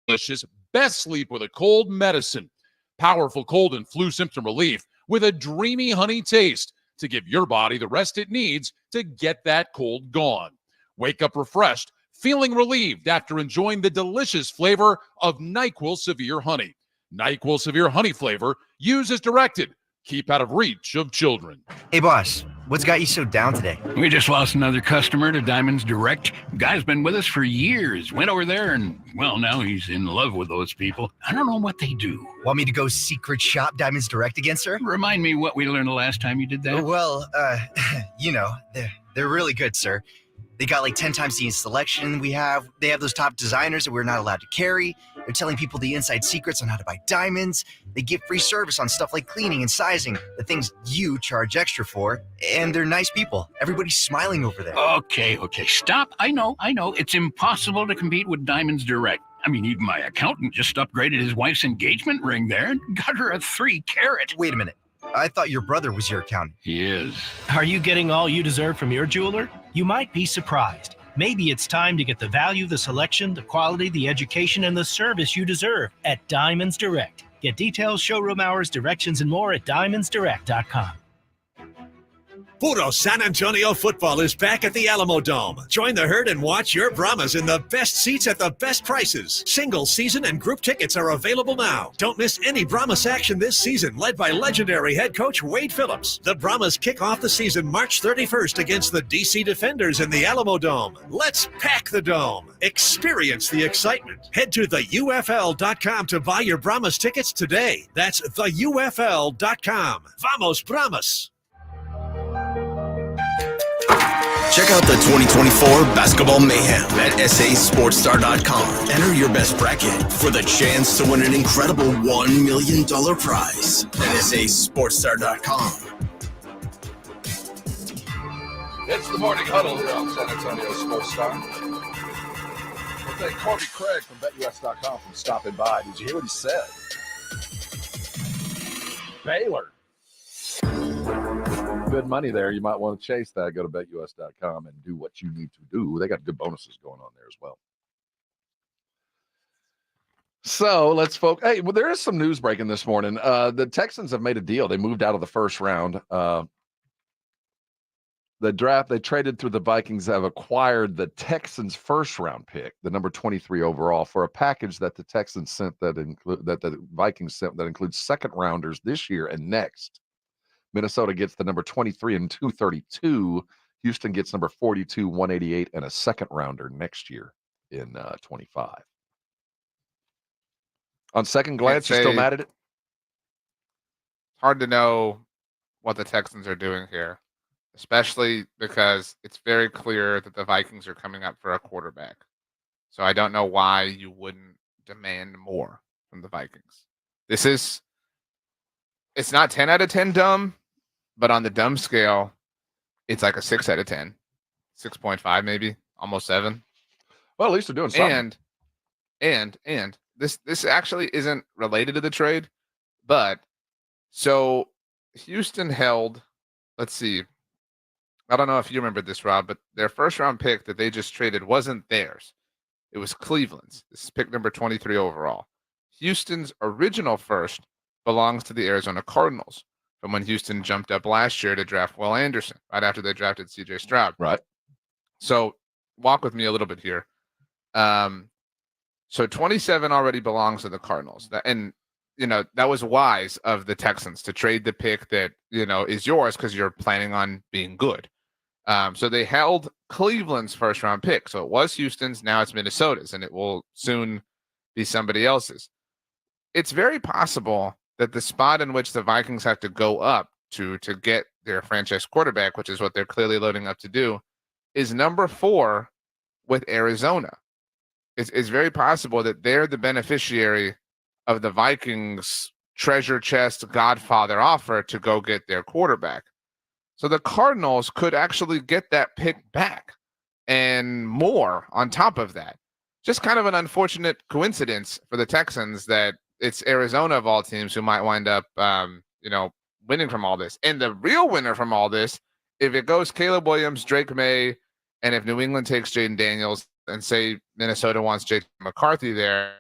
delicious, best sleep with a cold medicine. Powerful cold and flu symptom relief with a dreamy honey taste to give your body the rest it needs to get that cold gone. Wake up refreshed, feeling relieved after enjoying the delicious flavor of NyQuil Severe Honey. NyQuil Severe Honey Flavor, use as directed. Keep out of reach of children. Hey, boss, What's got you so down today? We just lost another customer to Diamonds Direct. Guy's been with us for years. Went over there and, well, now he's in love with those people. I don't know what they do. Want me to go secret shop Diamonds Direct again, sir? Remind me what we learned the last time you did that. Well, they're really good, sir. They got like 10 times the selection we have. They have those top designers that we're not allowed to carry. They're telling people the inside secrets on how to buy diamonds. They give free service on stuff like cleaning and sizing, the things you charge extra for. And they're nice people. Everybody's smiling over there. Okay, stop. I know. It's impossible to compete with Diamonds Direct. I mean, even my accountant just upgraded his wife's engagement ring there and got her a 3-carat. Wait a minute. I thought your brother was your accountant. He is. Are you getting all you deserve from your jeweler? You might be surprised. Maybe it's time to get the value, the selection, the quality, the education, and the service you deserve at Diamonds Direct. Get details, showroom hours, directions, and more at diamondsdirect.com. Puro San Antonio football is back at the Alamo Dome. Join the herd and watch your Brahmas in the best seats at the best prices. Single, season, and group tickets are available now. Don't miss any Brahmas action this season, led by legendary head coach Wade Phillips. The Brahmas kick off the season March 31st against the DC Defenders in the Alamo Dome. Let's pack the Dome. Experience the excitement. Head to theufl.com to buy your Brahmas tickets today. That's theufl.com. Vamos Brahmas! Check out the 2024 Basketball Mayhem at sasportstar.com. Enter your best bracket for the chance to win an incredible $1 million prize at sasportstar.com. It's the Morning Huddle here on San Antonio Sports Star. We'll thank Corbie Craig from BETUS.com for stopping by. Did you hear what he said? Baylor. Good money there. You might want to chase that. Go to BetUS.com and do what you need to do. They got good bonuses going on there as well. So let's focus. Hey, well, there is some news breaking this morning. The Texans have made a deal. They moved out of the first round. The draft, they traded through the Vikings, have acquired the Texans' first round pick, the number 23 overall, for a package that the Texans sent that the Vikings sent that includes second rounders this year and next. Minnesota gets the number 23 and 232. Houston gets number 42, 188, and a second rounder next year in 25. On second glance, you're still mad at it? Hard to know what the Texans are doing here, especially because it's very clear that the Vikings are coming up for a quarterback. So I don't know why you wouldn't demand more from the Vikings. It's not 10 out of 10 dumb, but on the dumb scale, it's like a 6 out of 10, 6.5 maybe, almost 7. Well, at least they're doing something. And this actually isn't related to the trade, but so Houston held, let's see, I don't know if you remember this, Rob, but their first round pick that they just traded wasn't theirs. It was Cleveland's. This is pick number 23 overall. Houston's original first belongs to the Arizona Cardinals from when Houston jumped up last year to draft Will Anderson, right after they drafted C.J. Stroud. Right. So walk with me a little bit here. So 27 already belongs to the Cardinals. That was wise of the Texans to trade the pick that, is yours because you're planning on being good. So they held Cleveland's first round pick. So it was Houston's, now it's Minnesota's, and it will soon be somebody else's. It's very possible that the spot in which the Vikings have to go up to get their franchise quarterback, which is what they're clearly loading up to do, is number 4 with Arizona. It's very possible that they're the beneficiary of the Vikings' treasure chest Godfather offer to go get their quarterback. So the Cardinals could actually get that pick back and more on top of that. Just kind of an unfortunate coincidence for the Texans that it's Arizona of all teams who might wind up, winning from all this. And the real winner from all this, if it goes Caleb Williams, Drake May, and if New England takes Jaden Daniels and say Minnesota wants J.J. McCarthy there,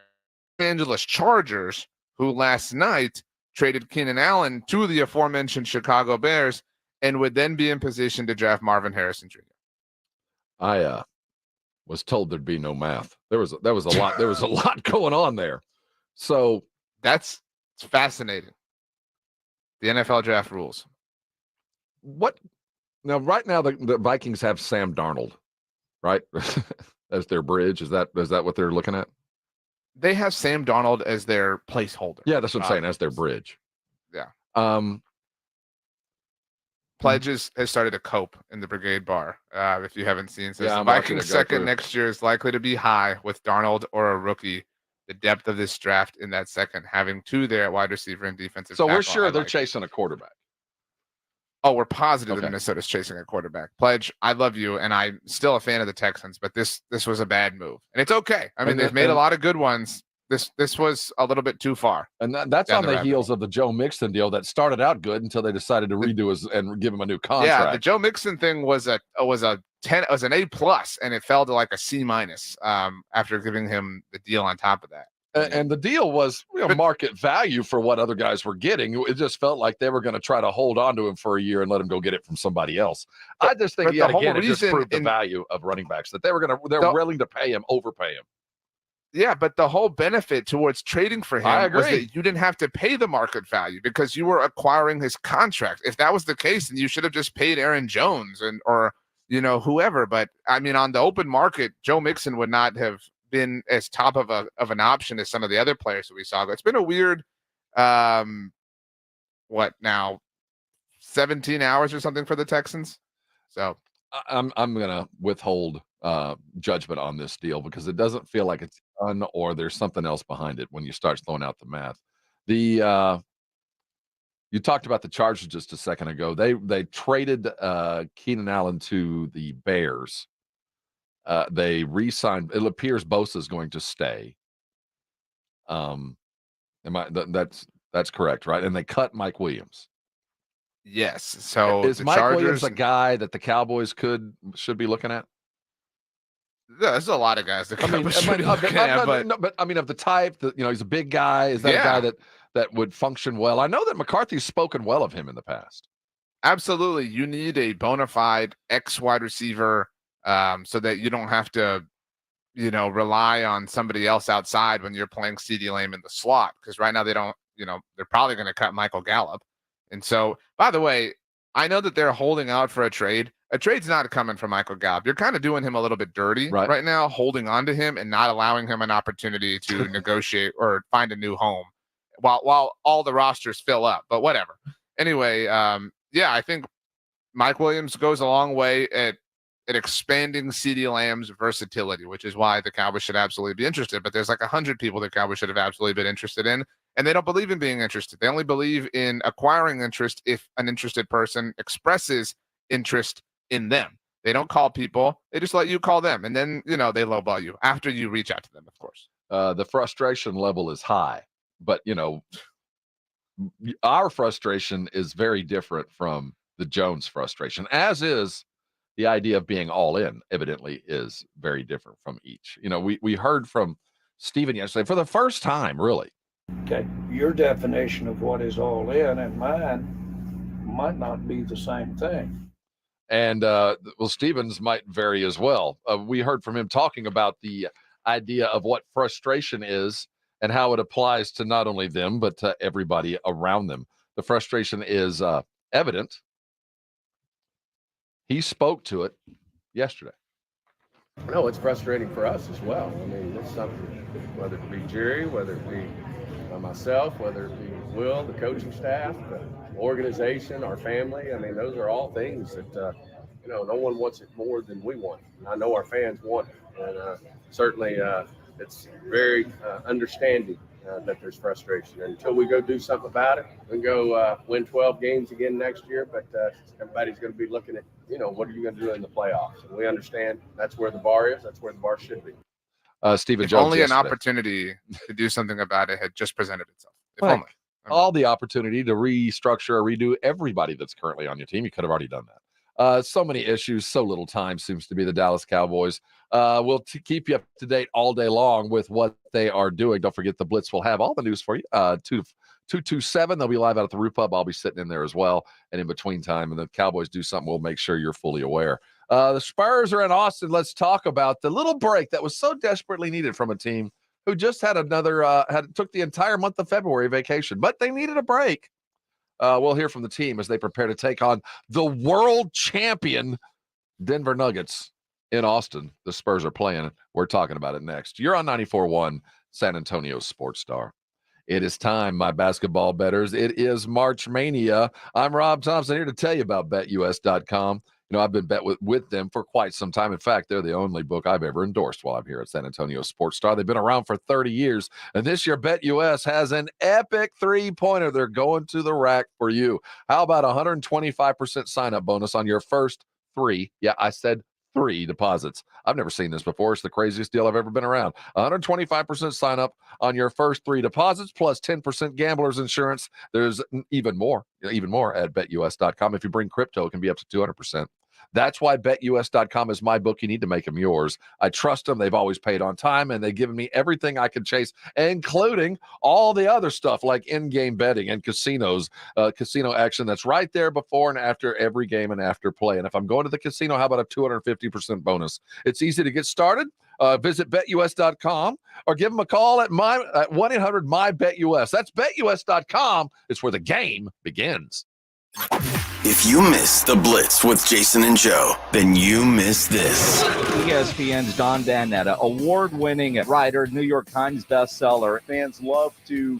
Los Angeles Chargers, who last night traded Keenan Allen to the aforementioned Chicago Bears and would then be in position to draft Marvin Harrison Jr. I was told there'd be no math. There was a lot. There was a lot going on there. So it's fascinating. The NFL draft rules. What Now, right now, the Vikings have Sam Darnold, right, as their bridge. Is that what they're looking at? They have Sam Darnold as their placeholder. Yeah, that's what I'm saying, as their bridge. Yeah. Um, Pledges has started to cope in the Brigade Bar. If you haven't seen, so Yeah, the I'm watching Vikings it go second through. next year is likely to be high with Darnold or a rookie. The depth of this draft in that second, having two there at wide receiver and defensive So we're tackle, sure I they're like. chasing a quarterback. Oh, we're positive that Okay. Minnesota's chasing a quarterback. Pledge, I love you, and I'm still a fan of the Texans, but this was a bad move, and it's okay. I mean, And they've the- made a and- lot of good ones. This was a little bit too far. And that's down on the rabbit heels of the Joe Mixon deal that started out good until they decided to redo and give him a new contract. Yeah, the Joe Mixon thing was an A+, and it fell to like a C- after giving him the deal on top of that. And the deal was market value for what other guys were getting. It just felt like they were going to try to hold on to him for a year and let him go get it from somebody else. I just think but yet the whole again, it just reason proved the value of running backs, that they're willing to pay him, overpay him. Yeah, but the whole benefit towards trading for I him was agree. that you didn't have to pay the market value because you were acquiring his contract. If that was the case, then you should have just paid Aaron Jones or whoever. But I mean, on the open market, Joe Mixon would not have been as top of an option as some of the other players that we saw. It's been a weird, 17 hours or something for the Texans. So I'm gonna withhold judgment on this deal because it doesn't feel like it's done or there's something else behind it when you start throwing out the math. You talked about the Chargers just a second ago. They traded Keenan Allen to the Bears. They re-signed. It appears Bosa is going to stay. That's correct, right? And they cut Mike Williams. yes, so Is the Mike Chargers, Williams a guy that the Cowboys should be looking at? There's a lot of guys that I mean, but I mean, of the type that he's a big guy. Is that a guy that would function well? I know that McCarthy's spoken well of him in the past. Absolutely, you need a bona fide X wide receiver, so that you don't have to, rely on somebody else outside when you're playing CeeDee Lamb in the slot. Because right now they don't, they're probably going to cut Michael Gallup. And so, by the way, I know that they're holding out for a trade. A trade's not coming from Michael Gallup. You're kind of doing him a little bit dirty right now, holding on to him and not allowing him an opportunity to negotiate or find a new home while all the rosters fill up. But whatever. Anyway, I think Mike Williams goes a long way at expanding CeeDee Lamb's versatility, which is why the Cowboys should absolutely be interested. But there's like 100 people the Cowboys should have absolutely been interested in. And they don't believe in being interested. They only believe in acquiring interest if an interested person expresses interest in them. They don't call people. They just let you call them. And then, they lowball you after you reach out to them, of course. The frustration level is high. But, our frustration is very different from the Jones frustration, as is the idea of being all in, evidently, is very different from each. We heard from Steven yesterday for the first time, really. Okay, your definition of what is all in and mine might not be the same thing. And, Steven's might vary as well. We heard from him talking about the idea of what frustration is and how it applies to not only them, but to everybody around them. The frustration is evident. He spoke to it yesterday. No, it's frustrating for us as well. I mean, it's something, whether it be Jerry, whether it be myself, whether it be Will, the coaching staff, the organization, our family. I mean, those are all things that, no one wants it more than we want. And I know our fans want it. And certainly it's very understanding that there's frustration. And until we go do something about it, we can go win 12 games again next year. But everybody's going to be looking at, what are you going to do in the playoffs? And we understand that's where the bar is. That's where the bar should be. Stephen If Jones only an yesterday. opportunity to do something about it had just presented itself. If Like, only. all the opportunity to restructure or redo everybody that's currently on your team. You could have already done that. So many issues, so little time seems to be the Dallas Cowboys. We'll keep you up to date all day long with what they are doing. Don't forget the Blitz will have all the news for you. 227, they'll be live out at the Roof Pub. I'll be sitting in there as well. And in between time, and the Cowboys do something, we'll make sure you're fully aware. The Spurs are in Austin. Let's talk about the little break that was so desperately needed from a team who just had took the entire month of February vacation, but they needed a break. We'll hear from the team as they prepare to take on the world champion Denver Nuggets in Austin. The Spurs are playing. We're talking about it next. You're on 94.1 San Antonio Sports Star. It is time, my basketball bettors. It is March Mania. I'm Rob Thompson here to tell you about BetUS.com. You know, I've been bet with them for quite some time. In fact, they're the only book I've ever endorsed while I'm here at San Antonio Sports Star. They've been around for 30 years. And this year, BetUS has an epic three-pointer. They're going to the rack for you. How about a 125% sign-up bonus on your first 3? Yeah, I said 3 deposits. I've never seen this before. It's the craziest deal I've ever been around. 125% sign up on your first 3 deposits plus 10% gambler's insurance. There's even more at BetUS.com. If you bring crypto, it can be up to 200%. That's why BetUS.com is my book. You need to make them yours. I trust them. They've always paid on time, and they've given me everything I can chase, including all the other stuff like in-game betting and casinos, casino action that's right there before and after every game and after play. And if I'm going to the casino, how about a 250% bonus? It's easy to get started. Visit BetUS.com or give them a call at 1-800-MY-BETUS. That's BetUS.com. It's where the game begins. If you miss the Blitz with Jason and Joe, then you miss this. ESPN's Don Danetta, award-winning writer, New York Times bestseller. Fans love to,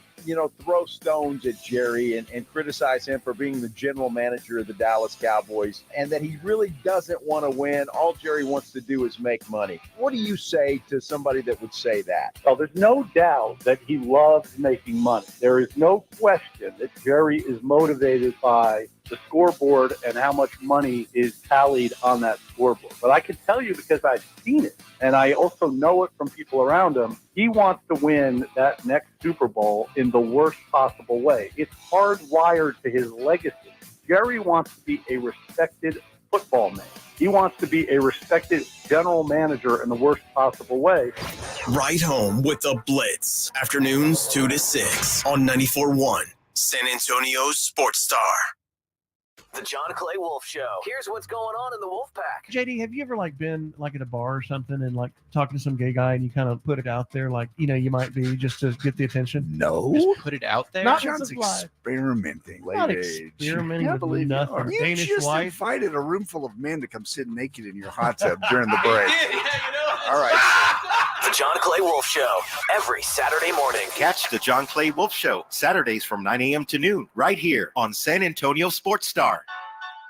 throw stones at Jerry and criticize him for being the general manager of the Dallas Cowboys and that he really doesn't want to win. All Jerry wants to do is make money. What do you say to somebody that would say that? Well, there's no doubt that he loves making money. There is no question that Jerry is motivated by the scoreboard and how much money is tallied on that scoreboard. But I can tell you because I've seen it, and I also know it from people around him, he wants to win that next Super Bowl in the worst possible way. It's hardwired to his legacy. Jerry wants to be a respected football man. He wants to be a respected general manager in the worst possible way. Right home with the Blitz. Afternoons 2 to 6 on 94.1 San Antonio Sports Star. The John Clay Wolf Show. Here's what's going on in the Wolf Pack. JD, have you ever been at a bar or something and talking to some gay guy and you kind of put it out there you might be just to get the attention? No. Just put it out there? Not John's experimenting. Not experimenting with nothing. You Danish just wife. invited a room full of men to come sit naked in your hot tub during the break. All right. The John Clay Wolf Show. Every Saturday morning. Catch the John Clay Wolf Show Saturdays from 9 a.m. to noon right here on San Antonio Sports Star.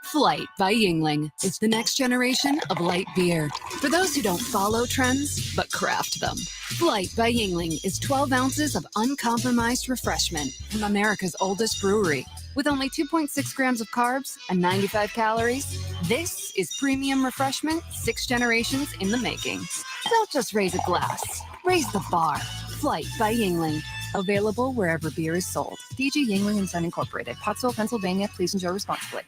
Flight by Yingling is the next generation of light beer. For those who don't follow trends, but craft them. Flight by Yingling is 12 ounces of uncompromised refreshment from America's oldest brewery. With only 2.6 grams of carbs and 95 calories, this is premium refreshment 6 generations in the making. Don't just raise a glass, raise the bar. Flight by Yingling. Available wherever beer is sold. DG Yingling & Son Incorporated, Pottsville, Pennsylvania. Please enjoy responsibly.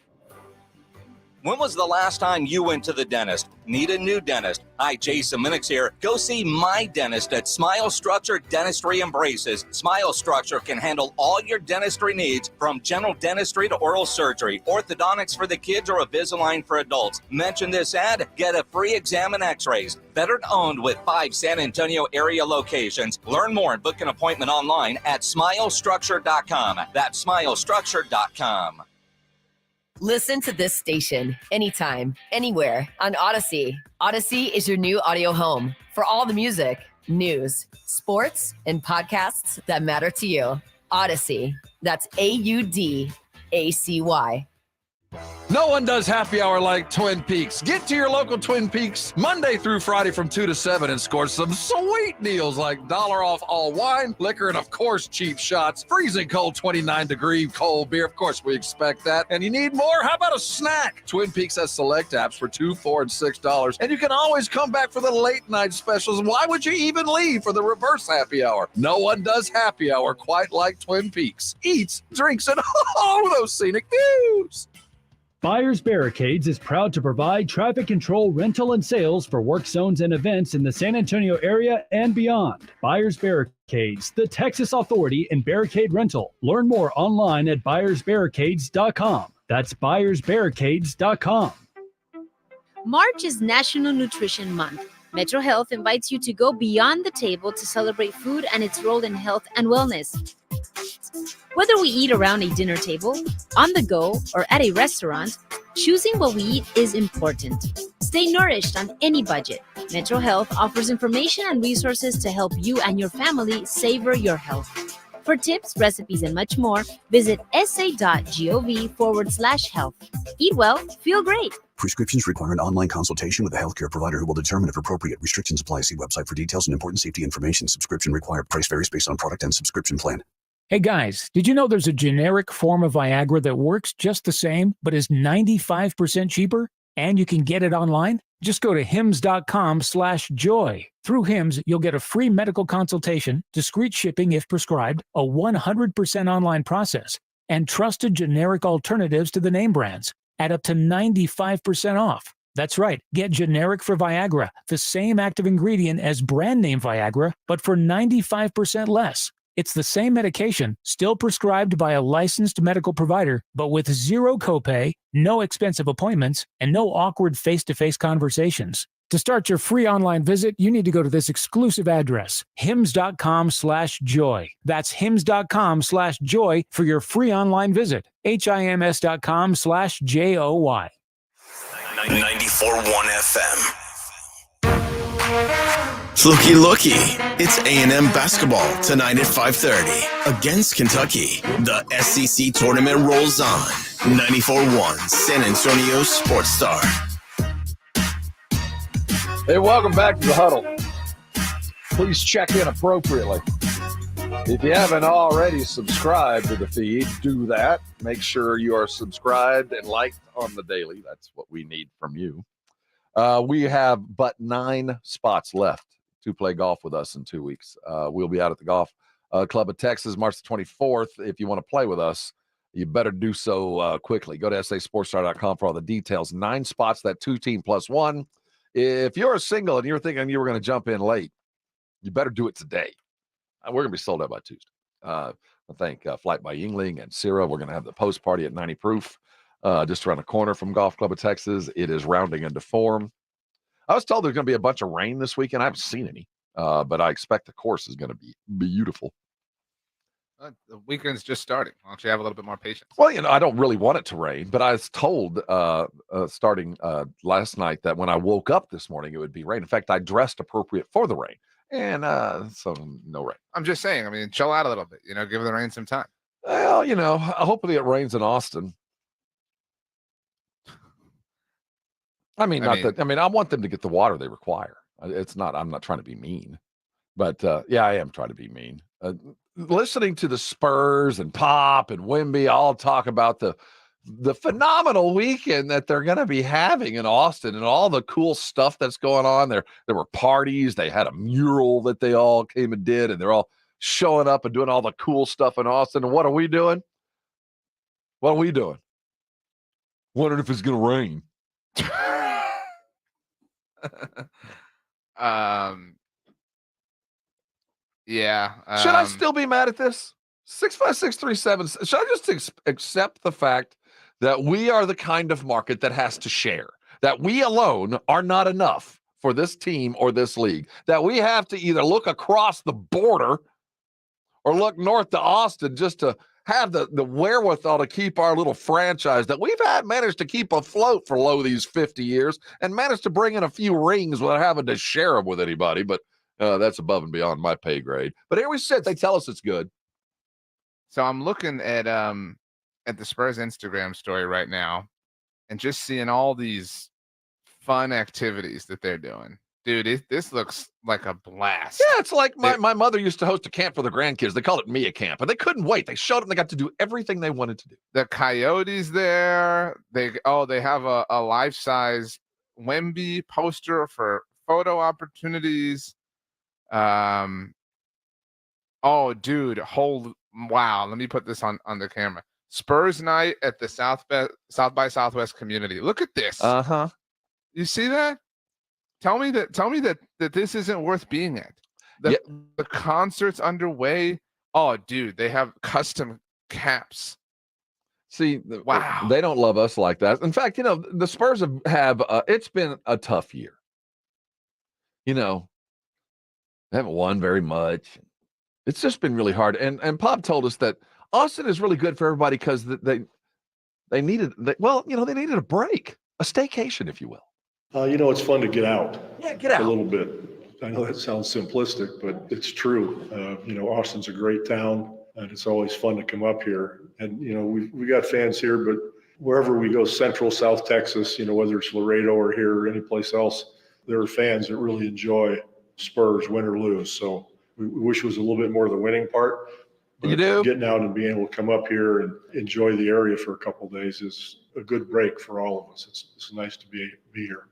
When was the last time you went to the dentist? Need a new dentist? Hi, Jason Minix here. Go see my dentist at Smile Structure Dentistry and Braces. Smile Structure can handle all your dentistry needs, from general dentistry to oral surgery, orthodontics for the kids, or Invisalign for adults. Mention this ad, get a free exam and x-rays. Veteran owned with 5 San Antonio area locations. Learn more and book an appointment online at smilestructure.com. That's smilestructure.com. Listen to this station anytime, anywhere on Odyssey. Odyssey is your new audio home for all the music, news, sports, and podcasts that matter to you. Odyssey. That's AUDACY. No one does happy hour like Twin Peaks. Get to your local Twin Peaks Monday through Friday from 2 to 7 and score some sweet deals like $1 off all wine, liquor, and of course, cheap shots. Freezing cold 29-degree cold beer. Of course, we expect that. And you need more? How about a snack? Twin Peaks has select apps for $2, $4, and $6. And you can always come back for the late night specials. Why would you even leave for the reverse happy hour? No one does happy hour quite like Twin Peaks. Eats, drinks, and all those scenic views. Buyers Barricades is proud to provide traffic control, rental, and sales for work zones and events in the San Antonio area and beyond. Buyers Barricades, the Texas authority in barricade rental. Learn more online at buyersbarricades.com. That's buyersbarricades.com. March is National Nutrition Month. Metro Health invites you to go beyond the table to celebrate food and its role in health and wellness. Whether we eat around a dinner table, on the go, or at a restaurant, choosing what we eat is important. Stay nourished on any budget. Metro Health offers information and resources to help you and your family savor your health. For tips, recipes, and much more, visit sa.gov/health. Eat well, feel great. Prescriptions require an online consultation with a healthcare provider who will determine if appropriate. Restrictions apply. See website for details and important safety information. Subscription required. Price varies based on product and subscription plan. Hey guys, did you know there's a generic form of Viagra that works just the same, but is 95% cheaper? And you can get it online? Just go to hims.com/joy. Through Hims, you'll get a free medical consultation, discreet shipping if prescribed, a 100% online process, and trusted generic alternatives to the name brands at up to 95% off. That's right, get generic for Viagra, the same active ingredient as brand name Viagra, but for 95% less. It's the same medication, still prescribed by a licensed medical provider, but with zero copay, no expensive appointments, and no awkward face-to-face conversations. To start your free online visit, you need to go to this exclusive address, hims.com/joy. That's hims.com/joy for your free online visit. hims.com/joy. 94.1 FM. Looky. It's A&M basketball tonight at 5:30 against Kentucky. The SEC tournament rolls on. 94.1 San Antonio Sports Star. Hey, welcome back to the Huddle. Please check in appropriately. If you haven't already subscribed to the feed, do that. Make sure you are subscribed and liked on the daily. That's what we need from you. We have but 9 spots left to play golf with us in 2 weeks. We'll be out at the Golf Club of Texas, March the 24th. If you want to play with us, you better do so quickly. Go to sasportstar.com for all the details. 9 spots, that 2-team plus 1. If you're a single and you're thinking you were going to jump in late, you better do it today. We're going to be sold out by Tuesday. I thank Flight by Yingling and Sierra. We're going to have the post party at 90 Proof, just around the corner from Golf Club of Texas. It is rounding into form. I was told there's going to be a bunch of rain this weekend. I haven't seen any, but I expect the course is going to be beautiful. The weekend's just starting. Why don't you have a little bit more patience? Well, I don't really want it to rain, but I was told starting last night that when I woke up this morning, it would be rain. In fact, I dressed appropriate for the rain, and so no rain. I'm just saying, chill out a little bit, give the rain some time. Well, hopefully it rains in Austin. I want them to get the water they require. I'm not trying to be mean, but yeah, I am trying to be mean. Listening to the Spurs and Pop and Wemby all talk about the phenomenal weekend that they're going to be having in Austin and all the cool stuff that's going on there. There were parties. They had a mural that they all came and did, and they're all showing up and doing all the cool stuff in Austin. And what are we doing? Wondering if it's going to rain. Yeah. Should I still be mad at this? 65637. Should I just accept the fact that we are the kind of market that has to share, that we alone are not enough for this team or this league, that we have to either look across the border or look north to Austin just to have the wherewithal to keep our little franchise that we've managed to keep afloat for these 50 years and managed to bring in a few rings without having to share them with anybody. But that's above and beyond my pay grade. But here we sit. They tell us it's good. So I'm looking at the Spurs Instagram story right now and just seeing all these fun activities that they're doing. Dude, this looks like a blast. Yeah, it's like my mother used to host a camp for the grandkids. They called it Mia Camp, and they couldn't wait. They showed up and they got to do everything they wanted to do. The Coyotes there. They have a life-size Wemby poster for photo opportunities. Dude, wow. Let me put this on the camera. Spurs night at the South by Southwest community. Look at this. Uh-huh. You see that? Tell me that this isn't worth being at. The concert's underway. Oh, dude, they have custom caps. See, wow. They don't love us like that. In fact, the Spurs have it's been a tough year. They haven't won very much. It's just been really hard. And Pop told us that Austin is really good for everybody because they needed they needed a break, a staycation, if you will. It's fun to get out. Yeah, get out a little bit. I know that sounds simplistic, but it's true. Austin's a great town, and it's always fun to come up here. And we got fans here, but wherever we go, Central, South Texas, whether it's Laredo or here or any place else, there are fans that really enjoy Spurs, win or lose. So we wish it was a little bit more of the winning part. But you do? Getting out and being able to come up here and enjoy the area for a couple of days is a good break for all of us. It's nice to be here.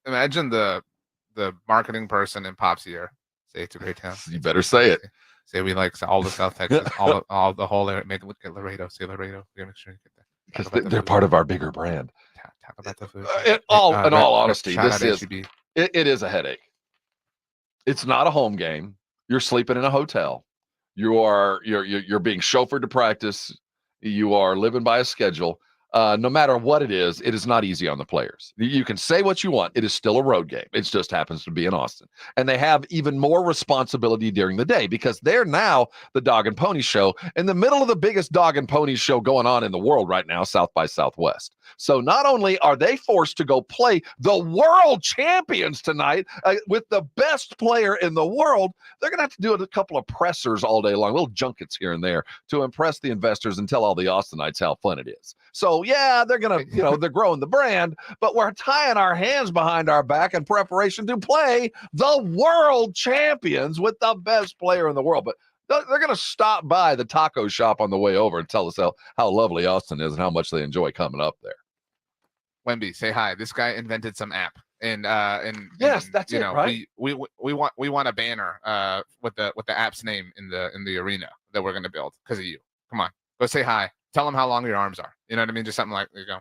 Imagine the marketing person in Pop's ear. Say it's a great town. You better say it. Say we like all the South Texas, all the whole area. Make it look at Laredo. Say Laredo. Make sure you get that. Because they're part of our bigger brand. Talk about the food. In all honesty, shout this out is HEB. it is a headache. It's not a home game. You're sleeping in a hotel. You're being chauffeured to practice. You are living by a schedule. No matter what it is not easy on the players. You can say what you want. It is still a road game. It just happens to be in Austin. And they have even more responsibility during the day because they're now the Dog and Pony Show in the middle of the biggest Dog and Pony Show going on in the world right now, South by Southwest. So not only are they forced to go play the world champions tonight with the best player in the world, they're going to have to do a couple of pressers all day long, little junkets here and there to impress the investors and tell all the Austinites how fun it is. So yeah, they're going to, they're growing the brand, but we're tying our hands behind our back in preparation to play the world champions with the best player in the world. But they're going to stop by the taco shop on the way over and tell us how lovely Austin is and how much they enjoy coming up there. Wemby, say hi. This guy invented some app, and yes, that's it, right? We want a banner with the app's name in the arena that we're going to build because of you. Come on, go say hi. Tell them how long your arms are. You know what I mean? Just something like, there you go.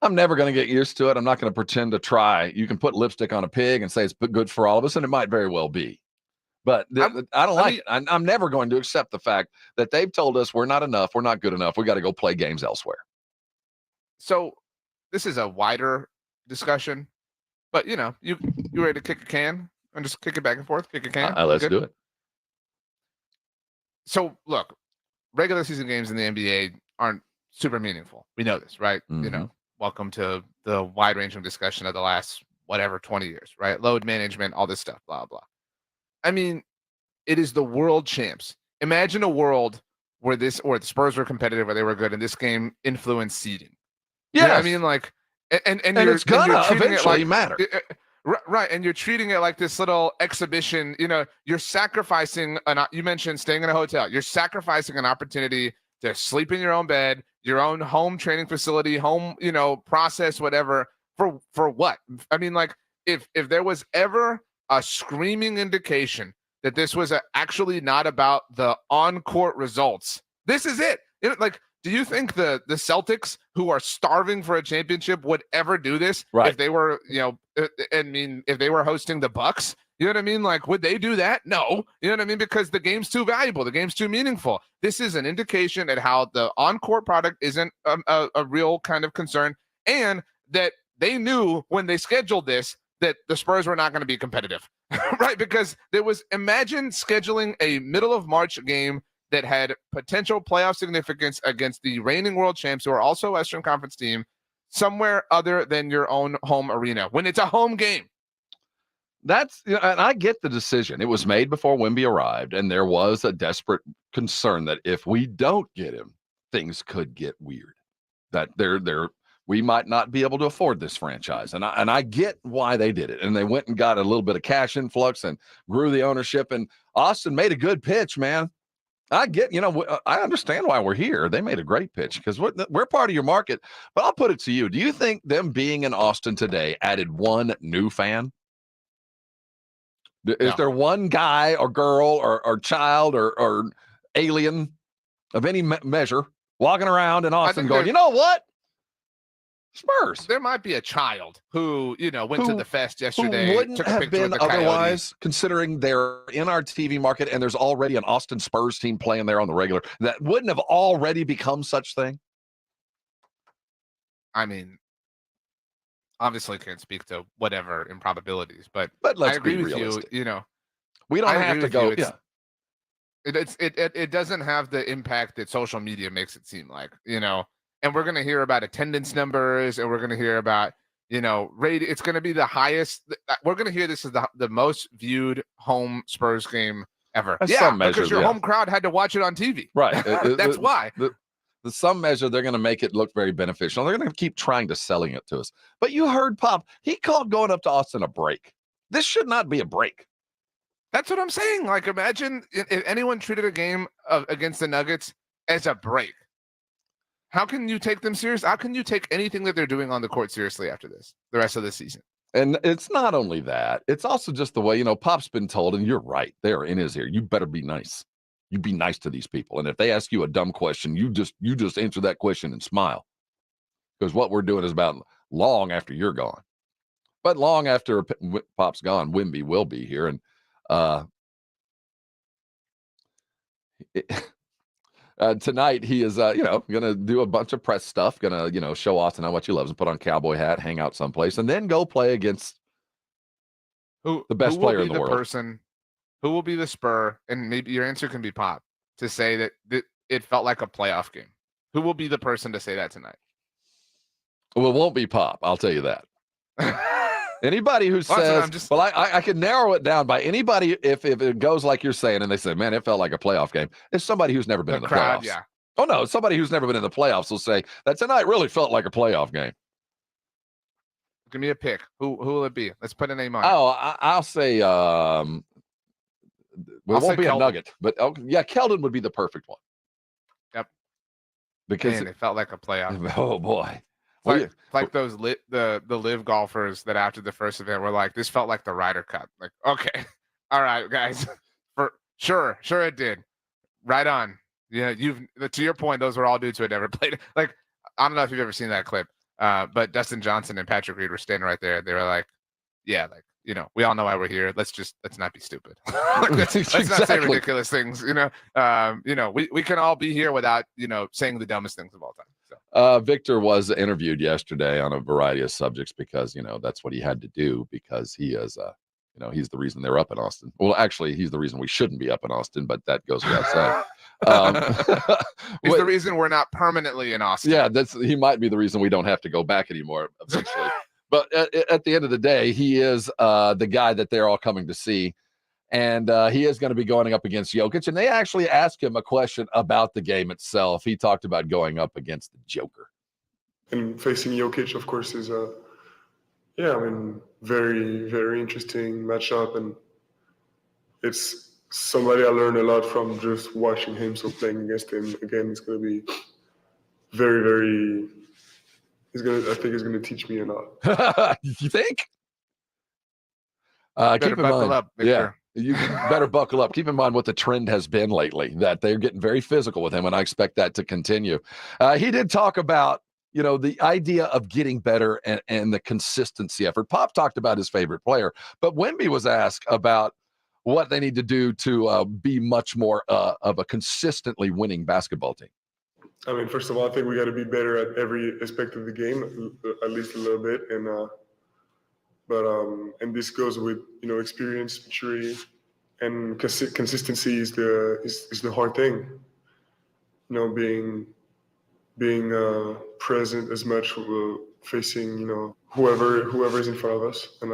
I'm never going to get used to it. I'm not going to pretend to try. You can put lipstick on a pig and say it's good for all of us, and it might very well be. But I don't like it. I'm never going to accept the fact that they've told us we're not enough, we're not good enough, we got to go play games elsewhere. So this is a wider discussion, but you ready to kick a can and just kick it back and forth, kick a can? Let's do it. So look, regular season games in the NBA aren't super meaningful. We know this, right? Mm-hmm. Welcome to the wide-ranging discussion of the last 20 years, right? Load management, all this stuff, blah, blah. I mean, it is the world champs. Imagine a world where the Spurs were competitive, where they were good, and this game influenced seeding. Yeah, you know what I mean, like, and it's gonna eventually matter, right? And you're treating it like this little exhibition. You're sacrificing you mentioned staying in a hotel. You're sacrificing an opportunity to sleep in your own bed, your own home training facility, home, process, whatever. For what? I mean, like, if there was ever a screaming indication that this was actually not about the on-court results, this is it. Do you think the Celtics, who are starving for a championship, would ever do this? Right. If they were, if they were hosting the Bucks, you know what I mean? Like, would they do that? No. You know what I mean? Because the game's too valuable. The game's too meaningful. This is an indication at how the on-court product isn't a real kind of concern, and that they knew when they scheduled this that the Spurs were not going to be competitive, right? Because imagine scheduling a middle of March game that had potential playoff significance against the reigning world champs, who are also a Western Conference team, somewhere other than your own home arena, when it's a home game. And I get the decision. It was made before Wemby arrived, and there was a desperate concern that if we don't get him, things could get weird. That we might not be able to afford this franchise. And I get why they did it. And they went and got a little bit of cash influx and grew the ownership. And Austin made a good pitch, man. I get, I understand why we're here. They made a great pitch because we're part of your market. But I'll put it to you. Do you think them being in Austin today added one new fan? Is there one guy or girl or child or alien of any measure walking around in Austin going, you know what? Spurs. There might be a child who, went to the fest yesterday. Who wouldn't took a have picture been with the otherwise, considering they're in our TV market and there's already an Austin Spurs team playing there on the regular. That wouldn't have already become such thing. I mean, obviously can't speak to whatever improbabilities, but let's I agree be with realistic. you. We don't have to go. It doesn't have the impact that social media makes it seem like, and we're going to hear about attendance numbers, and we're going to hear about, rate. It's going to be the highest. We're going to hear this is the most viewed home Spurs game ever. That's yeah, some measure, because your yeah. home crowd had to watch it on TV. Right. That's why. The some measure, they're going to make it look very beneficial. They're going to keep trying to selling it to us. But you heard Pop. He called going up to Austin a break. This should not be a break. That's what I'm saying. Like, imagine if anyone treated a game against the Nuggets as a break. How can you take them serious? How can you take anything that they're doing on the court seriously after this, the rest of the season? And it's not only that. It's also just the way, Pop's been told, and you're right, they're in his ear. You better be nice. You be nice to these people. And if they ask you a dumb question, you just answer that question and smile. Because what we're doing is about long after you're gone. But long after Pop's gone, Wemby will be here. And tonight he is, going to do a bunch of press stuff, going to, show Austin how much he loves him, put on a cowboy hat, hang out someplace, and then go play against the best player in the world. Who will be the Spur, and maybe your answer can be Pop, to say that it felt like a playoff game? Who will be the person to say that tonight? Well, it won't be Pop. I'll tell you that. Anybody who says, I can narrow it down by anybody if it goes like you're saying, and they say, man, it felt like a playoff game. It's somebody who's never been in the playoffs. Yeah. Oh, no, somebody who's never been in the playoffs will say that tonight really felt like a playoff game. Give me a pick. Who will it be? Let's put a name on it. I'll say, it won't be Keldon. A Nugget, but Keldon would be the perfect one. Yep. Because it felt like a playoff. Oh, boy. Like those the live golfers that after the first event were like, this felt like the Ryder Cup. Like, okay, all right, guys, for sure it did. Right on. Yeah, to your point, those were all dudes who had never played. Like, I don't know if you've ever seen that clip, but Dustin Johnson and Patrick Reed were standing right there. They were like, yeah, like, we all know why we're here. Let's not be stupid. let's not say ridiculous things. We can all be here without saying the dumbest things of all time. So. Victor was interviewed yesterday on a variety of subjects because that's what he had to do, because he is he's the reason they're up in Austin. Well, actually, he's the reason we shouldn't be up in Austin, but that goes without saying. He's the reason we're not permanently in Austin. Yeah, he might be the reason we don't have to go back anymore eventually. But at the end of the day, he is the guy that they're all coming to see. And he is going to be going up against Jokic. And they actually asked him a question about the game itself. He talked about going up against the Joker. And facing Jokic, of course, is very, very interesting matchup. And it's somebody I learned a lot from just watching him. So playing against him, again, it's going to be very, very... I think he's going to teach me a lot. You think? Keep in mind, up, yeah, you better buckle up. Keep in mind what the trend has been lately, that they're getting very physical with him, and I expect that to continue. He did talk about, the idea of getting better and the consistency effort. Pop talked about his favorite player, but Wemby was asked about what they need to do to be much more of a consistently winning basketball team. I mean, first of all, I think we got to be better at every aspect of the game, at least a little bit. And this goes with, experience, maturity, and consistency is the hard thing. Being present as much, facing, whoever is in front of us. And,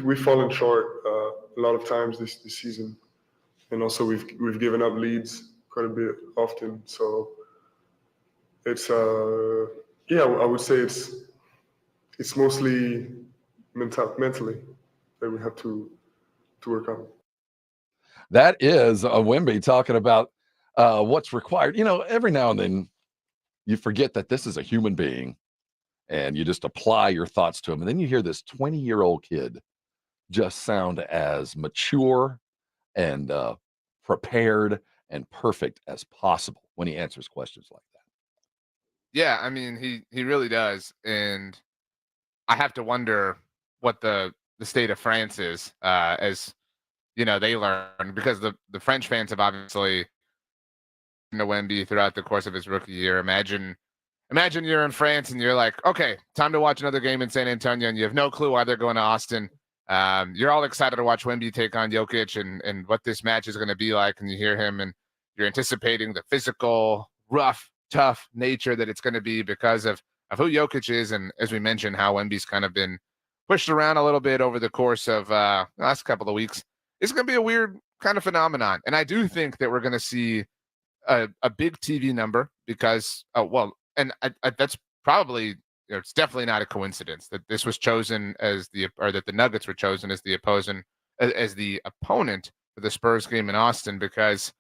we've fallen short a lot of times this season. And also we've given up leads quite a bit often. So it's I would say it's mostly mentally that we have to work on. That is Wemby talking about what's required. Every now and then you forget that this is a human being, and you just apply your thoughts to him, and then you hear this 20-year-old kid just sound as mature and prepared and perfect as possible when he answers questions like that. Yeah, I mean, he really does. And I have to wonder what the state of France is as, they learn, because the French fans have obviously to Wemby throughout the course of his rookie year. Imagine you're in France and you're like, okay, time to watch another game in San Antonio, and you have no clue why they're going to Austin. You're all excited to watch Wemby take on Jokic and what this match is going to be like, and you hear him and you're anticipating the physical, rough, tough nature that it's going to be because of who Jokic is, and as we mentioned, how Wemby's kind of been pushed around a little bit over the course of the last couple of weeks. It's going to be a weird kind of phenomenon, and I do think that we're going to see a big TV number because, that's probably, it's definitely not a coincidence that this was chosen as that the Nuggets were chosen as the opponent for the Spurs game in Austin, because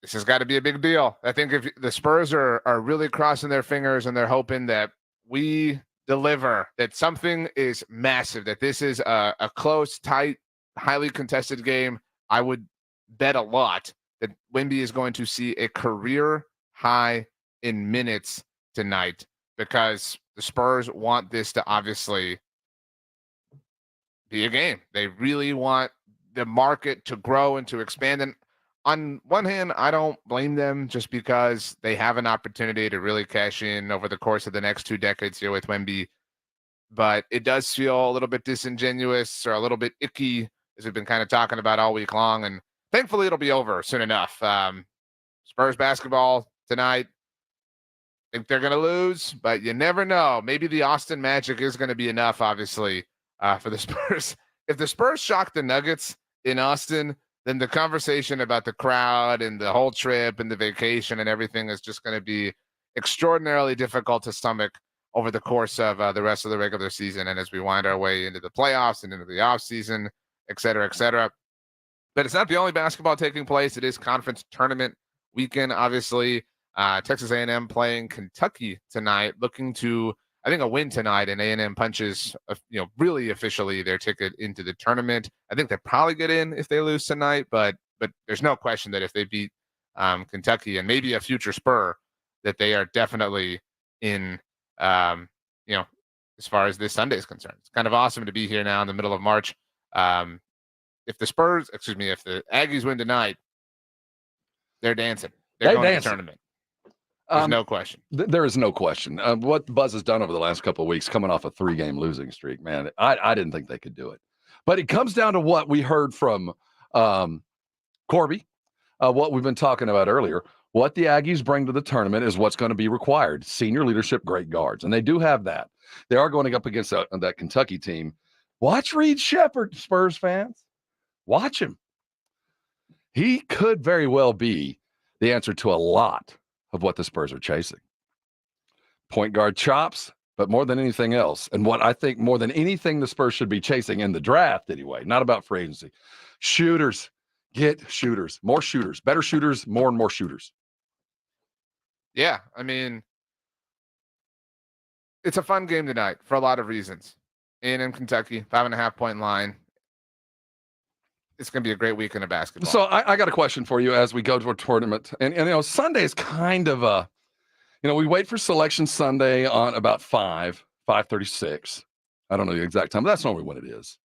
this has got to be a big deal. I think if the Spurs are really crossing their fingers and they're hoping that we deliver, that something is massive, that this is a close, tight, highly contested game, I would bet a lot that Wemby is going to see a career high in minutes tonight, because the Spurs want this to obviously be a game. They really want the market to grow and to expand. And on one hand, I don't blame them, just because they have an opportunity to really cash in over the course of the next 2 decades here with Wemby. But it does feel a little bit disingenuous or a little bit icky, as we've been kind of talking about all week long. And thankfully, it'll be over soon enough. Spurs basketball tonight. I think they're going to lose, but you never know. Maybe the Austin Magic is going to be enough, obviously, for the Spurs. If the Spurs shock the Nuggets in Austin, then the conversation about the crowd and the whole trip and the vacation and everything is just going to be extraordinarily difficult to stomach over the course of the rest of the regular season, and as we wind our way into the playoffs and into the offseason, et cetera, et cetera. But it's not the only basketball taking place. It is conference tournament weekend, obviously. Texas A&M playing Kentucky tonight, looking to, I think, a win tonight, and A&M punches, really officially their ticket into the tournament. I think they probably get in if they lose tonight, but there's no question that if they beat Kentucky and maybe a future Spur, that they are definitely in, as far as this Sunday is concerned. It's kind of awesome to be here now in the middle of March. If the Aggies win tonight, they're dancing. They're going to the tournament. There's no question. There is no question. What Buzz has done over the last couple of weeks, coming off a 3-game losing streak, man, I didn't think they could do it. But it comes down to what we heard from Corbie, what we've been talking about earlier. What the Aggies bring to the tournament is what's going to be required. Senior leadership, great guards. And they do have that. They are going up against that Kentucky team. Watch Reed Shepherd, Spurs fans. Watch him. He could very well be the answer to a lot of what the Spurs are chasing. Point guard chops, but more than anything else, and what I think more than anything the Spurs should be chasing in the draft anyway, not about free agency, shooters. Get shooters, more shooters, better shooters, more and more shooters. Yeah, I mean, it's a fun game tonight for a lot of reasons. A&M Kentucky, 5.5-point line. It's going to be a great weekend of basketball. So I got a question for you as we go to a tournament. And Sunday is kind of a, we wait for Selection Sunday on about 5:36. I don't know the exact time, but that's normally when it is.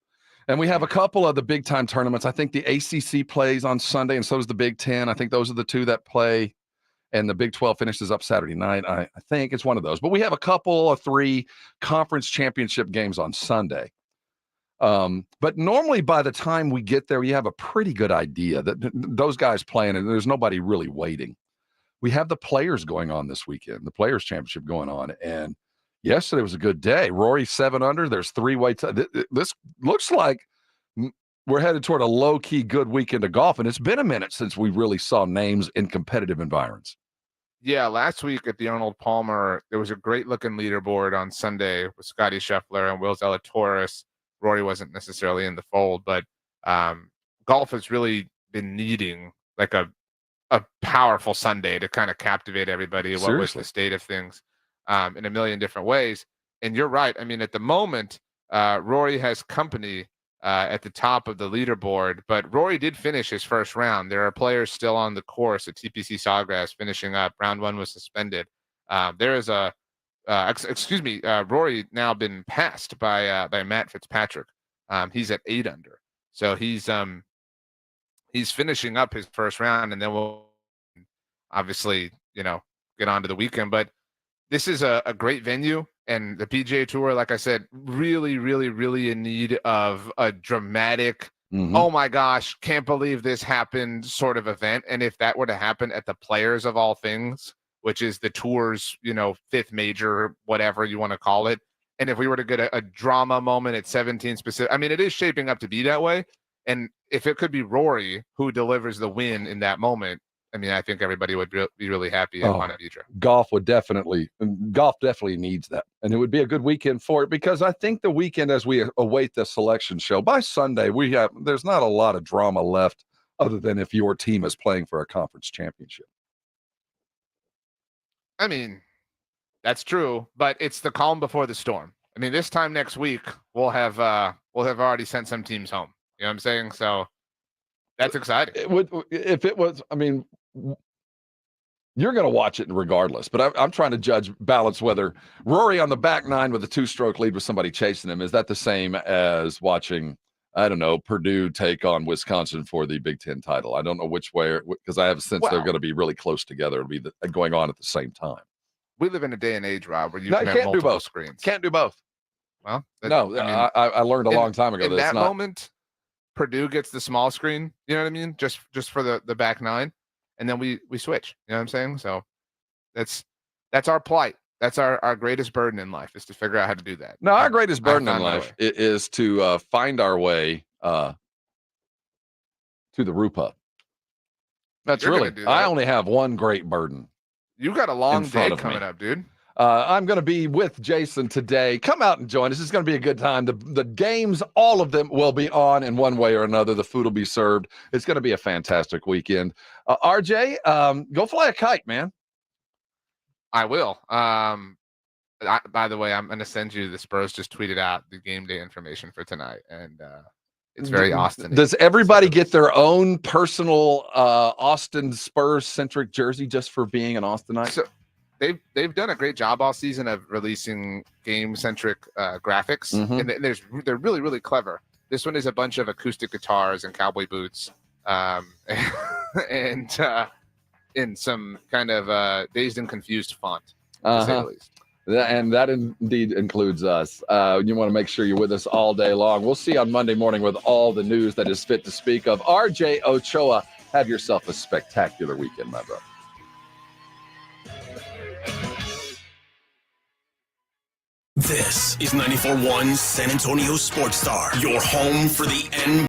And we have a couple of the big-time tournaments. I think the ACC plays on Sunday, and so does the Big Ten. I think those are the two that play, and the Big 12 finishes up Saturday night. I think it's one of those. But we have a couple of 3 conference championship games on Sunday. But normally by the time we get there, you have a pretty good idea that those guys playing, and there's nobody really waiting. We have the Players going on this weekend, the Players Championship going on, and yesterday was a good day. Rory 7 under. There's 3-way. This looks like we're headed toward a low-key good weekend of golf, and it's been a minute since we really saw names in competitive environments. Yeah, last week at the Arnold Palmer, there was a great-looking leaderboard on Sunday with Scotty Scheffler and Will Zalatoris. Rory wasn't necessarily in the fold, but golf has really been needing like a powerful Sunday to kind of captivate everybody. What was the state of things in a million different ways. And you're right. I mean, at the moment, Rory has company at the top of the leaderboard, but Rory did finish his first round. There are players still on the course at TPC Sawgrass finishing up. Round 1 was suspended. There is Rory now been passed by Matt Fitzpatrick. He's at 8 under. So he's finishing up his first round, and then we'll obviously, get on to the weekend. But this is a great venue. And the PGA Tour, like I said, really, really, really in need of a dramatic, oh my gosh, can't believe this happened sort of event. And if that were to happen at the Players of all things, which is the tour's, fifth major, whatever you want to call it. And if we were to get a drama moment at 17 specific, I mean, it is shaping up to be that way. And if it could be Rory who delivers the win in that moment, I mean, I think everybody would be really happy at Ponte Vedra. Golf definitely needs that. And it would be a good weekend for it, because I think the weekend, as we await the selection show, by Sunday, there's not a lot of drama left other than if your team is playing for a conference championship. I mean, that's true, but it's the calm before the storm. I mean, this time next week, we'll have already sent some teams home. You know what I'm saying? So that's exciting. If it was, I mean, you're going to watch it regardless, but I'm trying to balance whether Rory on the back nine with a 2-stroke lead with somebody chasing him, is that the same as watching, I don't know, Purdue take on Wisconsin for the Big Ten title? I don't know which way, because I have a sense they're going to be really close together and be going on at the same time. We live in a day and age, Rob, where you can have multiple screens. Can't do both. Well, I learned a long time ago in that moment, Purdue gets the small screen. You know what I mean? Just for the back nine, and then we switch. You know what I'm saying? So that's our plight. That's our greatest burden in life, is to figure out how to do that. No, our greatest burden in life is to find our way to the Rupa. That's I only have one great burden. You got a long day coming up, dude. I'm going to be with Jason today. Come out and join us. It's going to be a good time. The games, all of them, will be on in one way or another. The food will be served. It's going to be a fantastic weekend. RJ, go fly a kite, man. I will. By the way, I'm going to send you, the Spurs just tweeted out the game day information for tonight, and it's very Austin. Does everybody get their own personal Austin Spurs-centric jersey just for being an Austinite? So they've done a great job all season of releasing game-centric graphics, and they're really, really clever. This one is a bunch of acoustic guitars and cowboy boots, and in some kind of dazed and confused font, to say the least. And that indeed includes us. You want to make sure you're with us all day long. We'll see you on Monday morning with all the news that is fit to speak of. RJ Ochoa, have yourself a spectacular weekend, my brother. This is 94.1 San Antonio Sports Star, your home for the NBA.